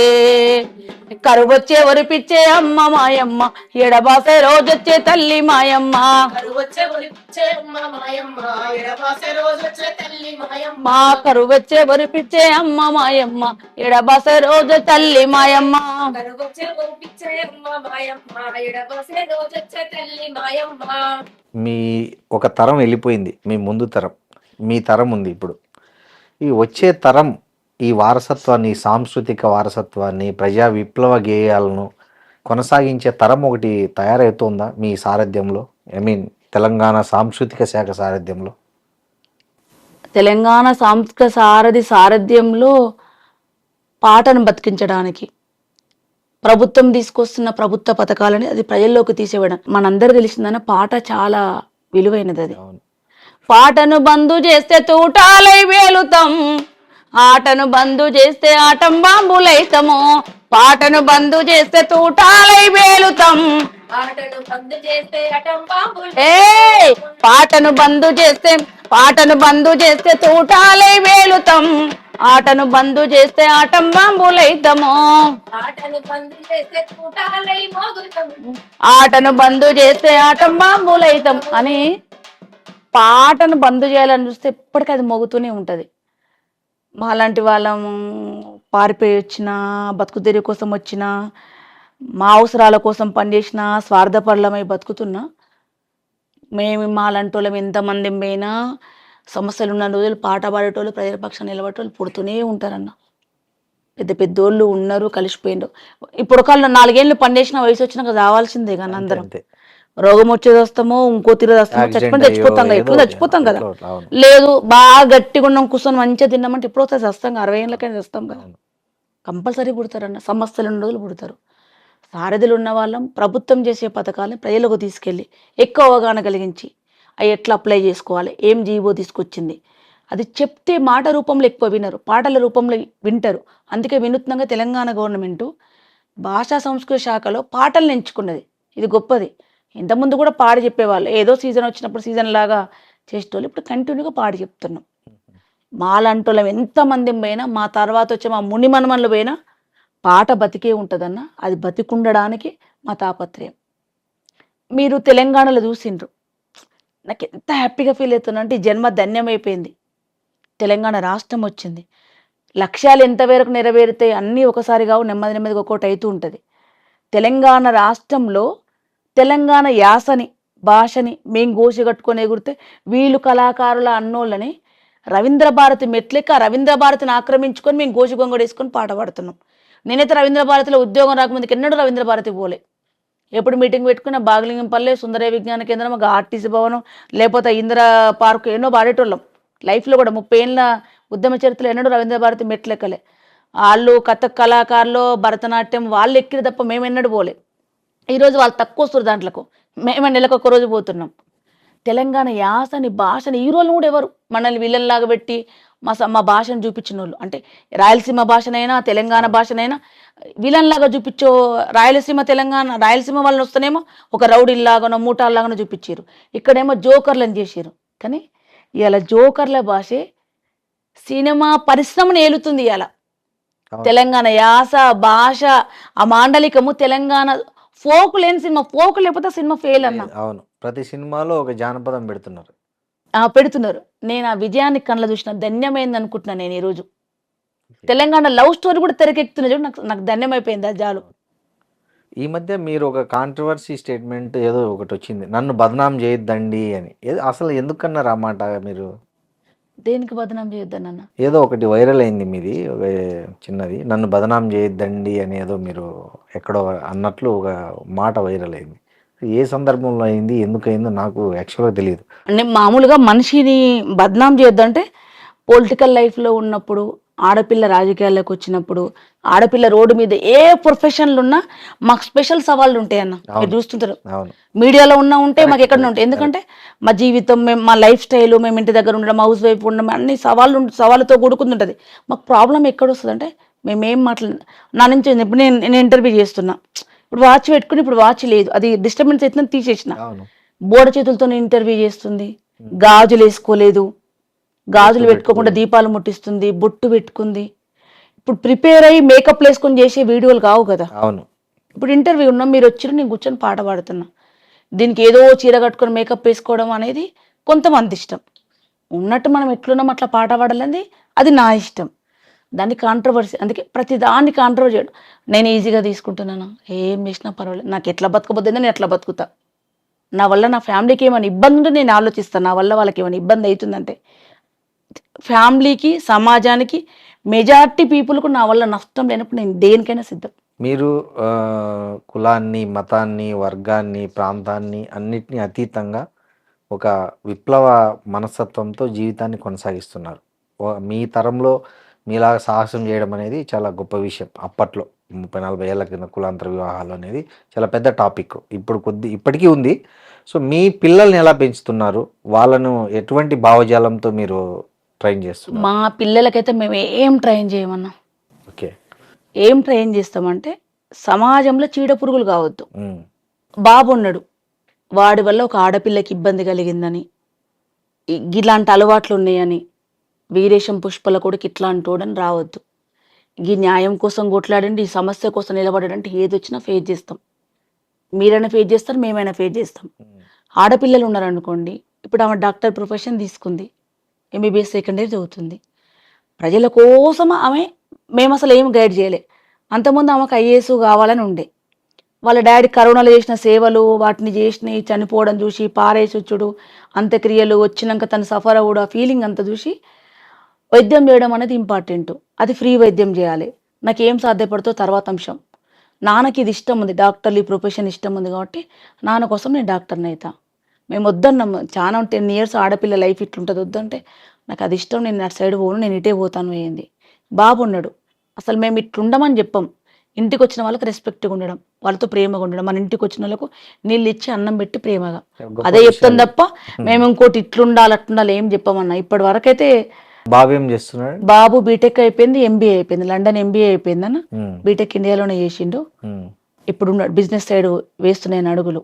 కరువు వచ్చే వరిపిచ్చే అమ్మ మాయమ్మ, ఎడబాసే రోజొచ్చే తల్లి మాయమ్మ. మా కరువు వచ్చే వరిపిచ్చే అమ్మ మాయమ్మ, ఎడబాసే రోజు తల్లి మాయమ్మ.
మీ ఒక తరం వెళ్ళిపోయింది, మీ ముందు తరం, మీ తరం ఉంది ఇప్పుడు. ఈ వచ్చే తరం ఈ వారసత్వాన్ని, సాంస్కృతిక వారసత్వాన్ని, ప్రజా విప్లవ గేయాలను కొనసాగించే తరం ఒకటి తయారవుతుందా మీ సారథ్యంలో? తెలంగాణ సాంస్కృతిక శాఖ సారథ్యంలో?
తెలంగాణ సాంస్కృతిక సారథ్యంలో పాటను బతికించడానికి ప్రభుత్వం తీసుకొస్తున్న ప్రభుత్వ పథకాలని అది ప్రజల్లోకి తీసేయడం. మనందరూ తెలిసిందన్న పాట చాలా విలువైనది. అది పాటను బంధు చేస్తే తూటాలై వేలుతాం, ఆటను బంధు చేస్తే ఆటం బాంబులైతము. పాటను బంధు చేస్తే తూటాలై వేలుతాం, పాటను బంధు చేస్తే తూటాలై వేలుతాం, ఆటను బంధు చేస్తే ఆటం బాంబులైతము. ఆటను బంధు చేస్తే ఆటం బాంబులైతం అని పాటను బంధు చేయాలని చూస్తే ఎప్పటికీ అది మోగుతూనే ఉంటది. మాలాంటి వాళ్ళం పారిపోయి వచ్చినా, బతుకు తెరువు కోసం వచ్చినా, మా అవసరాల కోసం పనిచేసిన, స్వార్థపరులమై బతుకుతున్నా, మేము మాలాంటి వాళ్ళం ఎంతమంది పోయినా సమస్యలు ఉన్న రోజులు పాట పాడేటోళ్ళు, ప్రజల పక్షాన్ని నిలబడేటోళ్ళు పుడుతూనే ఉంటారన్న. పెద్ద పెద్దోళ్ళు ఉన్నారు, కలిసిపోయిండ్రు. ఇప్పుడు ఒకళ్ళు 4 ఏళ్ళు పనిచేసిన వయసు వచ్చినాక రావాల్సిందే కానీ అందరం
అంతే.
రోగం వచ్చేది వస్తామో ఇంకో తిరిగి వస్తామో
Accident
చచ్చిపోయి చచ్చిపోతాం కదా,
అయ్యో,
ఎప్పుడు
ఏదో
చచ్చిపోతాం కదా.
ఎట్లా ఒకటి, అవును.
లేదు బాగా గట్టిగా ఉన్నాం కూర్చొని మంచిగా తిన్నామంటే ఎప్పుడు వస్తుంది వస్తాం కదా, 60 ఏళ్ళకైనా వస్తాం కదా.
అవును.
కంపల్సరీ పుడతారన్న, సమస్యలు ఉన్న రోజులు పుడతారు. సారథులు ఉన్న వాళ్ళం ప్రభుత్వం చేసే పథకాలను ప్రజలకు తీసుకెళ్ళి ఎక్కువ అవగాహన కలిగించి అవి ఎట్లా అప్లై చేసుకోవాలి, ఏం జీవో తీసుకొచ్చింది అది చెప్తే మాట రూపంలో ఎక్కువ వినరు, పాటల రూపంలో వింటారు. అందుకే వినూత్నంగా తెలంగాణ గవర్నమెంటు భాషా సంస్కృతి శాఖలో పాటలను ఎంచుకున్నది. ఇది గొప్పది. ఇంతకుముందు కూడా పాడి చెప్పేవాళ్ళు, ఏదో సీజన్ వచ్చినప్పుడు సీజన్ లాగా చేసేటోళ్ళు. ఇప్పుడు కంటిన్యూగా పాడి చెప్తున్నాం. మాలంటోళ్ళం ఎంతమంది పోయినా, మా తర్వాత వచ్చే మా ముని మనమన్లు పోయినా పాట బతికే ఉంటుందన్న. అది బతికుండడానికి మా తాపత్రయం. మీరు తెలంగాణలో చూసిండ్రు, నాకు ఎంత హ్యాపీగా ఫీల్ అవుతున్నా అంటే ఈ జన్మ ధన్యమైపోయింది. తెలంగాణ రాష్ట్రం వచ్చింది. లక్ష్యాలు ఎంతవరకు నెరవేరితే అన్నీ ఒకసారి కావు, నెమ్మది నెమ్మదిగా ఒక్కోటి అవుతూ ఉంటుంది. తెలంగాణ రాష్ట్రంలో తెలంగాణ యాసని భాషని మేము గోసి కట్టుకొని ఎగురితే వీళ్ళు కళాకారుల అన్నోళ్ళని రవీంద్ర భారతి మెట్లెక్క రవీంద్ర భారతిని ఆక్రమించుకొని మేము గోసి గొంగడు వేసుకొని పాట పాడుతున్నాం. నేనైతే రవీంద్ర భారతిలో ఉద్యోగం రాకముందుకు ఎన్నడూ రవీంద్ర భారతి పోలే. ఎప్పుడు మీటింగ్ పెట్టుకున్న బాగలింగంపల్లె, సుందరయ్య విజ్ఞాన కేంద్రం, ఒక ఆర్టీసీ భవనం, లేకపోతే ఇందిరా పార్కు ఎన్నో పాడేటోళ్ళం. లైఫ్లో కూడా 30 ఏళ్ళ ఉద్యమ చరిత్రలో ఎన్నడూ రవీంద్ర భారతి మెట్లెక్కలే. వాళ్ళు కథక్ కళాకారులు, భరతనాట్యం వాళ్ళు ఎక్కిరి తప్ప మేము ఎన్నడూ పోలే. ఈరోజు వాళ్ళు తక్కువ వస్తారు దాంట్లకు, మేము నెలకు ఒక రోజు పోతున్నాం. తెలంగాణ యాసని భాషని ఈ రోజు కూడా ఎవరు మనల్ని విలన్లాగా పెట్టి మా భాషను చూపించిన వాళ్ళు, అంటే రాయలసీమ భాషనైనా తెలంగాణ భాషనైనా విలన్లాగా చూపించో, రాయలసీమ తెలంగాణ రాయలసీమ వాళ్ళని వస్తేనేమో ఒక రౌడీల్లాగానో మూటాల్లాగానో చూపించారు, ఇక్కడేమో జోకర్లను చేసారు. కానీ ఇవాళ జోకర్ల భాషే సినిమా పరిశ్రమను ఏలుతుంది. ఇవాళ
అవును.
తెలంగాణ యాస భాష ఆ మాండలికము, తెలంగాణ ఫోక్ లేని సినిమా, ఫోక్ లేకపోతే సినిమా ఫెయిల్ అన్న.
అవును, ప్రతి సినిమాలో ఒక జానపదం పెడుతున్నారు.
పెడుతున్నారు. నేను ఆ విజయాన్ని కళ్ళ చూసిన ధన్యమైంది అనుకుంటున్నాను. నేను ఈరోజు తెలంగాణ లవ్ స్టోరీ కూడా తెరకెక్కుతున్న చూడు, నాకు ధన్యమైపోయింది అది చాలు.
ఈ మధ్య మీరు ఒక కాంట్రవర్సీ స్టేట్మెంట్ ఏదో ఒకటి వచ్చింది, నన్ను బదనాం చేయొద్దండి అని. అసలు ఎందుకన్నారు ఆ మాట మీరు?
దేనికి బదనాం చేయొద్దన్న?
ఏదో ఒకటి వైరల్ అయింది మీది, ఒక చిన్నది, నన్ను బదనాం చేయొద్దండి అని ఏదో మీరు ఎక్కడో అన్నట్లు ఒక మాట వైరల్ అయింది. ఏ సందర్భంలో అయింది, ఎందుకు అయిందో నాకు యాక్చువల్గా తెలియదు.
అంటే మామూలుగా మనిషిని బదనాం చేయొద్దంటే పొలిటికల్ లైఫ్లో ఉన్నప్పుడు, ఆడపిల్ల రాజకీయాల్లోకి వచ్చినప్పుడు, ఆడపిల్ల రోడ్డు మీద ఏ ప్రొఫెషన్లు ఉన్నా మాకు స్పెషల్ సవాళ్ళు ఉంటాయి అన్న. మీరు చూస్తుంటారు,
అవును,
మీడియాలో ఉన్నా ఉంటే మాకు ఎక్కడ ఉంటాయి. ఎందుకంటే మా జీవితం, మేము మా లైఫ్ స్టైల్, మేము ఇంటి దగ్గర ఉండడం, హౌస్ వైఫ్ ఉండడం, అన్ని సవాళ్ళతో కూడుకుంటుంటుంది. మాకు ప్రాబ్లం ఎక్కడ వస్తుంది అంటే మేమేం నా నుంచి ఇప్పుడు నేను ఇంటర్వ్యూ చేస్తున్నా, ఇప్పుడు వాచ్ పెట్టుకుని ఇప్పుడు వాచ్ లేదు, అది డిస్టర్బెన్స్ అవుతుందని తీసేసిన.
అవును.
బోడ చేతులతో ఇంటర్వ్యూ చేస్తుంది, గాజులు వేసుకోలేదు, గాజులు పెట్టుకోకుండా దీపాలు ముట్టిస్తుంది, బొట్టు పెట్టుకుంది. ఇప్పుడు ప్రిపేర్ అయ్యి మేకప్ వేసుకొని చేసే వీడియోలు కావు కదా.
అవును.
ఇప్పుడు ఇంటర్వ్యూ ఉన్నాం, మీరు వచ్చిన నేను కూర్చొని పాట పాడుతున్నా. దీనికి ఏదో చీర కట్టుకొని మేకప్ వేసుకోవడం అనేది కొంతమంది ఇష్టం. ఉన్నట్టు మనం ఎట్లున్నాం అట్లా పాట పాడాలని అది నా ఇష్టం. దాన్ని కాంట్రవర్సీ, అందుకే ప్రతి దాన్ని కాంట్రవర్సీ చేయడం నేను ఈజీగా తీసుకుంటున్నాను. ఏం చేసినా పర్వాలేదు, నాకు ఎట్లా బతకబోద్దని నేను ఎట్లా బతుకుతా. నా వల్ల నా ఫ్యామిలీకి ఏమైనా ఇబ్బంది ఉంటే నేను ఆలోచిస్తాను. నా వల్ల వాళ్ళకి ఏమైనా ఇబ్బంది అవుతుందంటే, ఫ్యామిలీకి, సమాజానికి, మెజారిటీ పీపుల్కు నా వల్ల నష్టం లేనప్పుడు నేను దేనికైనా సిద్ధం.
మీరు కులాన్ని, మతాన్ని, వర్గాన్ని, ప్రాంతాన్ని అన్నిటినీ అతీతంగా ఒక విప్లవ మనస్తత్వంతో జీవితాన్ని కొనసాగిస్తున్నారు. మీ తరంలో మీలాగా సాహసం చేయడం అనేది చాలా గొప్ప విషయం. అప్పట్లో 30-40 ఏళ్ల కింద కులాంతర వివాహాలు అనేది చాలా పెద్ద టాపిక్. ఇప్పటికీ ఉంది. సో మీ పిల్లల్ని ఎలా పెంచుతున్నారు, వాళ్ళను ఎటువంటి భావజాలంతో మీరు ట్రైన్ చేస్తున్నారు?
మా పిల్లలకైతే మేము ఏం ట్రైన్ చేయమన్నా.
ఓకే.
ఏం ట్రైన్ చేస్తామంటే సమాజంలో చీడ పురుగులు కావద్దు. బాబు ఉన్నాడు, వాడి వల్ల ఒక ఆడపిల్లకి ఇబ్బంది కలిగిందని, ఇలాంటి అలవాట్లు ఉన్నాయని, వీరేశం పుష్పల కొడుకు ఇట్లా అంటోడని రావద్దు. ఈ న్యాయం కోసం కొట్లాడండి, ఈ సమస్య కోసం నిలబడంటే ఏది వచ్చినా ఫేస్ చేస్తాం. మీరైనా ఫేస్ చేస్తారు, మేమైనా ఫేస్ చేస్తాం. ఆడపిల్లలు ఉన్నారనుకోండి, ఇప్పుడు ఆమె డాక్టర్ ప్రొఫెషన్ తీసుకుంది, ఎంబీబీఎస్ సెకండ్ ఇయర్ చదువుతుంది. ప్రజల కోసం ఆమె, మేము అసలు ఏం గైడ్ చేయలే. అంతకుముందు ఆమెకు ఐఏఎస్ కావాలని ఉండే. వాళ్ళ డాడీ కరోనాలో చేసిన సేవలు, వాటిని చేసినవి, చనిపోవడం చూసి, పారేసొచ్చుడు, అంత్యక్రియలు వచ్చినాక తను సఫర్ అవ్వడు, ఆ ఫీలింగ్ అంతా చూసి వైద్యం చేయడం అనేది ఇంపార్టెంట్. అది ఫ్రీ వైద్యం చేయాలి. నాకు ఏం సాధ్యపడుతో తర్వాత అంశం. నాన్నకి ఇది ఇష్టం ఉంది, డాక్టర్లు ఈ ప్రొఫెషన్ ఇష్టం ఉంది కాబట్టి నాన్న కోసం నేను డాక్టర్ని అవుతా. మేము వద్దన్నాము చాలా 10 years ఆడపిల్ల లైఫ్ ఇట్లుంటుంది వద్దంటే నాకు అది ఇష్టం, నేను అటు సైడ్ పోను, నేను ఇటే పోతాను అయింది. బాబు ఉన్నాడు, అసలు మేము ఇట్లుండమని చెప్పాం. ఇంటికి వచ్చిన వాళ్ళకి రెస్పెక్ట్గా ఉండడం, వాళ్ళతో ప్రేమగా ఉండడం, మన ఇంటికి వచ్చిన వాళ్ళకు నీళ్ళు ఇచ్చి అన్నం పెట్టి ప్రేమగా, అదే చెప్తాం తప్ప మేము ఇంకోటి ఇట్లుండాలి అట్లుండాలి ఏం చెప్పమన్నా. ఇప్పటి వరకైతే
బాబు ఏం చేస్తున్నాడు?
బాబు బీటెక్ అయిపోయింది, ఎంబీఏ అయిపోయింది, లండన్ ఎంబీఏ అయిపోయింది అన్న. బీటెక్ ఇండియాలోనే చేసిండు. ఇప్పుడు బిజినెస్ సైడ్ వేస్తున్నాయి అడుగులు.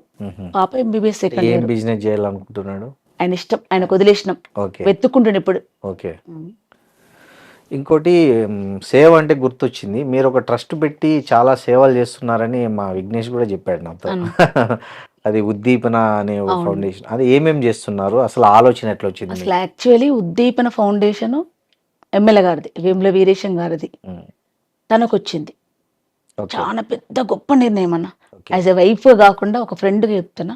పాప ఎంబీబీఎస్ సెకండ్
ఏం
ఇయర్.
బిజినెస్ చేయాలనుకుంటున్నాడు?
ఆయన ఇష్టం, ఆయనకు వదిలేసినాం,
ఓకే
వెతుక్కుంటుండే ఇప్పుడు.
ఓకే. ఇంకోటి సేవ అంటే గుర్తొచ్చింది, మీరు ఒక ట్రస్ట్ పెట్టి చాలా సేవలు చేస్తున్నారని మా విఘ్నేష్ కూడా చెప్పాడు నాతో. అది ఉద్దీపన అనే ఒక ఫౌండేషన్, అది ఏమేం చేస్తున్నారు, అసలు ఆలోచన ఎట్లా వచ్చింది?
అసలు యాక్చువల్లీ ఉద్దీపన ఫౌండేషన్ ఎమ్మెల్యే గారిది, వేముల వీరేశం గారిది, తనకు వచ్చింది. చాలా పెద్ద గొప్ప నిర్ణయం అన్న. యాజ్ ఎ వైఫ్ కాకుండా ఒక ఫ్రెండ్గా చెప్తున్నా,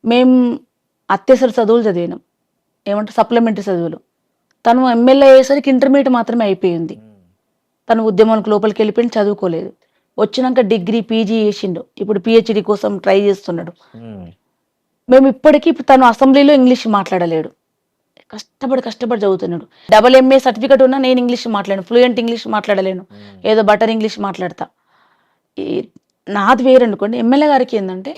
మేము అత్యవసర చదువులు చదివినాం, ఏమంటారు సప్లిమెంటరీ చదువులు. తను ఎమ్మెల్యే అయ్యేసరికి ఇంటర్మీడియట్ మాత్రమే అయిపోయింది. తను ఉద్యమానికి లోపలికి వెళ్ళిపోయి చదువుకోలేదు. వచ్చినాక డిగ్రీ పీజీ చేసిండు, ఇప్పుడు పిహెచ్డి కోసం ట్రై చేస్తున్నాడు. మేము ఇప్పటికీ తను అసెంబ్లీలో ఇంగ్లీష్ మాట్లాడలేడు, కష్టపడి చదువుతున్నాడు. డబుల్ ఎంఏ సర్టిఫికేట్ ఉన్నా నేను ఇంగ్లీష్ మాట్లాడాను, ఫ్లూయెంట్ ఇంగ్లీష్ మాట్లాడలేను, ఏదో బటర్ ఇంగ్లీష్ మాట్లాడతా. నాది వేరు అనుకోండి. ఎమ్మెల్యే గారికి ఏంటంటే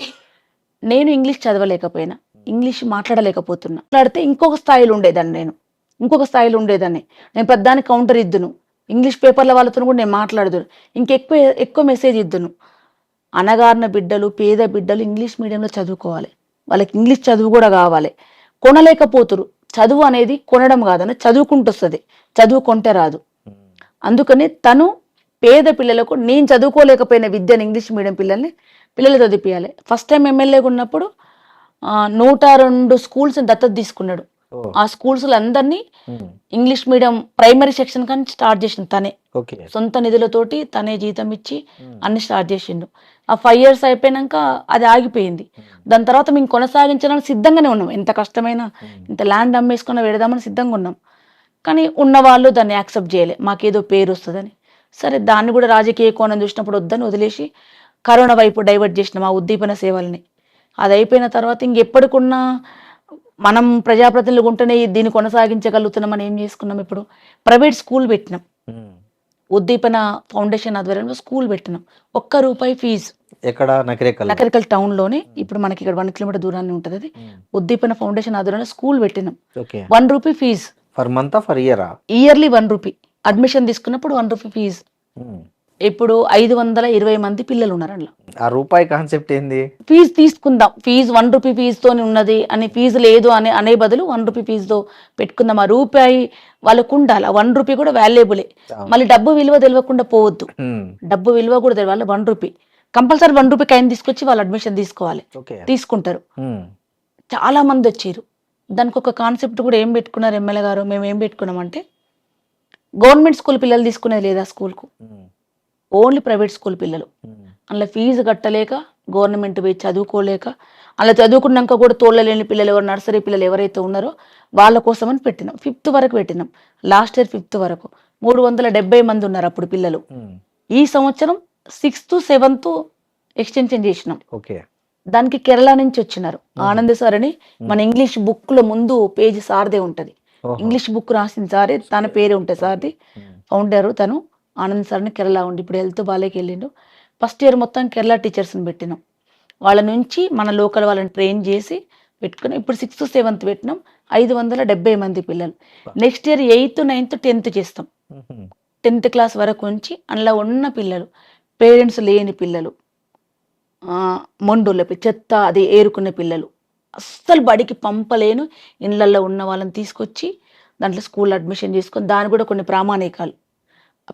నేను ఇంగ్లీష్ చదవలేకపోయినా, ఇంగ్లీష్ మాట్లాడలేకపోతున్నా, మాట్లాడితే ఇంకొక స్థాయిలో ఉండేదాన్ని. నేను పెద్దానికి కౌంటర్ ఇద్దును, ఇంగ్లీష్ పేపర్ల వాళ్ళతో కూడా నేను మాట్లాడదును, ఎక్కువ మెసేజ్ ఇద్దును. అనగారిన బిడ్డలు, పేద బిడ్డలు ఇంగ్లీష్ మీడియంలో చదువుకోవాలి, వాళ్ళకి ఇంగ్లీష్ చదువు కూడా కావాలి. కొనలేకపోతురు. చదువు అనేది కొనడం కాదని చదువుకుంటూ వస్తుంది, చదువుకుంటే రాదు. అందుకని తను పేద పిల్లలకు నేను చదువుకోలేకపోయిన విద్యను ఇంగ్లీష్ మీడియం పిల్లలు చదివిపియాలి. ఫస్ట్ టైం ఎమ్మెల్యేగా ఉన్నప్పుడు 102 స్కూల్స్ దత్తత తీసుకున్నాడు. ఆ స్కూల్స్ అందరినీ ఇంగ్లీష్ మీడియం ప్రైమరీ సెక్షన్ కానీ స్టార్ట్ చేసిండు తనే, సొంత నిధులతోటి తనే జీతం ఇచ్చి అన్ని స్టార్ట్ చేసిండు. ఆ 5 years అయిపోయినాక అది ఆగిపోయింది. దాని తర్వాత మేము కొనసాగించడానికి సిద్ధంగానే ఉన్నాం, ఎంత కష్టమైనా, ఇంత ల్యాండ్ అమ్మేసుకున్న పెడదామని సిద్ధంగా ఉన్నాం. కానీ ఉన్నవాళ్ళు దాన్ని యాక్సెప్ట్ చేయలే, మాకేదో పేరు వస్తుందని. సరే దాన్ని కూడా రాజకీయ కోణం చూసినప్పుడు వద్దని వదిలేసి కరోనా వైపు డైవర్ట్ చేసినాం ఆ ఉద్దీపన సేవల్ని. అది అయిపోయిన తర్వాత ఇంకెప్పటికున్నా మనం ప్రజాప్రతినిధులు ఉంటేనే దీన్ని కొనసాగించగలుగుతున్నామని ఏం చేసుకున్నాం, ఇప్పుడు ప్రైవేట్ స్కూల్ పెట్టినాం. ఉద్దీపన ఫౌండేషన్ ఆధ్వర్యంలో స్కూల్ పెట్టినాం. ₹1 ఫీజు.
ఎక్కడ? నకరికల్
టౌన్ లోనే, ఇప్పుడు మనకి ఇక్కడ 1 kilometer దూరాన్ని ఉంటుంది. అది ఉద్దీపన ఫౌండేషన్ ఆధ్వర్యంలో స్కూల్ పెట్టినాం. ₹1 fees.
For month for year?
Yearly ₹1. Admission తీసుకున్నప్పుడు ₹1 ఫీజు. ఇప్పుడు 520 మంది పిల్లలు ఉన్నారు అందులో.
ఆ రూపాయి కాన్సెప్ట్ ఏంది?
ఫీజు తీసుకుందాం, ఫీజు ₹1 ఫీజుతో ఉన్నది అని, ఫీజు లేదు అనే బదులు ₹1 ఫీజుతో పెట్టుకుందాం. ఆ రూపాయి వాళ్ళకు ఉండాలి, ఆ ₹1 కూడా వాల్యుబులే. మళ్ళీ డబ్బు విలువ తెలియకుండా పోవద్దు, డబ్బు విలువ కూడా తెలియాలి. ₹1 కంపల్సరీ ₹1 కైన్ తీసుకొచ్చి వాళ్ళు అడ్మిషన్ తీసుకోవాలి, తీసుకుంటారు. చాలా మంది వచ్చారు. దానికి ఒక కాన్సెప్ట్ కూడా ఏం పెట్టుకున్నారు ఎమ్మెల్యే గారు, మేము ఏం పెట్టుకున్నామంటే గవర్నమెంట్ స్కూల్ పిల్లలు తీసుకునేది లేదా స్కూల్కు, ఓన్లీ ప్రైవేట్ స్కూల్ పిల్లలు. అందులో ఫీజు కట్టలేక, గవర్నమెంట్ పోయి చదువుకోలేక, అలా చదువుకున్నాక కూడా తోళ్ళలేని పిల్లలు ఎవరు, నర్సరీ పిల్లలు ఎవరైతే ఉన్నారో వాళ్ళ కోసమని పెట్టినాం. 5th వరకు పెట్టినాం. లాస్ట్ ఇయర్ 5th వరకు 370 మంది ఉన్నారు అప్పుడు పిల్లలు. ఈ సంవత్సరం 6th 7th ఎక్స్టెన్షన్ చేసినాం. దానికి కేరళ నుంచి వచ్చినారు ఆనంద్ సార్ అని. మన ఇంగ్లీష్ బుక్ లో ముందు పేజీ సార్దే ఉంటది, ఇంగ్లీష్ బుక్ రాసిన సారే, తన పేరే ఉంటుంది సార్ది. ఫౌండర్ తను ఆనంద్ సార్ని, కేరళ ఉండి ఇప్పుడు హెల్త్ బాలేకి వెళ్ళిండు. ఫస్ట్ ఇయర్ మొత్తం కేరళ టీచర్స్ని పెట్టినాం. వాళ్ళ నుంచి మన లోకల్ వాళ్ళని ట్రైన్ చేసి పెట్టుకున్నాం. ఇప్పుడు 6th 7th పెట్టినాం. 570 మంది పిల్లలు. Next year 8th 9th 10th చేస్తాం. 10th క్లాస్ వరకు ఉంచి అందులో ఉన్న పిల్లలు, పేరెంట్స్ లేని పిల్లలు, మొండోళ్ళ చెత్త అది ఏరుకునే పిల్లలు, అస్సలు బడికి పంపలేను ఇళ్ళల్లో ఉన్న వాళ్ళని తీసుకొచ్చి దాంట్లో స్కూల్ అడ్మిషన్ చేసుకొని, దాని కూడా కొన్ని ప్రామాణికాలు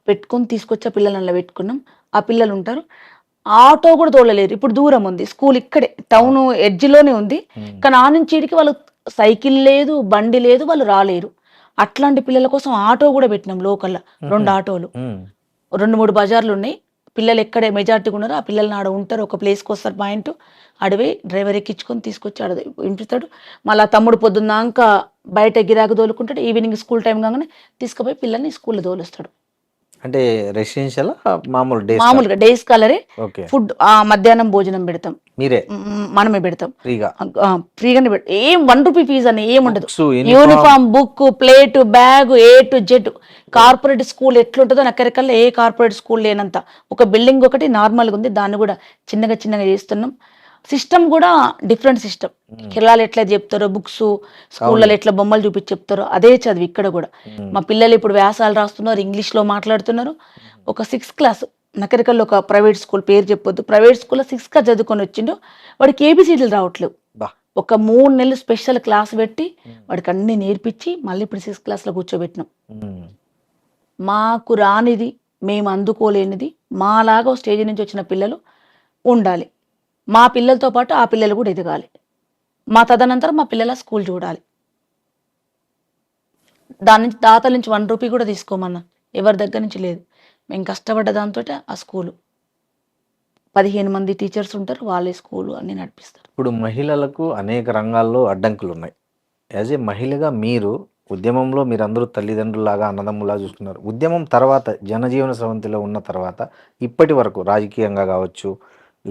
పెట్టుకొని తీసుకొచ్చి ఆ పిల్లలు అందులో పెట్టుకున్నాం. ఆ పిల్లలు ఉంటారు. ఆటో కూడా తోలలేరు, ఇప్పుడు దూరం ఉంది స్కూల్, ఇక్కడే టౌన్ ఎడ్జ్లోనే ఉంది. కానీ ఆ నుంచి ఇడికి వాళ్ళు సైకిల్ లేదు, బండి లేదు, వాళ్ళు రాలేరు. అట్లాంటి పిల్లల కోసం ఆటో కూడా పెట్టినాం. లోకల్లో 2 ఆటోలు, 2-3 బజార్లు ఉన్నాయి. పిల్లలు ఎక్కడే మెజార్టీగా ఉన్నారో ఆ పిల్లల్ని ఆడ ఉంటారు, ఒక ప్లేస్కి వస్తారు, పాయింట్ అడవి డ్రైవర్ ఎక్కించుకొని తీసుకొచ్చి ఆడ వినిపిస్తాడు. మళ్ళీ తమ్ముడు పొద్దున్నాక బయట గిరాకు తోలుకుంటాడు, ఈవినింగ్ స్కూల్ టైం కాగానే తీసుకుపోయి పిల్లల్ని స్కూల్లో తోలుస్తాడు.
అంటే రెసిడెన్షియల్ మామూలు డే
మామూలుగా డే స్కాలరే.
ఓకే.
ఫుడ్ మధ్యాహ్నం భోజనం పెడతాం,
మీరే
మనమే పెడతాం
ఫ్రీగా.
ఫ్రీగానే ఏం ₹1 ఫీజు అని ఏం ఉండదు.
Books, uniform.
Uniform, book, plate, bag, A to Z. Corporate school ఎట్లుంటుందో నకరకల్లా ఏ కార్పొరేట్ స్కూల్ లేనంత. ఒక బిల్డింగ్ ఒకటి నార్మల్గా ఉంది, దాన్ని కూడా చిన్నగా చిన్నగా చేస్తున్నాం. సిస్టమ్ కూడా డిఫరెంట్ సిస్టమ్. కేరళలో ఎట్లా చెప్తారో బుక్స్, స్కూళ్ళలో ఎట్లా బొమ్మలు చూపించి చెప్తారో అదే చదువు ఇక్కడ కూడా. మా పిల్లలు ఇప్పుడు వ్యాసాలు రాస్తున్నారు, ఇంగ్లీష్లో మాట్లాడుతున్నారు. ఒక 6th క్లాస్ నకరికల్లో ఒక ప్రైవేట్ స్కూల్, పేరు చెప్పొద్దు, ప్రైవేట్ స్కూల్లో 6th క్లాస్ చదువుకొని వచ్చిండు, వాడికి ABCDలు రావట్లేవు. ఒక 3 నెలలు స్పెషల్ క్లాస్ పెట్టి వాడికి అన్ని నేర్పించి మళ్ళీ ఇప్పుడు 6th క్లాస్లో కూర్చోబెట్టినాం. మాకు రానిది, మేము అందుకోలేనిది మాలాగా స్టేజ్ నుంచి వచ్చిన పిల్లలు ఉండాలి. మా పిల్లలతో పాటు ఆ పిల్లలు కూడా ఎదగాలి. మా తదనంతరం మా పిల్లల స్కూల్ చూడాలి. దాని నుంచి దాతల నుంచి ₹1 కూడా తీసుకోమన్నా, ఎవరి దగ్గర నుంచి లేదు. మేము కష్టపడ్డ దాంతో ఆ స్కూలు 15 మంది టీచర్స్ ఉంటారు, వాళ్ళే స్కూలు అన్ని నడిపిస్తారు.
ఇప్పుడు మహిళలకు అనేక రంగాల్లో అడ్డంకులు ఉన్నాయి. యాజ్ ఏ మహిళగా మీరు ఉద్యమంలో మీరందరూ తల్లిదండ్రులాగా అన్నదమ్ములాగా చూస్తున్నారు. ఉద్యమం తర్వాత జనజీవన స్రవంతిలో ఉన్న తర్వాత ఇప్పటి వరకు రాజకీయంగా కావచ్చు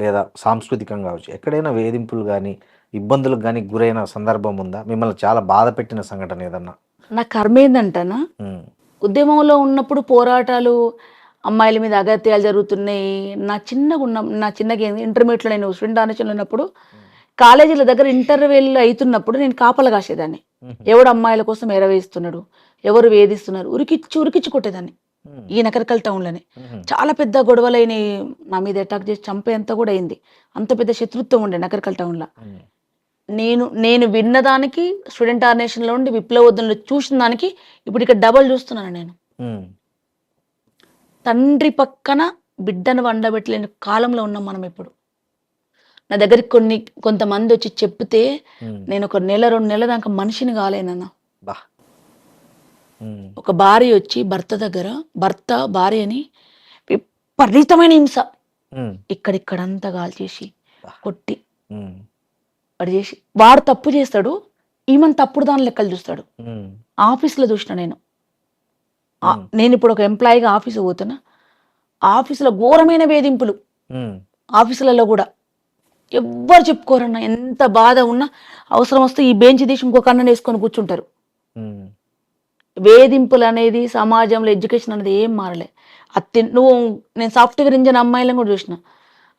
లేదా సాంస్కృతికంగా కావచ్చు ఎక్కడైనా వేధింపులు కానీ ఇబ్బందులకు కానీ గురైన సందర్భం ఉందా? మిమ్మల్ని చాలా బాధ పెట్టిన సంఘటన ఏదన్నా?
నా కర్మ ఏందంటనా, ఉద్యమంలో ఉన్నప్పుడు పోరాటాలు, అమ్మాయిల మీద అగత్యాలు జరుగుతున్నాయి. నా చిన్నగా ఇంటర్మీడియట్లో నేను స్టూడెంట్ ఆర్గనైజేషన్లో ఉన్నప్పుడు కాలేజీల దగ్గర ఇంటర్వెల్ అవుతున్నప్పుడు నేను కాపలా కాసేదాన్ని. ఎవడు అమ్మాయిల కోసం ఎరవేస్తున్నాడు, ఎవరు వేధిస్తున్నారు, ఉరికిచ్చి కొట్టేదాన్ని. ఈ నకరికల్ టౌన్లోనే చాలా పెద్ద గొడవలైన, నా మీద అటాక్ చేసి చంపేంత కూడా అయింది. అంత పెద్ద శత్రుత్వం ఉండే నకరికల్ టౌన్లో. నేను విన్నదానికి స్టూడెంట్ ఆర్గనైజేషన్లో ఉండి విప్లవోద్యమంలో చూసిన దానికి ఇప్పుడు ఇక్కడ డబల్ చూస్తున్నాను. నేను తండ్రి పక్కన బిడ్డను వండబెట్టలేని కాలంలో ఉన్నాం మనం ఇప్పుడు. నా దగ్గరికి కొంతమంది వచ్చి చెప్తే నేను ఒక 1-2 నెలల దాకా మనిషిని కాలేనన్నా. ఒక భార్య వచ్చి భర్త భార్యని విపరీతమైన హింస ఇక్కడంతా గాలి చేసి కొట్టి వాడు చేసి, వాడు తప్పు చేస్తాడు, ఈమెను తప్పుడు దాని లెక్కలు చూస్తాడు. ఆఫీస్లో చూసిన నేను ఇప్పుడు ఒక ఎంప్లాయీగా ఆఫీసు పోతున్నా, ఆఫీసులో ఘోరమైన వేధింపులు, ఆఫీసులలో కూడా ఎవ్వరు చెప్పుకోరన్నా. ఎంత బాధ ఉన్నా అవసరం వస్తే ఈ బెంచ్ తీసి ఇంకొక అన్నం వేసుకొని కూర్చుంటారు. వేధింపులు అనేది సమాజంలో, ఎడ్యుకేషన్ అనేది ఏం మారలే. నేను సాఫ్ట్వేర్ ఇంజనీర్ అమ్మాయిలను కూడా చూసిన.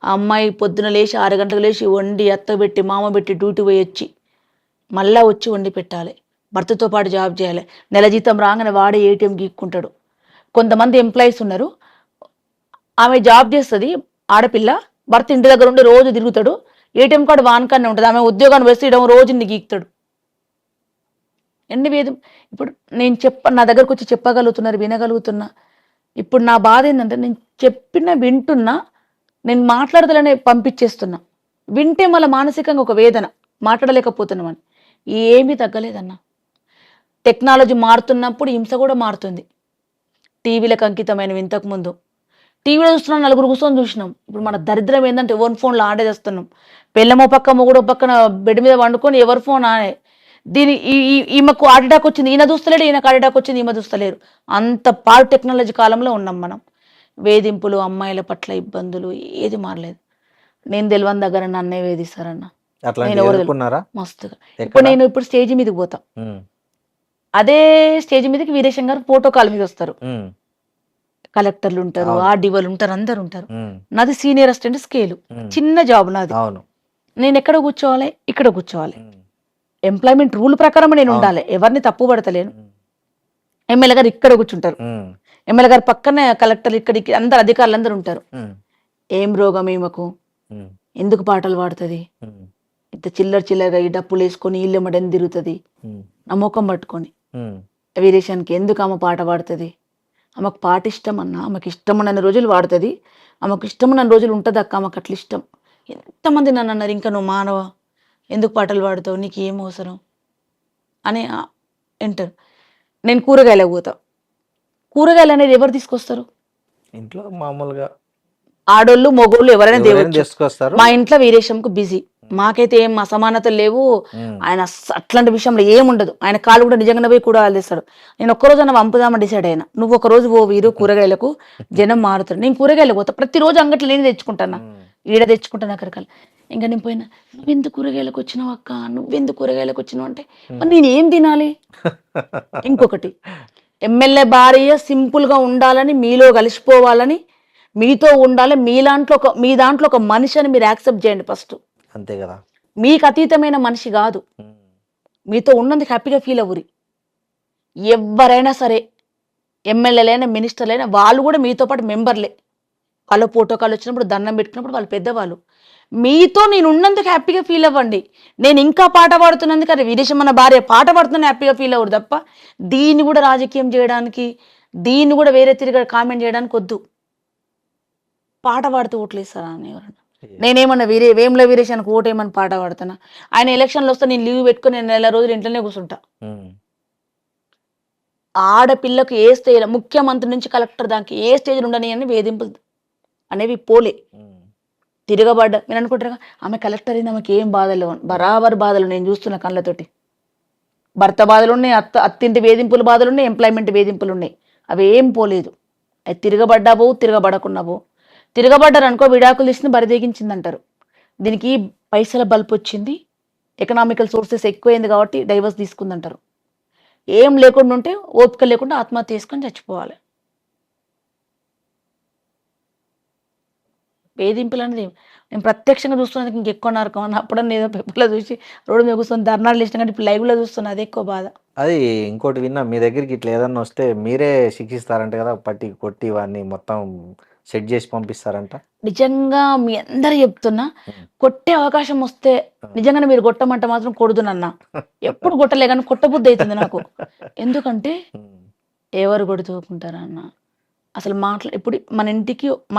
ఆ అమ్మాయి పొద్దున లేచి 6 గంటలకు లేచి వండి అత్తబెట్టి మామ పెట్టి డ్యూటీ పోయి వచ్చి మళ్ళా వచ్చి వండి పెట్టాలి, భర్తతో పాటు జాబ్ చేయాలి. నెల జీతం రాగానే వాడే ATM గీక్కుంటాడు. కొంతమంది ఎంప్లాయీస్ ఉన్నారు, ఆమె జాబ్ చేస్తుంది ఆడపిల్ల, భర్త ఇంటి దగ్గర ఉండి రోజు తిరుగుతాడు, ATM కార్డు వానకానే ఉంటుంది, ఆమె ఉద్యోగాన్ని వేసేయడం రోజు గీక్తాడు. ఎన్ని వేదం. ఇప్పుడు నేను నా దగ్గరకు వచ్చి చెప్పగలుగుతున్నారు, వినగలుగుతున్నా. ఇప్పుడు నా బాధ ఏంటంటే నేను వింటున్నా, నేను మాట్లాడదలనే పంపించేస్తున్నా. వింటే మళ్ళీ మానసికంగా ఒక వేదన, మాట్లాడలేకపోతున్నామని. ఏమీ తగ్గలేదన్నా. టెక్నాలజీ మారుతున్నప్పుడు హింస కూడా మారుతుంది. టీవీలకు అంకితమైనవి ఇంతకుముందు టీవీలో చూస్తున్నాం, 4 కూర్చొని చూసినాం. ఇప్పుడు మన దరిద్రం ఏంటంటే ఎవరి ఫోన్లో ఆడేస్తున్నాం. పెళ్ళమో పక్క మొగుడో పక్కన బెడ్ మీద వండుకొని ఎవరి ఫోన్ ఆడే. ఈమెకు హార్ట్ అటాక్ వచ్చింది, ఈయన చూస్తలేడు, ఈయనకు హార్ట్ అటాక్ వచ్చింది, ఈమె చూస్తలేరు. అంత పాడు టెక్నాలజీ కాలంలో ఉన్నాం మనం. వేధింపులు, అమ్మాయిల పట్ల ఇబ్బందులు ఏది మారలేదు. నేను తెలియని దగ్గర నన్నే వేధిస్తారన్న. మస్తుగా. ఇప్పుడు స్టేజ్ మీదకి పోతా, అదే స్టేజ్ మీదకి వీరేశం గారు ఫోటో కాల్ మీద వస్తారు. కలెక్టర్లు ఉంటారు, ఆర్డీఓలు ఉంటారు, అందరు ఉంటారు. నాది సీనియర్ అసిస్టెంట్ స్కేలు, చిన్న జాబ్ నాది. నేను ఎక్కడ కూర్చోవాలి, ఇక్కడ కూర్చోవాలి. ఎంప్లాయ్మెంట్ రూల్ ప్రకారం నేను ఉండాలి, ఎవరిని తప్పు పడతలేను. ఎమ్మెల్యే గారు ఇక్కడ కూర్చుంటారు, ఎమ్మెల్యే గారు పక్కనే కలెక్టర్, ఇక్కడికి అందరు అధికారులు అందరు ఉంటారు. ఏం రోగం ఈమెకు, ఎందుకు పాటలు పాడుతుంది, ఇంత చిల్లరగా ఈ డప్పులు వేసుకొని ఇల్లు మడని తిరుగుతుంది, నా ముఖం పట్టుకొని. వీరేశానికి ఎందుకు ఆమె పాట పాడుతుంది, ఆమెకు పాట ఇష్టం అన్న, ఆమెకు ఇష్టం ఉన్న రోజులు పాడుతుంది, ఆమెకు ఇష్టం ఉన్న రోజులు ఉంటుంది అక్క, ఆమెకు అట్లా ఇష్టం. ఎంతమంది నన్ను అన్నారు, ఇంకా నువ్వు మానవ, ఎందుకు పాటలు పాడుతావు, నీకు ఏం అవసరం అని అంటారు. నేను కూరగాయలకు పోతా. కూరగాయలు అనేది ఎవరు తీసుకొస్తారు,
ఇంట్లో మామూలుగా
ఆడోళ్ళు మొగోళ్ళు ఎవరైనా తీసుకొస్తారు. మా ఇంట్లో వీరేశంకు బిజీ, మాకైతే ఏం అసమానతలు లేవు. ఆయన అట్లాంటి విషయంలో ఏముండదు. ఆయన కాలు కూడా నిజంగానే పోయి కూడా తెస్తాడు. నేను ఒక్కరోజు పంపుదామని డిసైడ్ అయినా, నువ్వు ఒక రోజు పో వీరు కూరగాయలకు, జనం మారుతారు. నేను కూరగాయలు పోతా, ప్రతిరోజు అంగట్లో నేను తెచ్చుకుంటాను, ఈడ తెచ్చుకుంటాను అక్కడికల్లా. ఇంకా నేను పోయినా, నువ్వెందుకు కూరగాయలకు వచ్చినావు అక్క, నువ్వెందుకు కూరగాయలకు వచ్చినావు అంటే, మరి నేను ఏం తినాలి? ఇంకొకటి, ఎమ్మెల్యే భార్య సింపుల్ గా ఉండాలని, మీలో కలిసిపోవాలని, మీతో ఉండాలి, మీ దాంట్లో ఒక మనిషి అని మీరు యాక్సెప్ట్ చేయండి ఫస్ట్.
అంతే కదా,
మీకు అతీతమైన మనిషి కాదు, మీతో ఉన్నందుకు హ్యాపీగా ఫీల్ అవ్వరి. ఎవరైనా సరే, ఎమ్మెల్యేలైనా మినిస్టర్లైనా వాళ్ళు కూడా మీతో పాటు మెంబర్లే. వాళ్ళ ప్రోటోకాల్ వచ్చినప్పుడు దండం పెట్టుకున్నప్పుడు వాళ్ళు పెద్దవాళ్ళు. మీతో నేను ఉన్నందుకు హ్యాపీగా ఫీల్ అవ్వండి. నేను ఇంకా పాట పాడుతున్నందుకు, అది విదేశం మన భార్య పాట పాడుతున్నా హ్యాపీగా ఫీల్ అవ్వరు తప్ప, దీన్ని కూడా రాజకీయం చేయడానికి, దీన్ని కూడా వేరే తిరిగి కామెంట్ చేయడానికి వద్దు. పాట పాడుతూ ఓట్లేస్తారా అని ఎవరన్నా? నేనేమన్నా వేముల వీరేశానికి ఓటేమని పాట పాడుతున్నా? ఆయన ఎలక్షన్లు వస్తే నేను లీవ్ పెట్టుకుని నేను నెల రోజులు ఇంట్లోనే కూర్చుంటా. ఆడపిల్లకు ఏ స్టేజ్, ముఖ్యమంత్రి నుంచి కలెక్టర్ దానికి ఏ స్టేజ్లో ఉండని అని వేధింపులు అనేవి పోలే. తిరగబడ్డ మీరు అనుకుంటారు ఆమె కలెక్టర్ అయింది, ఆమెకి ఏం బాధలు, బరాబర్ బాధలు నేను చూస్తున్న కళ్ళతోటి. భర్త బాధలు ఉన్నాయి, అత్తింటి వేధింపుల బాధలు ఉన్నాయి, ఎంప్లాయ్మెంట్ వేధింపులు ఉన్నాయి. అవి ఏం పోలేదు. అది తిరగబడ్డా పోవు, తిరగబడకున్నా పోవు. తిరగబడ్డారు అనుకో, విడాకులు తీసుకుని బరిదేగించింది అంటారు. దీనికి పైసల బల్బ్ వచ్చింది, ఎకనామికల్ సోర్సెస్ ఎక్కువైంది కాబట్టి డైవర్స్ తీసుకుందంటారు. ఏం లేకుండా ఉంటే, ఓపిక లేకుండా ఆత్మహత్య చేసుకొని చచ్చిపోవాలి. వేధింపులు అనేది నేను ప్రత్యక్షంగా చూస్తున్నందుకు ఇంకెక్కువ నరకం అని అప్పుడన్నా ఏదో పేపర్లో చూసి రోడ్డు మీద కూర్చొని ధర్నాలు చేసిన కానీ ఇప్పుడు లైవ్లో చూస్తున్నా, అదే ఎక్కువ బాధ.
అది ఇంకోటి విన్నా, మీ దగ్గరికి ఇట్లా ఏదన్నా వస్తే మీరే శిక్షిస్తారంట కదా, పట్టి కొట్టి వాడిని మొత్తం సెట్ చేసి పంపిస్తారంట.
నిజంగా మీ అందరు చెప్తున్నా, కొట్టే అవకాశం వస్తే నిజంగానే మీరు కొట్టమంటే మాత్రం కొడుదునన్నా. ఎప్పుడు కొట్టలే కానీ కొట్టబుద్ధి అవుతుంది నాకు. ఎందుకంటే ఎవరు కొడుతూకుంటారా అన్న. అసలు ఇప్పుడు మా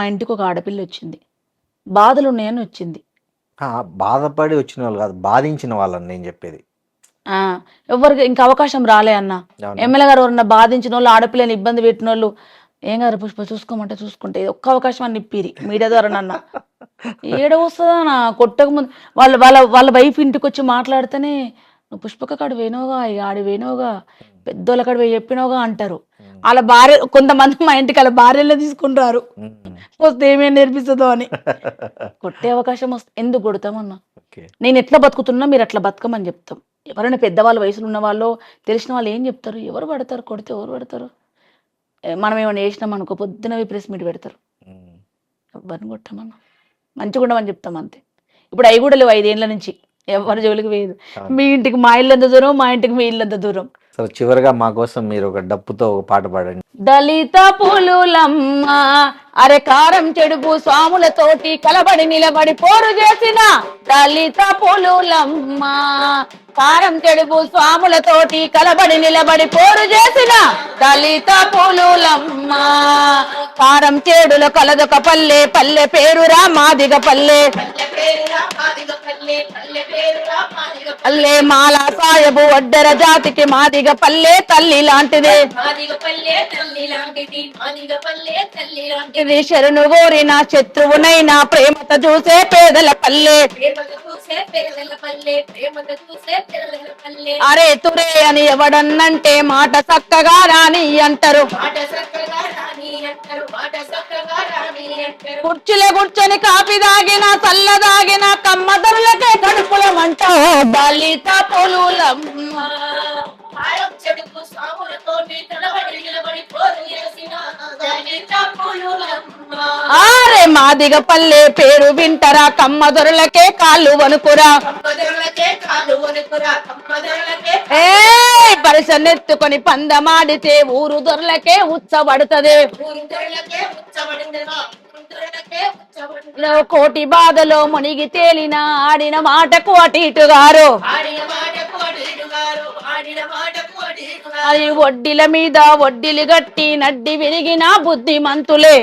ఇంటికి ఒక ఆడపిల్ల వచ్చింది, బాధలు ఉన్నాయని వచ్చింది.
బాధపడి వచ్చిన వాళ్ళు కాదు, బాధించిన వాళ్ళని నేను చెప్పేది.
ఎవరికి ఇంకా అవకాశం రాలే అన్న. ఎమ్మెల్యే గారు ఎవరన్నా బాధించిన వాళ్ళు, ఆడపిల్లని ఇబ్బంది పెట్టిన వాళ్ళు, ఏం కాదు పుష్ప చూసుకోమంటే చూసుకుంటే ఒక్క అవకాశం అని ఇప్పిరి మీడియా ద్వారా. నన్న ఏడ వస్తుందా నా కొట్టక ముందు వాళ్ళ వైఫ్ ఇంటికి వచ్చి మాట్లాడితేనే, నువ్వు పుష్పక కాడు వేనోగా, ఆడి వేనోగా, పెద్దోళ్ళ కాడ పోయి చెప్పినోగా అంటారు. వాళ్ళ భార్య, కొంతమంది మా ఇంటికి వాళ్ళ భార్యలే తీసుకుంటారు, వస్తే ఏమేమి నేర్పిస్తుందో అని. కొట్టే అవకాశం వస్తే ఎందుకు కొడతామన్నా? నేను ఎట్లా బతుకుతున్నా మీరు అట్లా బతకమని చెప్తాం. ఎవరైనా పెద్దవాళ్ళ వయసులో ఉన్న వాళ్ళు, తెలిసిన వాళ్ళు ఏం చెప్తారు? ఎవరు పడతారు? కొడితే ఎవరు పడతారు? మనం ఏమైనా వేసినాం అనుకో, పొద్దునవి ప్రెస్ మీట్ పెడతారు. ఎవరిని కొట్టామన్నా, మంచిగా ఉండమని చెప్తాం అంతే. ఇప్పుడు అవి కూడా లేవు 5 ఏళ్ల నుంచి, ఎవరి జోలికి వేయదు. మీ ఇంటికి మా ఇల్లు ఎంత దూరం, మా ఇంటికి మీ ఇల్లు ఎంత దూరం.
సరే, చివరిగా మా కోసం మీరు ఒక డప్పుతో ఒక పాట పాడండి.
దళిత పులులమ్మ అరే కారం చెడుపు స్వాములతోటి కలబడి నిలబడి పోరు చేసిన దళిత పులులమ్మ, కారం చెడుపు స్వాములతోటి కలబడి నిలబడి పోరు చేసిన దళిత పులులమ్మ. కారం చేడులో కలదొక పల్లె, పల్లె పేరురా మాదిగ పల్లె, పల్లె మాల సాయబు ఒడ్డర జాతికి మాదిగ పల్లె తల్లి లాంటిదే. ఇది శరణు కోరిన శత్రువునైనా ప్రేమతో చూసే పేదల పల్లె. అరే తురే అని ఎవడన్నంటే మాట చక్కగా రాని అంటారు. కుర్చీలో కూర్చొని కాపీ దాగిన చల్ల దాగిన కమ్మదరులకే కడుపుల మంట దళిత పులులమ్మ. ఆరే మాదిగ పల్లె పేరు వింటరా, కమ్మదొరలకే కాళ్ళు వణుకురా. ఏ పరిసనెత్తుకొని పందమాడితే ఊరు దొరలకే ఉచ్చబడుతదే. కోటి బాధలో మునిగి తేలిన ఆడిన మాటకు అటు ఇటుగారు. అది వడ్డీల మీద వడ్డీలు గట్టి నడ్డి విరిగిన బుద్ధిమంతులే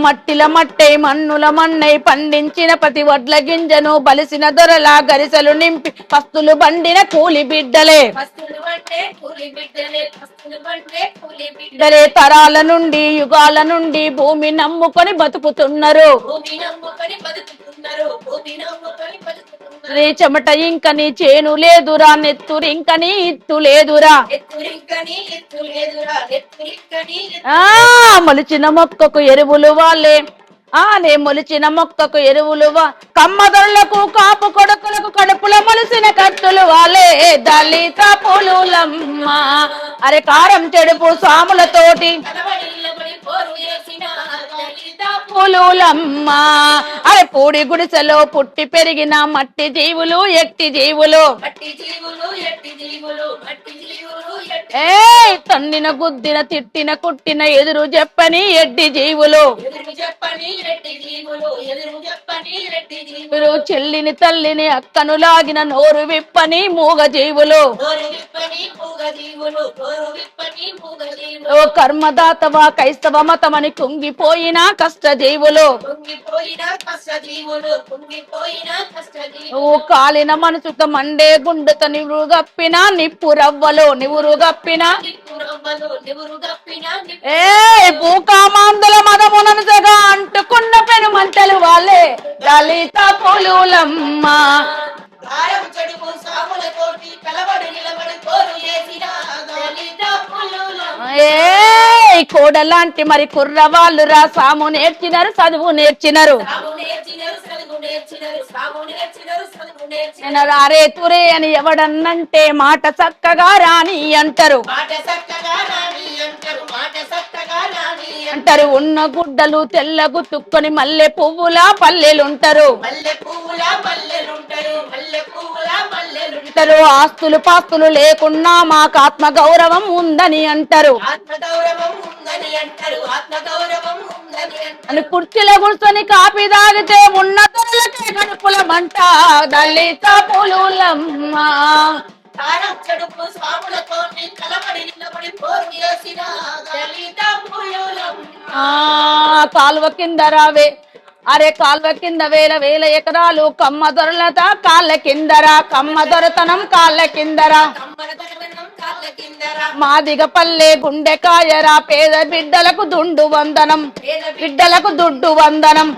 మట్టిల మట్టై మన్నుల మన్నై పండించిన ప్రతి వడ్ల గింజను బలిసిన దొరలా గరిసెలు నింపి పస్తులు బండిన కూలి బిడ్డలే తరాల నుండి యుగాల నుండి భూమి నమ్ముకొని బతుకుతున్నారు రే చెమట ఇంకని చేను లేదురా నెత్తురు ఇంకని ఇత్తు లేదురా మొలిచిన మొక్కకు ఎరువులు వాళ్ళే మొలిచిన మొక్కకు ఎరువులు కమ్మదొరలకు కాపు కొడుకులకు కడుపుల మొలిసిన కత్తులు వాళ్ళే దళిత పులులమ్మ అరే కారం చెడుపు సాములతోటి పులులమ్మ అరే పూడి గుడిసెలో పుట్టి పెరిగిన మట్టి జీవులు ఎట్టి జీవులు తన్నిన గుద్దిన తిట్టిన కుట్టిన ఎదురు చెప్పని ఎడ్డి జీవులు చెల్లిని తల్లిని అక్కను లాగిన నోరు విప్పని మూగ జీవులు కర్మదాతవా క్రైస్తవ మతమని కుంగిపోయిన కష్ట జీవులు కాలిన మనసుతో మండే గుండెతో నివురు గప్పిన నిప్పు రవ్వలు నివురు గప్పిన భూకామాందుల మదముననుసగా అంటుకున్న పెను మంటలు వాళ్ళే దళిత పులులమ్మ కోడలాంటి మరి కుర్రవాళ్ళు రా సాము నేర్చినారు చదువు నేర్చినారు రారే తురే అని ఎవడన్నంటే మాట చక్కగా రాని అంటారు అంటారు ఉన్న గుడ్డలు తెల్లగు తుక్కొని మల్లె పువ్వులా పల్లెలుంటారు అంటారు ఆస్తులు పాస్తులు లేకున్నా మాకు ఆత్మ గౌరవం ఉందని అంటారు అని కుర్చీలో కూర్చొని కాపీ తాగితే ఉన్న తొలకే కడుపుల మంట దళిత పులులమ్మ కాలువ కింద రావే అరే కాల్వ కింద వేల వేల ఎకరాలు కమ్మ దొరలత కాళ్ళ కిందరా కమ్మ దొరతనం కాళ్ళ కిందరా మాదిగ పల్లె గుండెకాయరా పేద బిడ్డలకు దుండు వందనం బిడ్డలకు దుడ్డు వందనం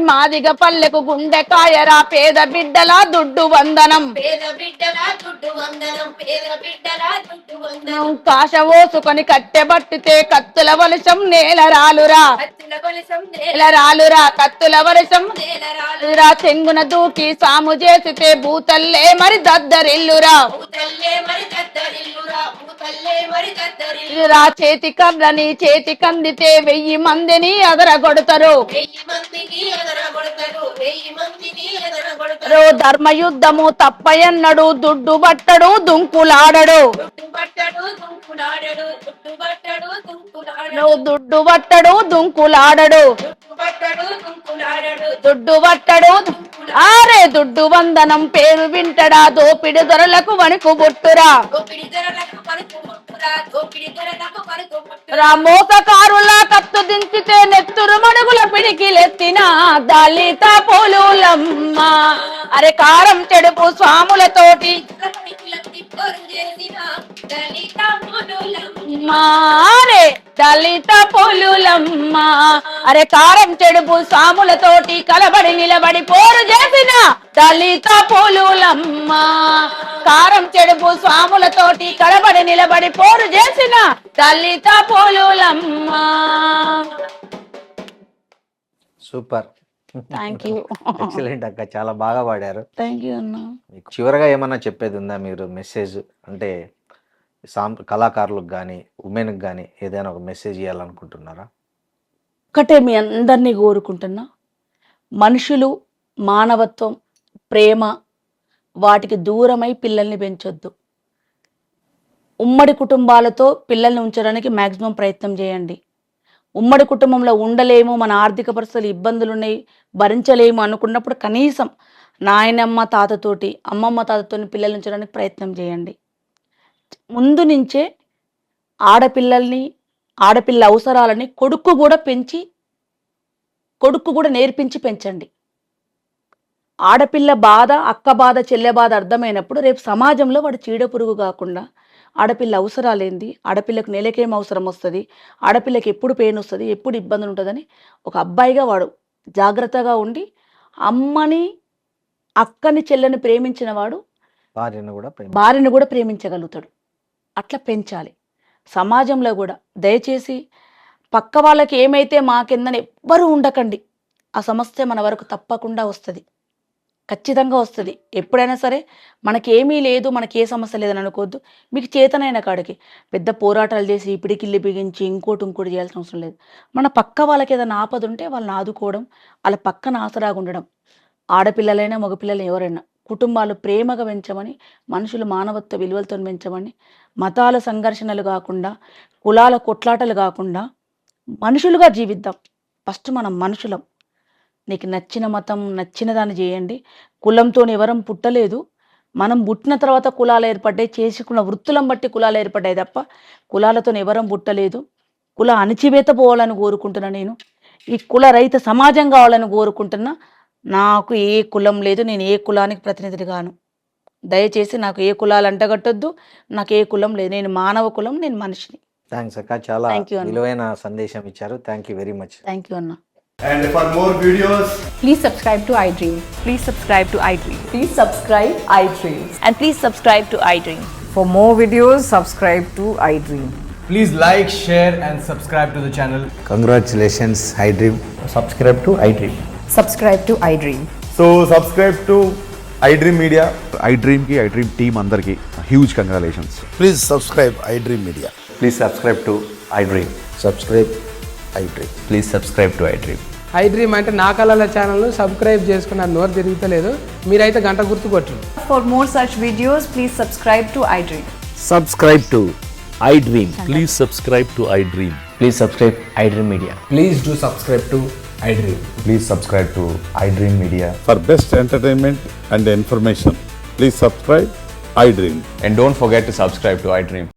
మాదిగ పల్లెకు గుండెకాయరా పేద బిడ్డల దుడ్డు వందనం కాశ ఓసుకొని కట్టెబట్టితే కత్తుల వలసం నేలరాలురా కత్తుల వలసం చెంగున దూకి సాము చేసితే భూతల్లే మరి దద్దరిల్లురా చేతి కర్రని చేతి కందితే 1000 మందిని ఎదరగొడతారు ధర్మ యుద్ధము తప్పయన్నడు దుడ్డు బట్టడు దుంకులాడడు దుడ్డు బట్టడు దుంకులాడడు దుడ్డు బట్టడు ఆరే దుడ్డు వందనం పేరు వింటడా దోపిడి దొరలకు వణుకు బొట్టురా మోసకారులా కత్తు దించితే నెత్తురు మడుగుల పిడికిలెత్తిన దళిత పులులమ్మ అరే కారం చెడుపు స్వాములతోటి దళిత పులులమ్మ అరే కారం చెడుపు స్వాములతోటి కలబడి నిలబడి పోరు చేసిన దళిత పులులమ్మ కారం చెడుపు స్వాములతోటి కలబడి నిలబడి పోరు చేసిన దళిత పులులమ్మ.
Super,
thank you.
ఎక్సలెంట్ అక్క, చాలా బాగా పాడారు.
థ్యాంక్ యూ అన్న.
మీకు చివరగా ఏమన్నా చెప్పేది ఉందా మీరు? మెసేజ్ అంటే కళాకారులకు కానీ ఉమెన్కి కానీ ఏదైనా ఒక మెసేజ్ ఇవ్వాలనుకుంటున్నారా?
ఒకటే మీ అందరినీ కోరుకుంటున్నా, మనుషులు మానవత్వం ప్రేమ వాటికి దూరమై పిల్లల్ని పెంచొద్దు. ఉమ్మడి కుటుంబాలతో పిల్లల్ని ఉంచడానికి మ్యాక్సిమం ప్రయత్నం చేయండి. ఉమ్మడి కుటుంబంలో ఉండలేము, మన ఆర్థిక పరిస్థితులు ఇబ్బందులు ఉన్నాయి, భరించలేము అనుకున్నప్పుడు కనీసం నాయనమ్మ తాతతోటి అమ్మమ్మ తాతతోని పిల్లల్ని ఉంచడానికి ప్రయత్నం చేయండి. ముందు నుంచే ఆడపిల్ల అవసరాలని కొడుకు కూడా నేర్పించి పెంచండి. ఆడపిల్ల బాధ, అక్క బాధ, చెల్లె బాధ అర్థమైనప్పుడు రేపు సమాజంలో వాడు చీడ పురుగు కాకుండా ఆడపిల్ల అవసరాలేంది, ఆడపిల్లకు నెలకేం అవసరం వస్తుంది, ఆడపిల్లకి ఎప్పుడు పెయిన్ వస్తుంది, ఎప్పుడు ఇబ్బందులు ఉంటుందని ఒక అబ్బాయిగా వాడు జాగ్రత్తగా ఉండి అమ్మని, అక్కని, చెల్లెని ప్రేమించిన వాడు భార్యను కూడా ప్రేమించగలుగుతాడు. అట్లా పెంచాలి. సమాజంలో కూడా దయచేసి పక్క వాళ్ళకి ఏమైతే మాకిందని ఎవ్వరూ ఉండకండి. ఆ సమస్య మన వరకు తప్పకుండా వస్తుంది, ఖచ్చితంగా వస్తుంది. ఎప్పుడైనా సరే మనకేమీ లేదు, మనకి ఏ సమస్య లేదని అనుకోవద్దు. మీకు చేతనైన కాడికి పెద్ద పోరాటాలు చేసి పిడికిల్లి బిగించి ఇంకోటి చేయాల్సిన అవసరం లేదు. మన పక్క వాళ్ళకి ఏదైనా ఆపద ఉంటే వాళ్ళని ఆదుకోవడం, వాళ్ళ పక్కన ఆసరాగా ఉండడం. ఆడపిల్లలైనా మగపిల్లలు ఎవరైనా కుటుంబాలు ప్రేమగా పెంచమని, మనుషులు మానవత్వ విలువలతో పెంచమని, మతాల సంఘర్షణలు కాకుండా, కులాల కొట్లాటలు కాకుండా మనుషులుగా జీవిద్దాం. ఫస్ట్ మనం మనుషులం. నీకు నచ్చిన మతం, నచ్చిన దాన్ని చేయండి. కులంతో ఎవరం పుట్టలేదు. మనం పుట్టిన తర్వాత కులాలు ఏర్పడ్డాయి, చేసుకున్న వృత్తులను బట్టి కులాలు ఏర్పడ్డాయి తప్ప కులాలతో ఎవరం పుట్టలేదు. కుల అణిచివేత పోవాలని కోరుకుంటున్నా. నేను ఈ కుల రహిత సమాజం కావాలని కోరుకుంటున్నా. నాకు ఏ కులం లేదు, నేను ఏ కులానికి ప్రతినిధి గాను. దయచేసి నాకు ఏ కులాలు అంటగట్టొద్దు, నాకు ఏ కులం లేదు. నేను మానవ కులం, నేను మనిషిని.
థ్యాంక్స్ అక్క, చాలా విలువైన సందేశం ఇచ్చారు. Thank you very much.
Thank you అన్న.
And for more videos,
Please subscribe to iDream.
Please subscribe to iDream.
Please subscribe iDream.
And please subscribe to iDream.
For more videos, subscribe to iDream.
please like, share and subscribe to the channel.
Congratulations, iDream. Subscribe to iDream.
Subscribe to iDream.
So subscribe to iDream Media.
iDream team అందరికి huge congratulations.
Please subscribe iDream Media.
Please subscribe to iDream.
Subscribe iDream.
Please subscribe to iDream.
iDream అంటే నా కళల ఛానల్ను subscribe చేసుకున్న నోరు తిరుగుతలేదు. మీరైతే గంట గుర్తు కొట్టండి.
For more such videos, please subscribe to iDream.
Subscribe to iDream. Please subscribe to iDream.
Please subscribe iDream Media.
Please do subscribe to iDream.
Please subscribe to iDream Media.
For best entertainment and information, please subscribe iDream.
And don't forget to subscribe to iDream.